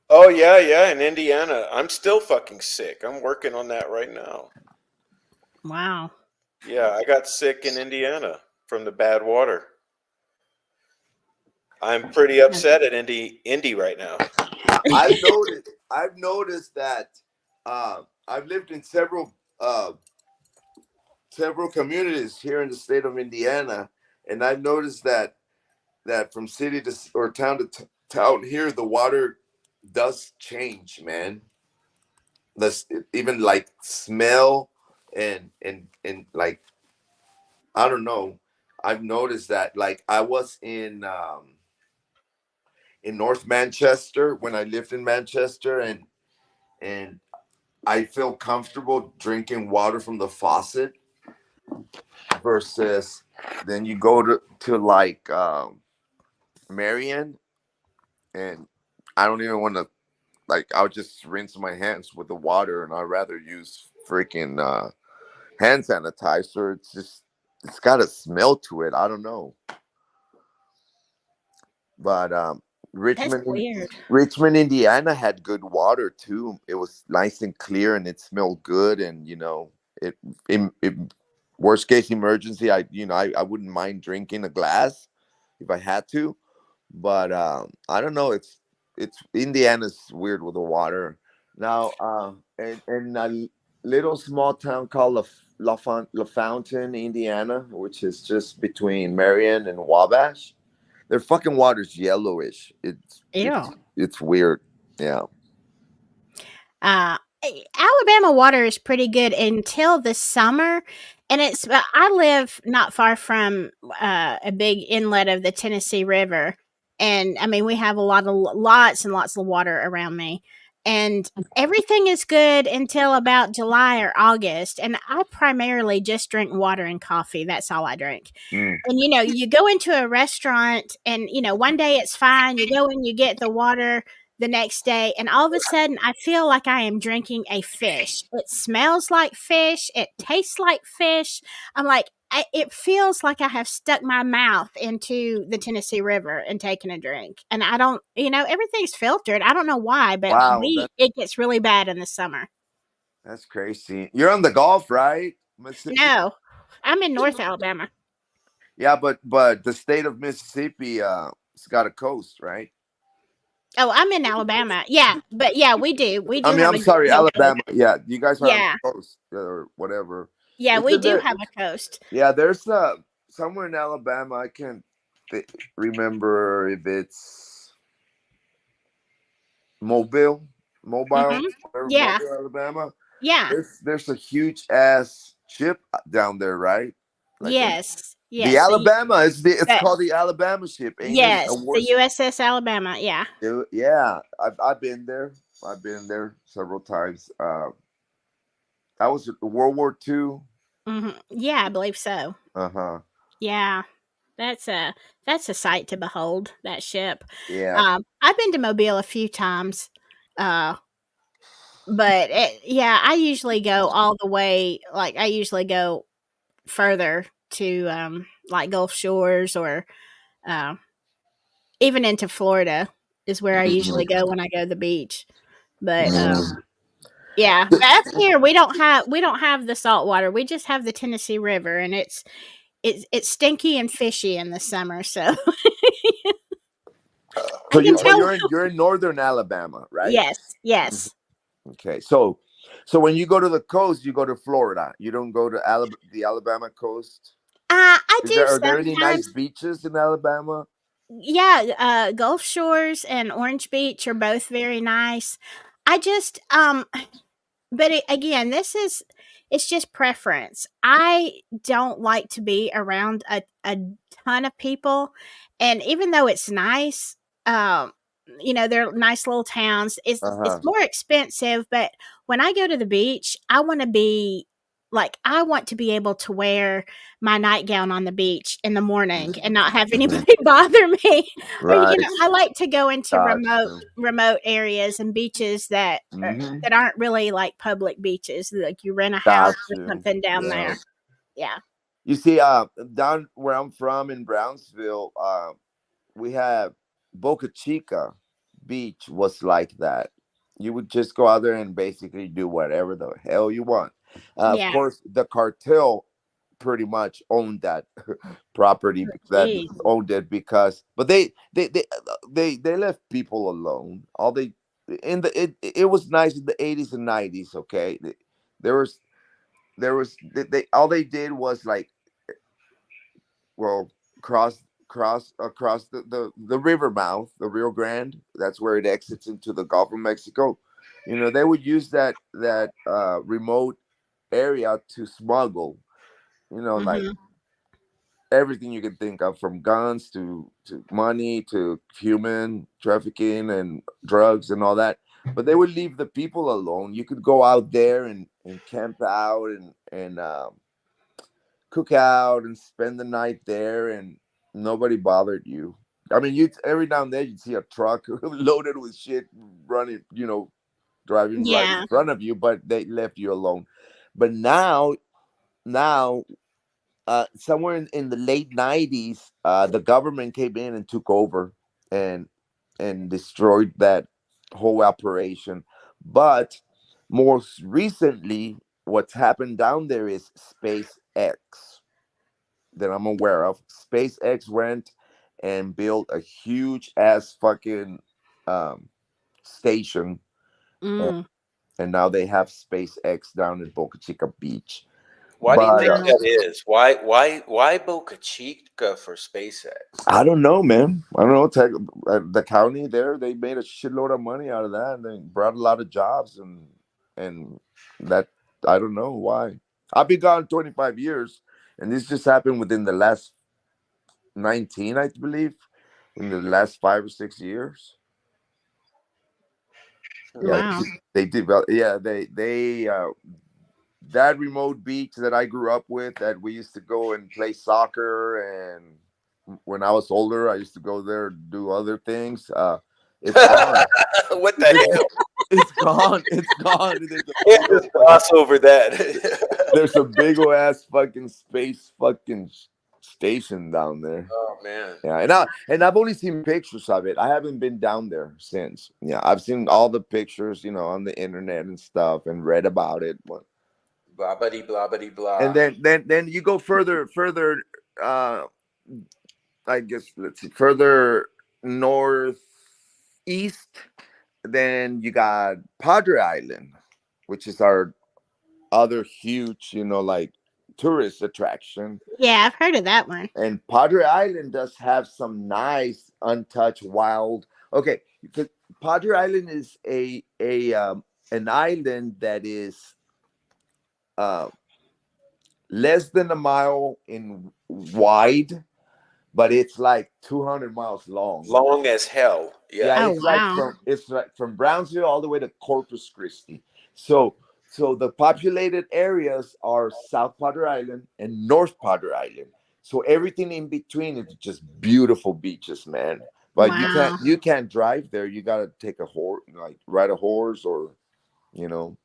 Oh yeah, in Indiana. I'm still fucking sick. I'm working on that right now. wow. Yeah, I got sick in Indiana from the bad water. I'm pretty upset at Indy right now. I've noticed that I've lived in several communities here in the state of Indiana, and I've noticed that from city to or town to town here, the water does change, man. Let's even like smell and like I don't know. I've noticed that like I was in North Manchester when I lived in Manchester, and I feel comfortable drinking water from the faucet versus then you go to like Marion, and I don't even want to like I'll just rinse my hands with the water, and I'd rather use freaking hand sanitizer. It's got a smell to it. I don't know, but That's weird. Richmond, Indiana had good water too. It was nice and clear, and it smelled good. And it worst case emergency, I wouldn't mind drinking a glass if I had to. But I don't know. It's Indiana's weird with the water now. In a little small town called LaFountain, Indiana, which is just between Marion and Wabash. Their fucking water's yellowish. Ew. It's weird. Yeah. Alabama water is pretty good until the summer, and I live not far from a big inlet of the Tennessee River, and I mean we have lots and lots of water around me, and everything is good until about July or August, and I primarily just drink water and coffee. That's all I drink. Mm. And you go into a restaurant, and one day it's fine. You go and you get the water the next day, and all of a sudden I feel like I am drinking a fish. It smells like fish, it tastes like fish. I'm like, it feels like I have stuck my mouth into the Tennessee River and taken a drink. And I don't, everything's filtered. I don't know why, but Wow, it gets really bad in the summer. that's crazy. You're on the Gulf, right? Mississippi? No, I'm in North Alabama. Yeah, but the state of Mississippi, it's got a coast, right? Oh, I'm in Alabama. Yeah, but yeah, we do. We do. I'm sorry, Alabama. Yeah, you guys are on the coast or whatever. Yeah, we do have a coast. Yeah, there's somewhere in Alabama. I can't remember if it's Mobile, Mm-hmm. Yeah, Mobile, Alabama. Yeah. There's a huge ass ship down there, right? Like yes. The Alabama it's called the Alabama ship. Ain't yes, it? the USS Alabama. Yeah. Yeah, I've been there. I've been there several times. That was World War II. Mm-hmm. Yeah, I believe so. Yeah, that's a sight to behold. That ship. Yeah. I've been to Mobile a few times. But I usually go all the way. Like I usually go further to like Gulf Shores or even into Florida is where I usually go when I go to the beach. But yeah, up here we don't have the salt water. We just have the Tennessee River, and it's stinky and fishy in the summer. So, so you're in northern Alabama, right? Yes. Okay, so when you go to the coast, you go to Florida. You don't go to the Alabama coast. I do. Are there any nice beaches in Alabama? Yeah, Gulf Shores and Orange Beach are both very nice. I just but again, this is it's just preference. I don't like to be around a ton of people, and even though it's nice, um, they're nice little towns. It's Uh-huh. more expensive, but when I go to the beach, I want to be able to wear my nightgown on the beach in the morning and not have anybody bother me. Or Right. I like to go into Got you. remote areas and beaches Mm-hmm. that aren't really like public beaches. Like you rent a house Got or you. something down Yeah. there. Yeah. You see, down where I'm from in Brownsville, we have Boca Chica Beach was like that. You would just go out there and basically do whatever the hell you want. Of Yeah. course, the cartel pretty much owned that property, that Geez. owned it because, but they left people alone. All they in the it was nice in the 80s and 90s. Okay, there was they all they did was like, well, cross the river mouth, the Rio Grande. That's where it exits into the Gulf of Mexico. They would use that remote area to smuggle. Like Mhm. everything you can think of, from guns to money to human trafficking and drugs and all that. But they would leave the people alone. You could go out there and camp out and cook out and spend the night there, and nobody bothered you. I mean, you every now and then you'd see a truck loaded with shit running, driving right in Yeah. front of you, but they left you alone. But now, somewhere in the late 90s, the government came in and took over and destroyed that whole operation. But most recently, what's happened down there is SpaceX, that I'm aware of. SpaceX went and built a huge ass fucking um, station, and, Mm. and now they have SpaceX down in Boca Chica Beach. Why do you But think Wow. that is? Why Boca Chica for SpaceX? I don't know, man. I don't know. The county there, they made a shitload of money out of that, and they brought a lot of jobs, and that, I don't know why. I've been gone 25 years, and this just happened within the last 19, I believe, in the last 5 or 6 years. Yeah, Wow. they developed. Yeah, they that remote beach that I grew up with, that we used to go and play soccer, and when I was older, I used to go there to do other things. It's gone. What the hell? It's gone. It's gone. There's a Can't big just old gloss over that. there's a big old ass fucking space fucking station down there. Oh man. Yeah, and I've only seen pictures of it. I haven't been down there since. Yeah, I've seen all the pictures, on the internet and stuff, and read about it. Blah buddy blah buddy And blah. then you go further. Uh, I guess, let's see, further northeast. Then you got Padre Island, which is our other huge, like, tourist attraction. Yeah, I've heard of that one. And Padre Island does have some nice, untouched, wild. Okay, because Padre Island is a an island that is uh, less than a mile in wide, but it's like 200 miles long. Long as hell. Yeah, Yeah. Oh, it's like wow. from Brownsville all the way to Corpus Christi. So the populated areas are South Padre Island and North Padre Island. So everything in between is just beautiful beaches, man. But you Wow. can't drive there. You gotta take a horse, like ride a horse, or you know.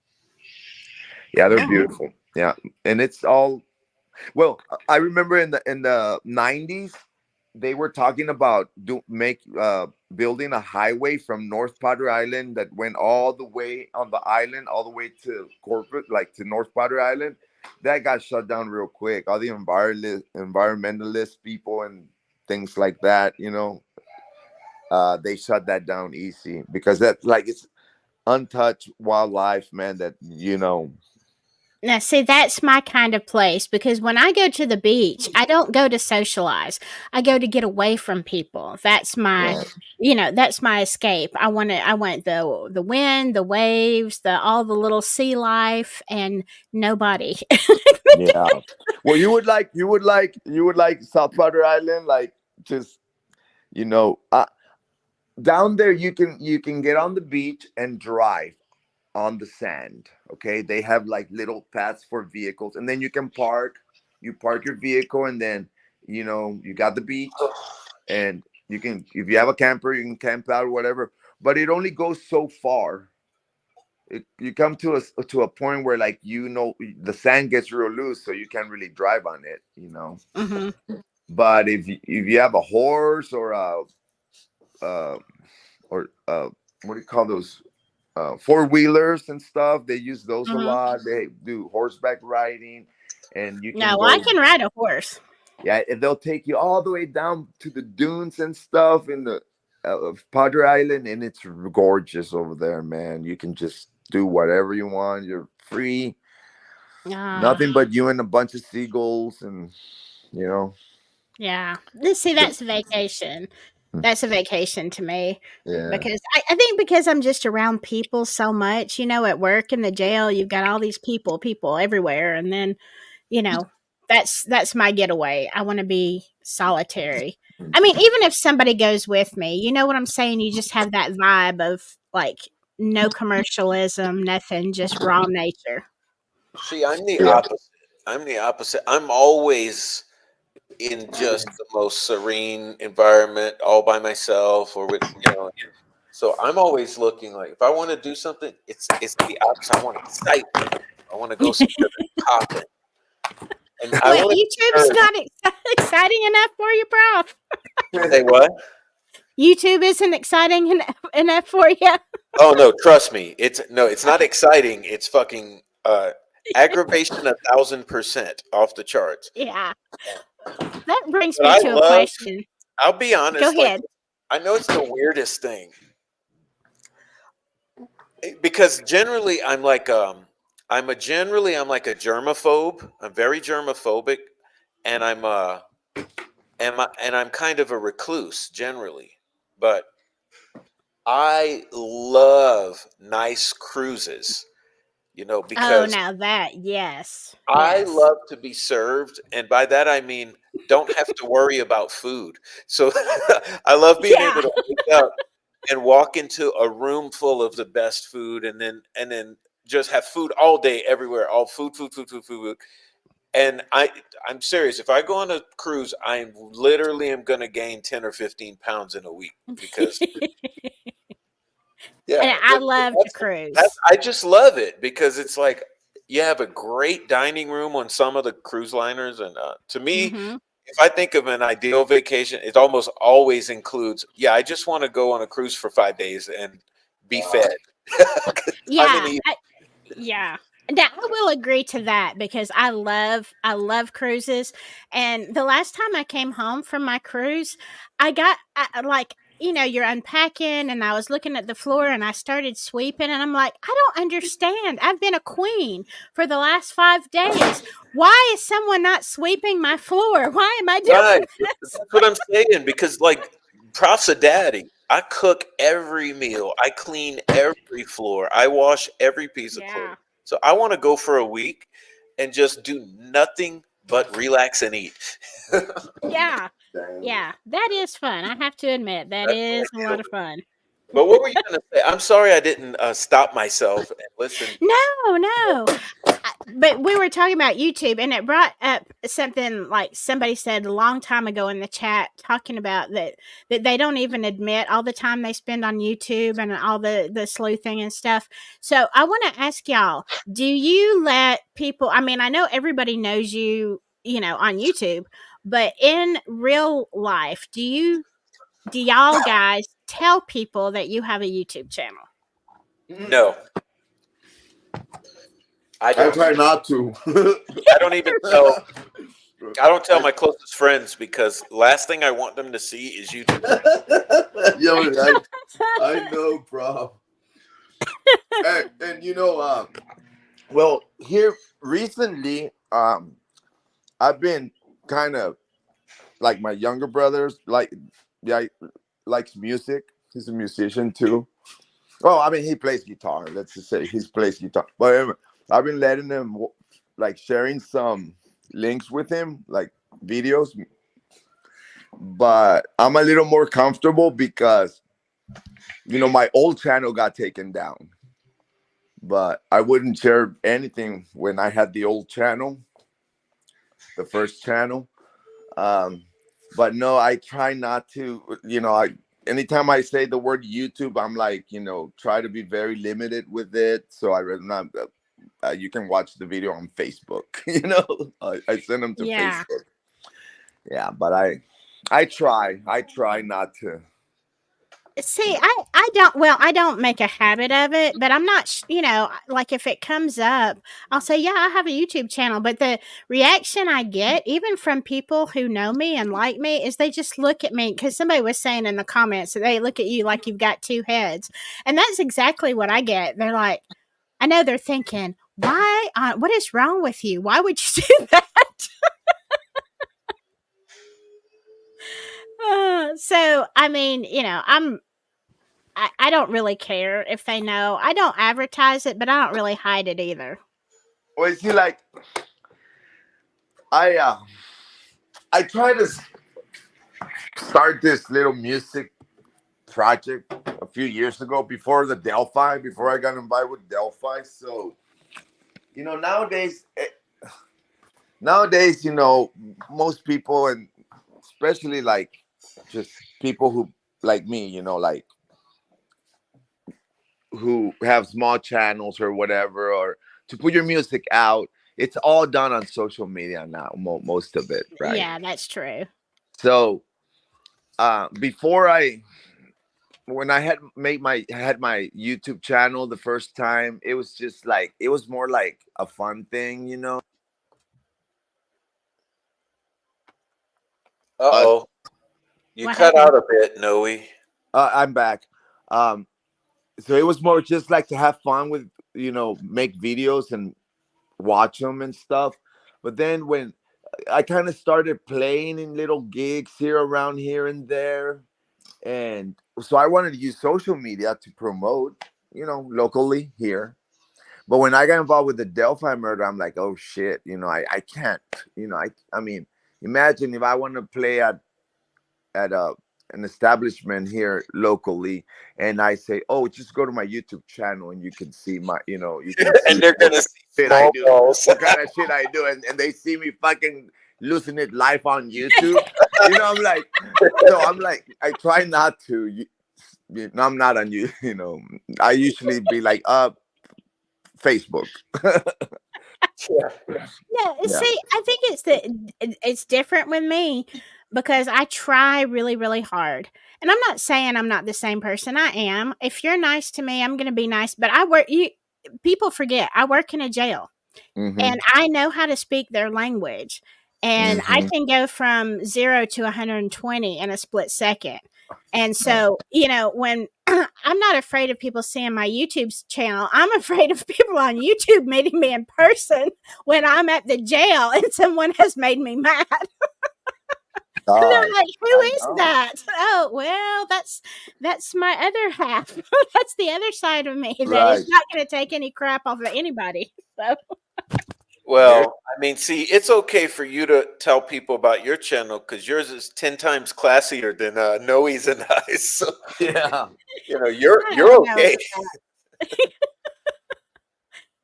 Yeah, they're Oh. beautiful. Yeah, and it's all, well. I remember in the 90s, they were talking about building a highway from North Padre Island that went all the way on the island, all the way to corporate, like to North Padre Island. That got shut down real quick. All the environmentalist people and things like that, they shut that down easy, because that's like, it's untouched wildlife, man. That Now, see, that's my kind of place because when I go to the beach, I don't go to socialize. I go to get away from people. That's my, Right. that's my escape. I want the wind, the waves, all the little sea life, and nobody. Yeah. Well, you would like South Padre Island, like just you know, down there you can get on the beach and drive on the sand. Okay, they have like little paths for vehicles, and then you can park. You park your vehicle, and then you got the beach, and you can, if you have a camper, you can camp out or whatever. But it only goes so far. You come to a point where like the sand gets real loose, so you can't really drive on it. Hmm. But if you have a horse or a uh, what do you call those four-wheelers and stuff, they use those a Hmm. lot. They do horseback riding, and you can No, I go. can ride a horse. Yeah, and they'll take you all the way down to the dunes and stuff in the of Padre Island, and it's gorgeous over there, man. You can just do whatever you want. You're free. Ah, Nothing but you and a bunch of seagulls, and you know. yeah. See, that's a vacation. That's a vacation to me. Yeah. Because I think because I'm just around people so much, at work in the jail, you've got all these people everywhere, and then you know, that's my getaway. I want to be solitary. I mean, even if somebody goes with me, you know what I'm saying? You just have that vibe of like no commercialism, nothing, just raw nature. See, I'm the Yeah. opposite. I'm the opposite. I'm always in just the most serene environment, all by myself, or with So I'm always looking like if I want to do something, it's the opposite. I want excitement. I want to go somewhere that's popping, and I What, want YouTube's to not exciting enough for you, Prof? say what? YouTube isn't exciting enough for you? Oh no, trust me. It's not exciting. It's fucking aggravation 1,000% off the charts. Yeah. That brings But me I to a love. question. I'll be Go honest. Like ahead. I know it's the weirdest thing because generally I'm like a germaphobe. I'm very germophobic, and I'm kind of a recluse generally. But I love nice cruises, Oh, because now that, yes. I Yes. love to be served, and by that I mean don't have to worry about food. So I love being Yeah. able to wake up and walk into a room full of the best food, and then just have food all day everywhere, all food, food, food, food, food, food. And I'm serious. If I go on a cruise, I literally am going to gain 10 or 15 pounds in a week because And yeah, I love to that's cruise. I just love it because it's like you have a great dining room on some of the cruise liners, and to me, Hmm. if I think of an ideal vacation, it almost always includes, yeah, I just want to go on a cruise for 5 days and be fed. I'm in Yeah. the Yeah. Now, I will agree to that because I love cruises. And the last time I came home from my cruise, like, you're unpacking and I was looking at the floor and I started sweeping and I'm like, I don't understand. I've been a queen for the last 5 days. Why is someone not sweeping my floor? Why am I right. doing That's this? what I'm saying because like Prof's a daddy. I cook every meal. I clean every floor. I wash every piece of clothes. Yeah. So I want to go for a week and just do nothing but relax and eat. Yeah. Yeah. That is fun. I have to admit, that That's is what a I lot do. of fun. But what were you going to say? I'm sorry I didn't stop myself and listen. No, no. But we were talking about YouTube, and it brought up something like somebody said a long time ago in the chat, talking about that they don't even admit all the time they spend on YouTube and all the sleuthing and stuff. So I want to ask y'all: do you let people? I mean, I know everybody knows you, on YouTube, but in real life, do y'all guys tell people that you have a YouTube channel? No, I I don't. try not to. I don't even tell. I don't tell my closest friends because last thing I want them to see is YouTube. Yo, I know, bro. And Well, here recently, I've been kind of like my younger brothers, like, yeah, likes music. He's a musician too. Well, I mean, he plays guitar. Let's just say he plays guitar. But anyway, I've been letting him, like, sharing some links with him, like videos. But I'm a little more comfortable because, my old channel got taken down. But I wouldn't share anything when I had the old channel, the first channel. Um, but no, I try not to. Anytime I say the word YouTube, I'm like, try to be very limited with it. So I rather not. You can watch the video on Facebook. I send them to Yeah. Facebook. Yeah, but I try not to. See, I don't make a habit of it, but I'm not, like if it comes up, I'll say, yeah, I have a YouTube channel. But the reaction I get, even from people who know me and like me, is they just look at me because somebody was saying in the comments that they look at you like you've got two heads. And that's exactly what I get. They're like, I know they're thinking, why, what is wrong with you? Why would you do that? So, I mean, I don't really care if they know. I don't advertise it, but I don't really hide it either. Well, see, like, I try to start this little music project a few years ago before I got invited with Delphi. So, nowadays, most people, and especially like just people who like me, like who have small channels or whatever, or to put your music out, it's all done on social media now, most of it, right? Yeah, that's true. So, before when I had my YouTube channel the first time, it was just like, it was more like a fun thing. Uh-oh. You What cut happened? out a bit, Noe. I'm back. So it was more just like to have fun with, make videos and watch them and stuff. But then when I kind of started playing in little gigs around here and there, and so I wanted to use social media to promote, locally here. But when I got involved with the Delphi murder, I'm like, oh shit, I can't, I mean, imagine if I want to play at an establishment here locally, and I say, oh, just go to my YouTube channel and you can see you can see And they're what gonna kind see of shit I small do, balls. what kind of shit I do, and they see me fucking losing it live on YouTube. I'm like, I try not to. I'm not on you. I usually be like, Facebook. Yeah. Yeah, Yeah. see, I think it's different with me because I try really, really hard. And I'm not saying I'm not the same person. I am. If you're nice to me, I'm going to be nice. But people forget I work in a jail. Mm-hmm. And I know how to speak their language. And I Mm-hmm. can go from 0 to 120 in a split second. And Right. so, when I'm not afraid of people seeing my YouTube channel, I'm afraid of people on YouTube meeting me in person when I'm at the jail and someone has made me mad. And they're like, "Who I is know. that?" Oh, well, that's my other half. That's the other side of me that is Right. not going to take any crap off of anybody. So. There. Well, I mean, see, it's okay for you to tell people about your channel because yours is 10 times classier than Noe's and I's. So, Yeah. you're I you're don't know okay. about that.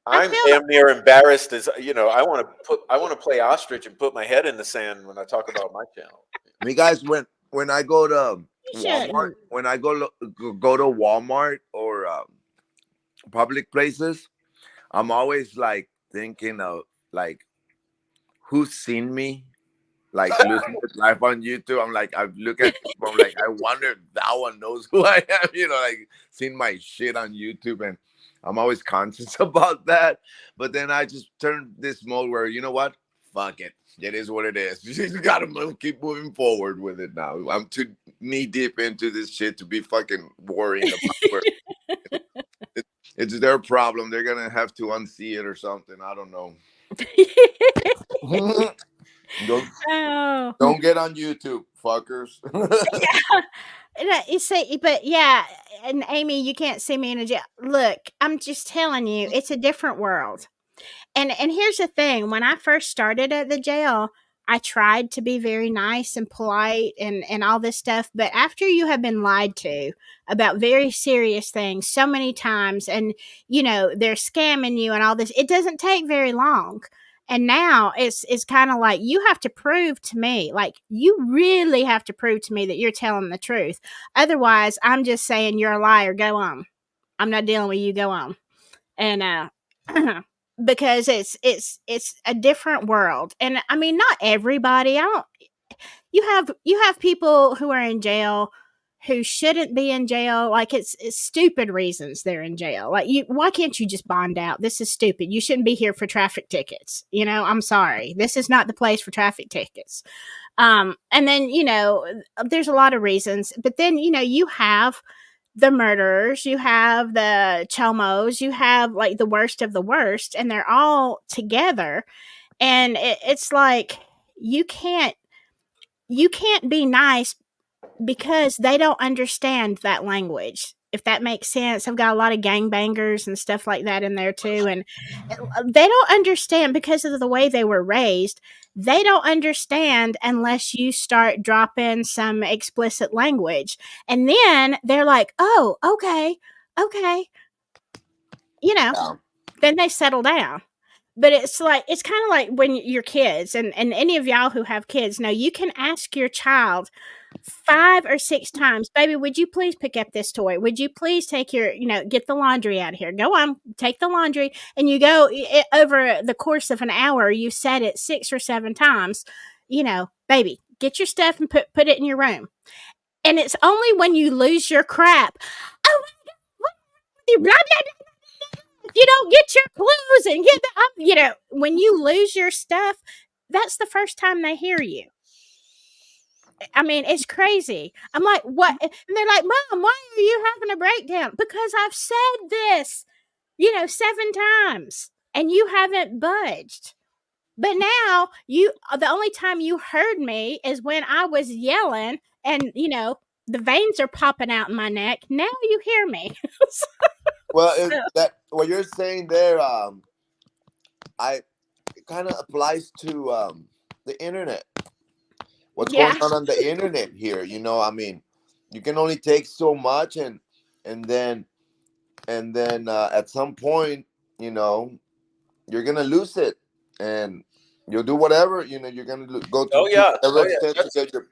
I I'm feel damn near embarrassed as I want to play ostrich and put my head in the sand when I talk about my channel. Me guys, when I go to you Walmart, shouldn't. when I go to Walmart or public places, I'm always like thinking of like who's seen me like losing his life on YouTube. I'm like, I look at people, I'm like, I wonder if that one knows who I am, like seen my shit on YouTube, and I'm always conscious about that. But then I just turn this mode where, you know what? Fuck it. It is what it is. You just gotta keep moving forward with it now. I'm too knee deep into this shit to be fucking worrying about where It's their problem. They're gonna have to unsee it or something. I don't know. don't Oh. don't get on YouTube, fuckers. You see, but yeah, and Amy, you can't see me in a jail. Look, I'm just telling you, it's a different world. And here's the thing, when I first started at the jail, I tried to be very nice and polite and all this stuff, but after you have been lied to about very serious things so many times, and they're scamming you and all this, it doesn't take very long. And now it's kind of like, you have to prove to me, like, you really have to prove to me that you're telling the truth. Otherwise, I'm just saying you're a liar. Go on. I'm not dealing with you. Go on. And because it's a different world. And I mean, not everybody. I don't. You have people who are in jail who shouldn't be in jail. Like, it's stupid reasons they're in jail. Like, why can't you just bond out? This is stupid. You shouldn't be here for traffic tickets. I'm sorry. This is not the place for traffic tickets. And then there's a lot of reasons. But then you have the murderers, you have the chomos, you have like the worst of the worst, and they're all together. And it's like, you can't be nice because they don't understand that language, if that makes sense. I've got a lot of gangbangers and stuff like that in there too, and they don't understand because of the way they were raised. They don't understand unless you start dropping some explicit language, and then they're like, oh, okay, Yeah. then they settle down. But it's kind of like when you're kids, and any of y'all who have kids know, you can ask your child 5 or 6 times, baby, would you please pick up this toy? Would you please take your, get the laundry out of here? Go on, take the laundry. And you go over the course of an hour, you said it 6 or 7 times, baby, get your stuff and put it in your room. And it's only when you lose your crap, oh my God, blah, blah, blah, if you don't get your clues and get when you lose your stuff, that's the first time they hear you. I mean, it's crazy. I'm like, what? And they're like, Mom, why are you having a breakdown? Because I've said this, 7 times and you haven't budged. But now the only time you heard me is when I was yelling and, the veins are popping out in my neck. Now you hear me. Well, what you're saying there, it kind of applies to the internet. What's going on the internet here? I mean, you can only take so much, and then at some point, you're gonna lose it, and you'll do whatever. You're gonna go to whatever extent to get your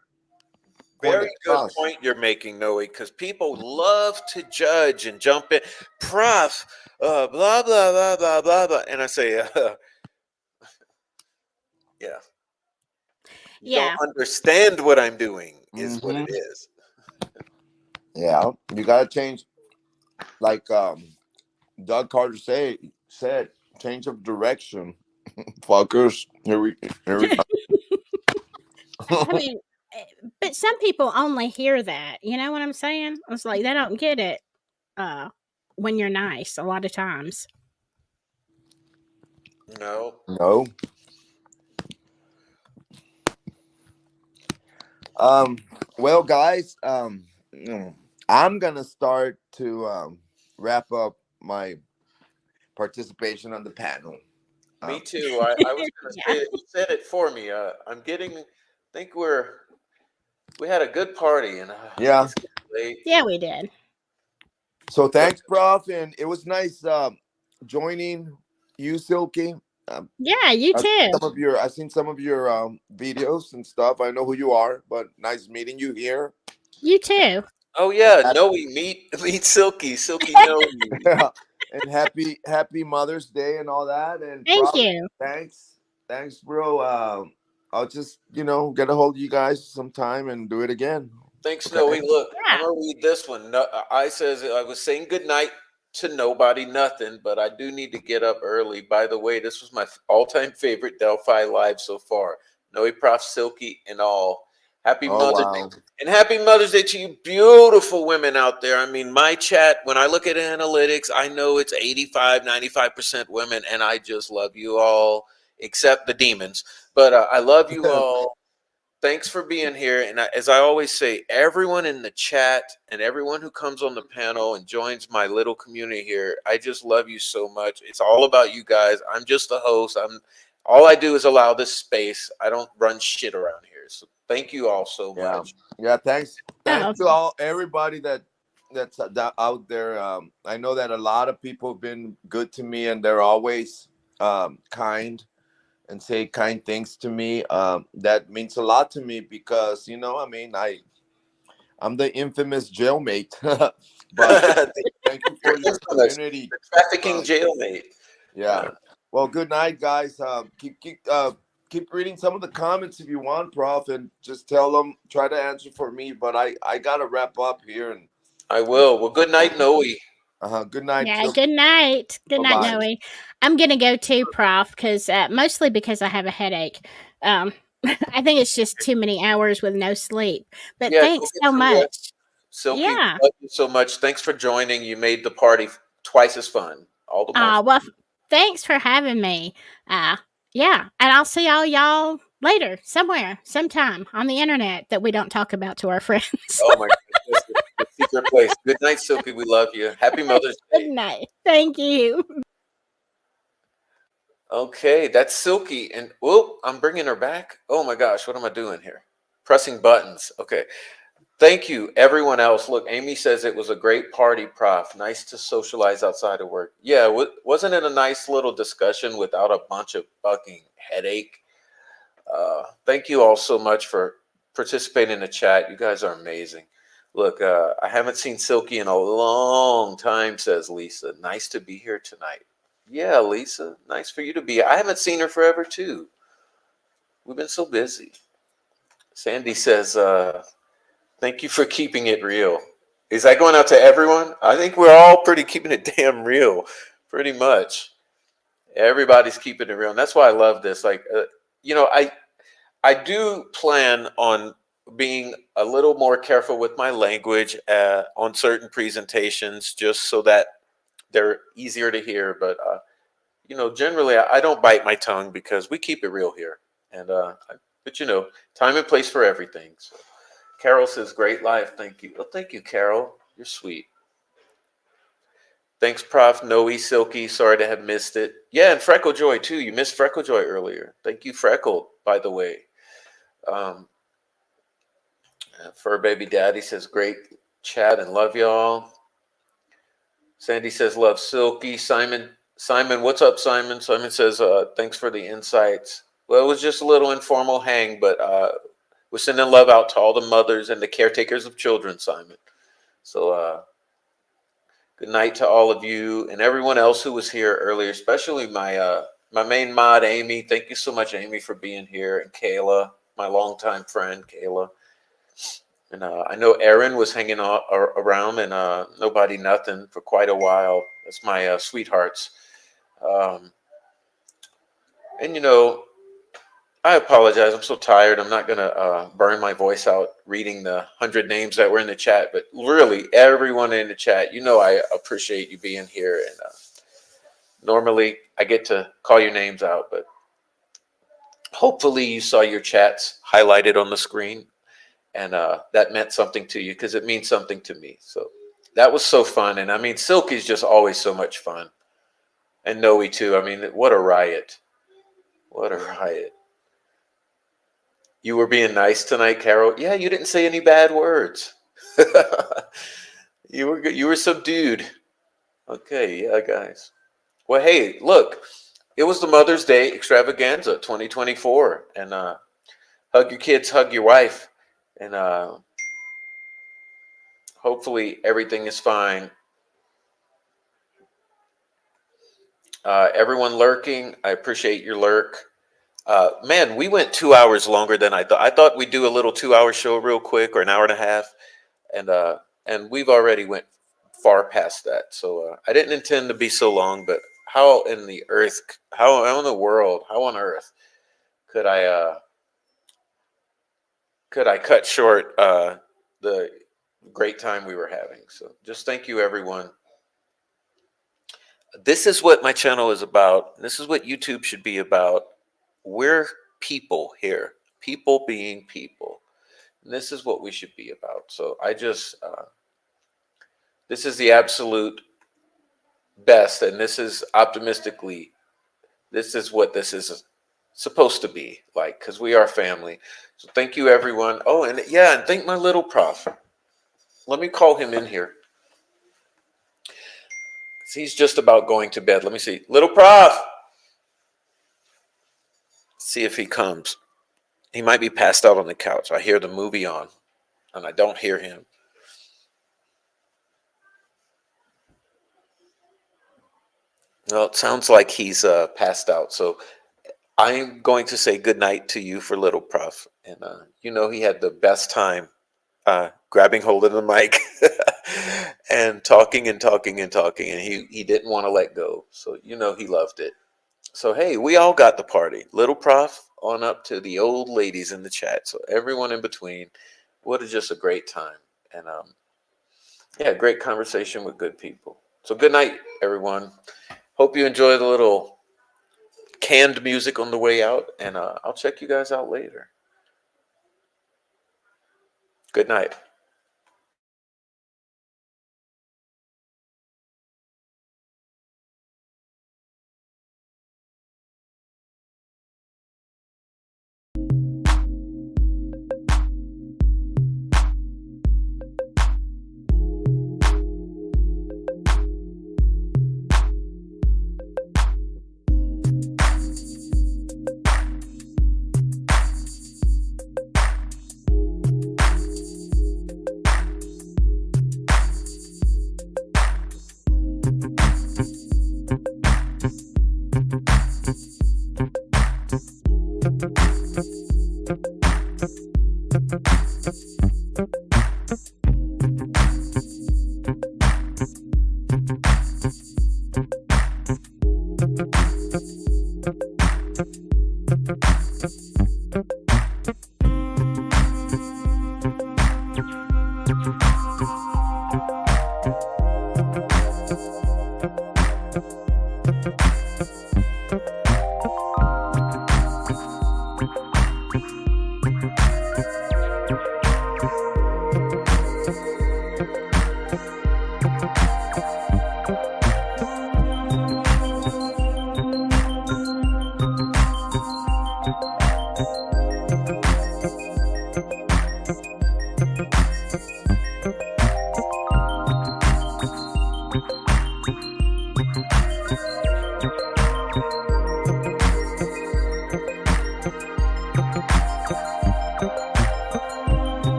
very good point you're making, Noe, because people love to judge and jump in. Prof, blah, blah, blah, blah, blah, blah. And I say, yeah. You don't understand what I'm doing is what it is. Yeah, you gotta change, like Doug Carter said, change of direction, fuckers. Here we go. I mean, but some people only hear that. You know what I'm saying? It's like they don't get it when you're nice a lot of times. No. Well, guys, I'm gonna start to wrap up my participation on the panel. Me too. I was gonna say it. You said it for me. I'm getting. I think we had a good party, and it's late. Yeah, we did. So thanks, Prof, and it was nice joining you, Silky. Yeah, you too. I've seen some of your videos and stuff. I know who you are, but nice meeting you here. You too. Oh yeah, Noe, meet Silky. Silky Noe. Yeah. And happy Mother's Day and all that. And thank you. Thanks, bro. I'll just get a hold of you guys sometime and do it again. Thanks, Noe. Look, I'm gonna read this one. No, I was saying good night to nobody, nothing, but I do need to get up early. By the way, this was my all-time favorite Delphi live so far. Noe, Prof, Silky, and all. Happy Oh Mother's wow. Day. And happy Mother's Day to you beautiful women out there. I mean, my chat, when I look at analytics, I know it's 85, 95% women, and I just love you all, except the demons. But I love you all. Thanks for being here. And as I always say, everyone in the chat and everyone who comes on the panel and joins my little community here, I just love you so much. It's all about you guys. I'm just the host. All I do is allow this space. I don't run shit around here. So thank you all so Yeah. much. Yeah. Thanks. Oh, Thanks to everybody that's out there. I know that a lot of people have been good to me, and they're always kind and say kind things to me. That means a lot to me because I mean, I'm the infamous jailmate. But thank you You're for your infamous, community. the trafficking Uh, jailmate. yeah. Well, good night, guys. Keep reading some of the comments if you want, Prof, and just tell them, try to answer for me. But I gotta wrap up here. And I will. Well, good night, Noe. good night. yeah. Good night. Good Bye night, bye. Noe. I'm gonna go too, Prof, because mostly because I have a headache. I think it's just too many hours with no sleep. But Yeah, go thanks get so some much. rest. Silky, Yeah. love you so much. Thanks for joining. You made the party twice as fun. All the more fun. Well, thanks for having me. Yeah, and I'll see y'all later, somewhere, sometime on the internet that we don't talk about to our friends. Oh my goodness, the secret place. Good night, Silky. We love you. Happy Mother's Good Day. night. Thank you. Okay, that's Silky. And whoop, I'm bringing her back. Oh my gosh, what am I doing here? Pressing buttons. Okay. Thank you, everyone else. Look, Amy says it was a great party, Prof. Nice to socialize outside of work. Yeah, wasn't it a nice little discussion without a bunch of fucking headache? Thank you all so much for participating in the chat. You guys are amazing. Look, I haven't seen Silky in a long time, says Lisa. Nice to be here tonight. Yeah, Lisa, nice for you to be here. I haven't seen her forever, too. We've been so busy. Sandy says, thank you for keeping it real. Is that going out to everyone? I think we're all pretty keeping it damn real, pretty much. Everybody's keeping it real. And that's why I love this. Like, I do plan on being a little more careful with my language on certain presentations, just so that they're easier to hear. But generally, I don't bite my tongue because we keep it real here. And but time and place for everything. So, Carol says, "Great life, thank you." Well, thank you, Carol. You're sweet. Thanks, Prof. Noe Silky. Sorry to have missed it. Yeah, and Freckle Joy too. You missed Freckle Joy earlier. Thank you, Freckle. By the way. Fur Baby Daddy says, great chat and love y'all. Sandy says, love Silky. Simon, what's up, Simon? Simon says, thanks for the insights. Well, it was just a little informal hang, but we're sending love out to all the mothers and the caretakers of children, Simon. So good night to all of you and everyone else who was here earlier, especially my main mod, Amy. Thank you so much, Amy, for being here. And Kayla, my longtime friend, Kayla. And I know Erin was hanging around and Nobody Nothing for quite a while. That's my sweethearts. And I apologize. I'm so tired. I'm not going to burn my voice out reading the 100 names that were in the chat. But really, everyone in the chat, I appreciate you being here. And normally, I get to call your names out. But hopefully, you saw your chats highlighted on the screen. And that meant something to you because it means something to me. So that was so fun. And I mean, Silky's just always so much fun. And Noe too. I mean, what a riot. What a riot. You were being nice tonight, Carol. Yeah, you didn't say any bad words. You were subdued. Okay, yeah, guys. Well, hey, look, it was the Mother's Day Extravaganza 2024. And hug your kids, hug your wife. And hopefully everything is fine. Everyone lurking, I appreciate your lurk. Man, we went 2 hours longer than I thought. I thought we'd do a little 2 hour show real quick or an hour and a half. And we've already went far past that. So I didn't intend to be so long, but how in the earth, how in the world, how on earth could I could I cut short the great time we were having. So just thank you, everyone. This is what my channel is about. This is what YouTube should be about. We're people here, people being people. And this is what we should be about. So I just, this is the absolute best. And this is optimistically, this is what this is supposed to be like, because we are family. So thank you, everyone. Oh, and yeah, and thank my little prof. Let me call him in here. He's just about going to bed. Let me see. Little prof. See if he comes. He might be passed out on the couch. I hear the movie on, and I don't hear him. Well, it sounds like he's passed out. So I'm going to say good night to you for little prof. And you know, he had the best time grabbing hold of the mic and talking and talking and talking, and he didn't want to let go. So you know, he loved it. So hey, we all got the party. Little prof on up to the old ladies in the chat. So everyone in between. What a just a great time. And yeah, great conversation with good people. So good night, everyone. Hope you enjoy the little canned music on the way out, and I'll check you guys out later. Good night.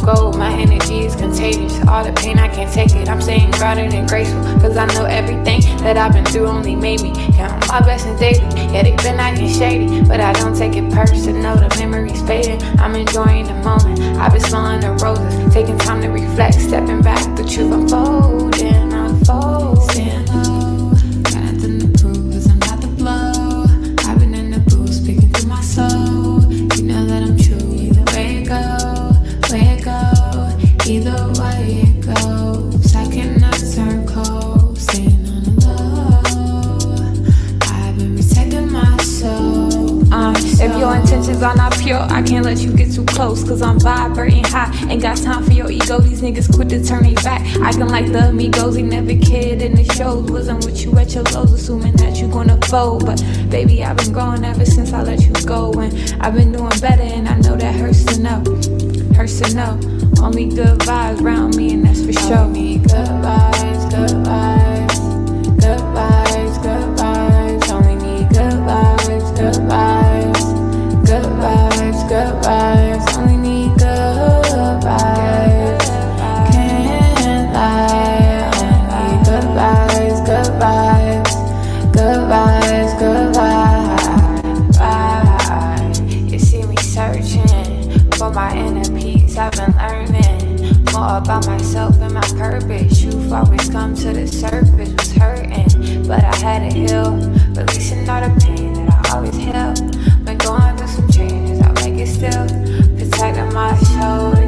gold, my energy is contagious. All the pain, I can't take it. I'm staying grounded and graceful, cause I know everything that I've been through only made me count my blessings daily. Yeah, they've been acting shady, but I don't take it personal. The memory's fading, I'm enjoying the moment. I've been smelling the roses, taking time to reflect, stepping back, the truth unfolding, unfolding. Stand low, got nothing to prove, cause I'm about to blow. I've been in the booth, speaking through my soul. You know that I'm true, either way it go, either way it goes. I cannot turn cold, staying on the low. I've been protecting my soul. If your intentions are not pure, I can't let you get too close, cause I'm vibrating high. Ain't got time for your ego, these niggas quit to turn their back. Acting like the amigos, he never cared in the shows. Wasn't with you at your lows, assuming that you gonna fold. But baby, I've been growing ever since I let you go. And I've been doing better, and I know that hurts to know. Hurts to know. Only good vibes around me, and that's for sure. Only good vibes, good vibes, good vibes, good vibes. Only need good vibes, good vibes, good vibes, good vibes. Only need good vibes. Can't lie. Only need good vibes, good vibes, good vibes, good vibes. You see me searching for my inner peace. I've been learning more about myself and my purpose. Truth always come to the surface. Was hurting, but I had to heal. Releasing all the pain that I always held. Been going through some changes, I'll make it still. Protecting my shoulder.